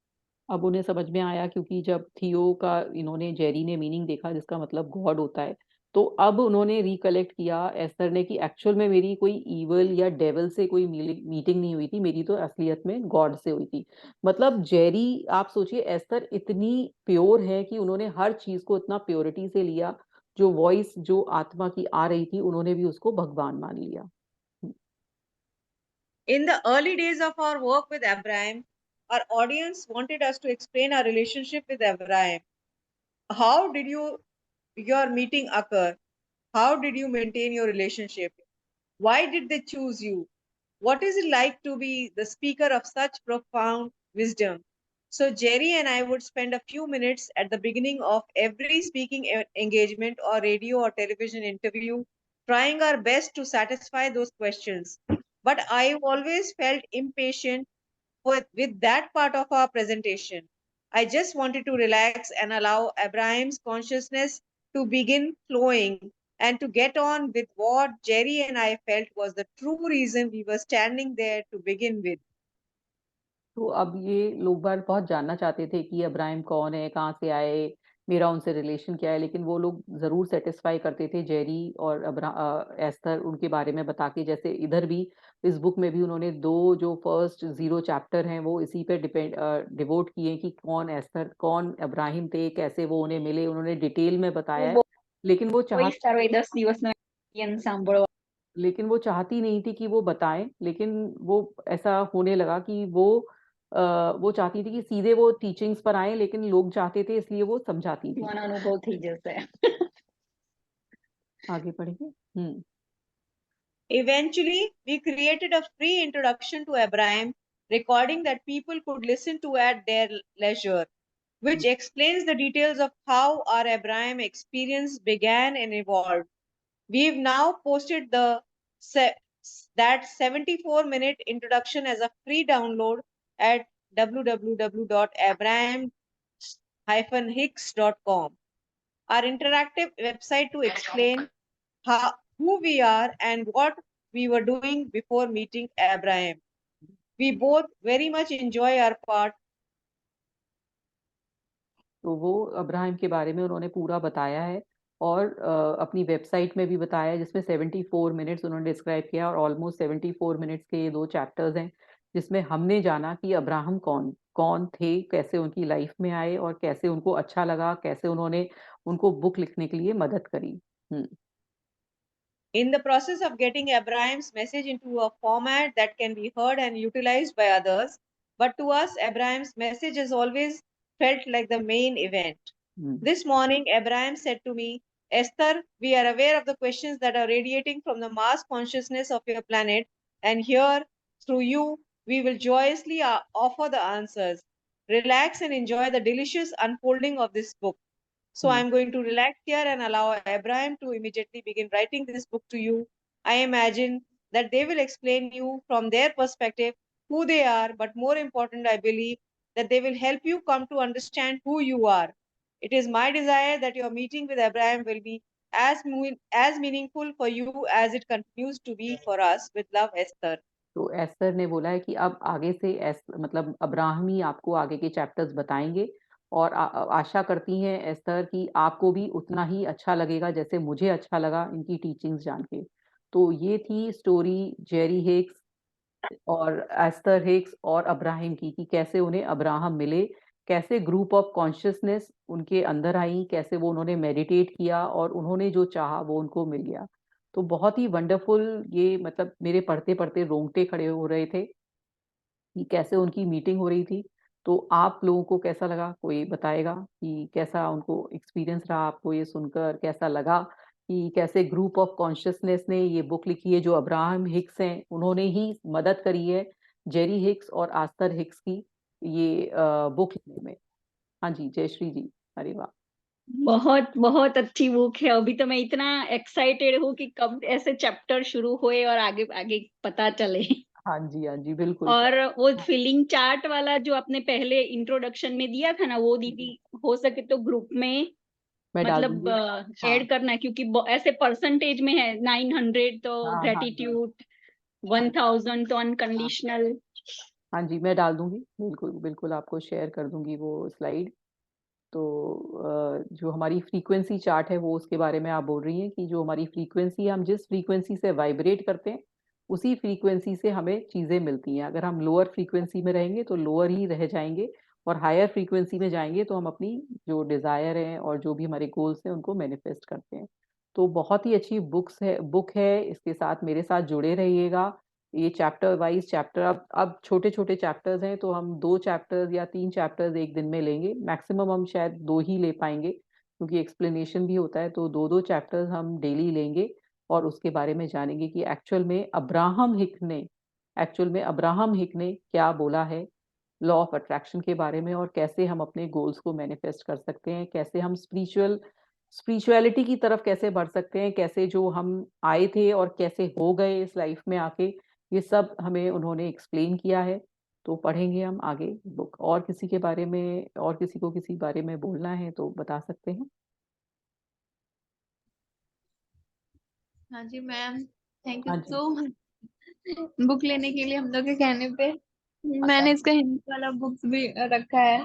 अब उन्हें समझ में आया क्योंकि जब थियो का इन्होंने जेरी ने मीनिंग देखा जिसका मतलब गॉड होता है, तो अब उन्होंने रिकलेक्ट किया एस्थर ने कि एक्चुअल में मेरी कोई इविल या डेविल से कोई मीटिंग नहीं हुई थी, मेरी तो असलियत में गॉड से हुई थी। मतलब जेरी, आप सोचिए एस्थर इतनी प्योर है कि उन्होंने हर चीज को इतना प्योरिटी से लिया, जो वॉइस जो आत्मा की आ रही थी उन्होंने भी उसको भगवान मान लिया। In the early days of our work with Abraham, our audience wanted us to explain our relationship with Abraham. How did your meeting occur? How did you maintain your relationship? Why did they choose you? What is it like to be the speaker of such profound wisdom? So Jerry and I would spend a few minutes at the beginning of every speaking engagement or radio or television interview, trying our best to satisfy those questions. But I always felt impatient with that part of our presentation. I just wanted to relax and allow Abraham's consciousness to begin flowing and to get on with what Jerry and I felt was the true reason we were standing there to begin with. तो अब ये लोग बार बहुत जानना चाहते थे कि Abraham कौन है, कहाँ से आए, मेरा उनसे रिलेशन क्या है, लेकिन वो लोग जरूर सेटिस्फाई करते थे जेरी और एस्थर उनके बारे में बता के। जैसे इधर भी इस बुक में भी उन्होंने दो जो फर्स्ट 0 चैप्टर हैं वो इसी पे डिवोट किए कि कौन एस्थर, कौन अब्राहम थे, कैसे वो उन्हें मिले, उन्होंने डिटेल में बताया है। लेकिन वो लेकिन वो चाहती नहीं थी कि वो बताएं, लेकिन वो ऐसा होने लगा कि वो चाहती थी कि सीधे वो टीचिंग्स पर आए, लेकिन लोग चाहते थे इसलिए वो समझाती थी। अनुभव थी जैसे। आगे पढ़ेंगे। Eventually, we created a free introduction to Abraham, recording that people could listen to at their leisure, which explains the details of how our Abraham experience began and evolved. We've now posted that 74-minute introduction as a free download at www.abraham-hicks.com, our interactive website to explain who we are and what we were doing before meeting Abraham. We both very much enjoy our part. तो वो Abraham के बारे में उन्होंने पूरा बताया है और अपनी वेबसाइट में भी बताया है, जिसमें 74 मिनट्स उन्होंने डिस्क्राइब किया और ऑलमोस्ट 74 मिनट्स के ये 2 चैप्टर्स हैं, जिसमें हमने जाना कि अब्राहम कौन कौन थे, कैसे उनकी लाइफ में आए और कैसे उनको अच्छा लगा, कैसे उन्होंने उनको बुक लिखने के लिए मदद करी। In the process of getting Abraham's message into a format that can be heard and utilized by others, but to us, Abraham's message has always felt like the main event. This morning, Abraham said to me, Esther, we are aware of the questions that are radiating from the mass consciousness of your planet, and here, through you, we will joyously offer the answers. Relax and enjoy the delicious unfolding of this book. So I'm going to relax here and allow Abraham to immediately begin writing this book to you. I imagine that they will explain you from their perspective who they are, but more important, I believe that they will help you come to understand who you are. It is my desire that your meeting with Abraham will be as meaningful for you as it continues to be for us. With love, Esther. तो Esther ने बोला है कि अब आगे से मतलब Abraham ही आपको आगे के चैप्टर्स बताएंगे और आशा करती हैं एस्थर कि आपको भी उतना ही अच्छा लगेगा जैसे मुझे अच्छा लगा इनकी टीचिंग्स जान के। तो ये थी स्टोरी जेरी हिक्स और एस्थर हिक्स और अब्राहम की, कि कैसे उन्हें अब्राहम मिले, कैसे ग्रुप ऑफ कॉन्शियसनेस उनके अंदर आई, कैसे वो उन्होंने मेडिटेट किया और उन्होंने जो चाहा वो उनको मिल गया। तो बहुत ही वंडरफुल, ये मतलब मेरे पढ़ते पढ़ते रोंगटे खड़े हो रहे थे कि कैसे उनकी मीटिंग हो रही थी। तो आप लोगों को कैसा लगा, कोई बताएगा कि कैसा उनको एक्सपीरियंस रहा, आपको ये सुनकर कैसा लगा कि कैसे ग्रुप ऑफ कॉन्शियसनेस ने ये बुक लिखी है, जो अब्राहम हिक्स हैं उन्होंने ही मदद करी है जेरी हिक्स और आस्थर हिक्स की ये बुक लिखने में। हाँ जी, जयश्री जी। अरे वाह, बहुत बहुत अच्छी बुक है। अभी तो मैं इतना एक्साइटेड हूँ कि कब ऐसे चैप्टर शुरू हुए और आगे आगे पता चले। हाँ जी बिल्कुल। और वो फीलिंग चार्ट वाला जो आपने पहले इंट्रोडक्शन में दिया था ना, वो दीदी हो सके तो ग्रुप में मैं डाल मतलब दूंगी। ऐड करना, क्योंकि ऐसे परसेंटेज में है 900, तो हाँ। ग्रेटिट्यूड 1000 तो अनकंडीशनल। हाँ जी, मैं डाल दूंगी, बिल्कुल बिल्कुल आपको शेयर कर दूंगी वो स्लाइड। तो जो हमारी फ्रीक्वेंसी चार्ट है वो उसके बारे में आप बोल रही हैं कि जो हमारी फ्रीक्वेंसी है, हम जिस फ्रीक्वेंसी से वाइब्रेट करते हैं उसी फ्रीक्वेंसी से हमें चीज़ें मिलती हैं। अगर हम लोअर फ्रीक्वेंसी में रहेंगे तो लोअर ही रह जाएंगे, और हायर फ्रीक्वेंसी में जाएंगे तो हम अपनी जो डिज़ायर है और जो भी हमारे गोल्स हैं उनको मैनिफेस्ट करते हैं। तो बहुत ही अच्छी बुक है, इसके साथ मेरे साथ जुड़े रहिएगा। ये चैप्टर वाइज चैप्टर, अब छोटे छोटे चैप्टर्स हैं, तो हम 2 चैप्टर्स या 3 चैप्टर्स एक दिन में लेंगे, मैक्सिमम हम शायद 2 ही ले पाएंगे क्योंकि एक्सप्लेनेशन भी होता है। तो 2-2 चैप्टर्स हम डेली लेंगे और उसके बारे में जानेंगे कि एक्चुअल में अब्राहम हिक ने क्या बोला है लॉ ऑफ अट्रैक्शन के बारे में, और कैसे हम अपने गोल्स को मैनिफेस्ट कर सकते हैं, कैसे हम स्पिरिचुअलिटी की तरफ कैसे बढ़ सकते हैं, कैसे जो हम आए थे और कैसे हो गए इस लाइफ में आके, ये सब हमें उन्होंने एक्सप्लेन किया है। तो पढ़ेंगे हम आगे बुक। और किसी के बारे में, और किसी को किसी बारे में बोलना है तो बता सकते हैं। हाँ जी मैम, थैंक यू हाँ जी। सो मच बुक लेने के लिए हम लोग के कहने पे। अच्छा। मैंने इसका हिंदी वाला बुक्स भी रखा है।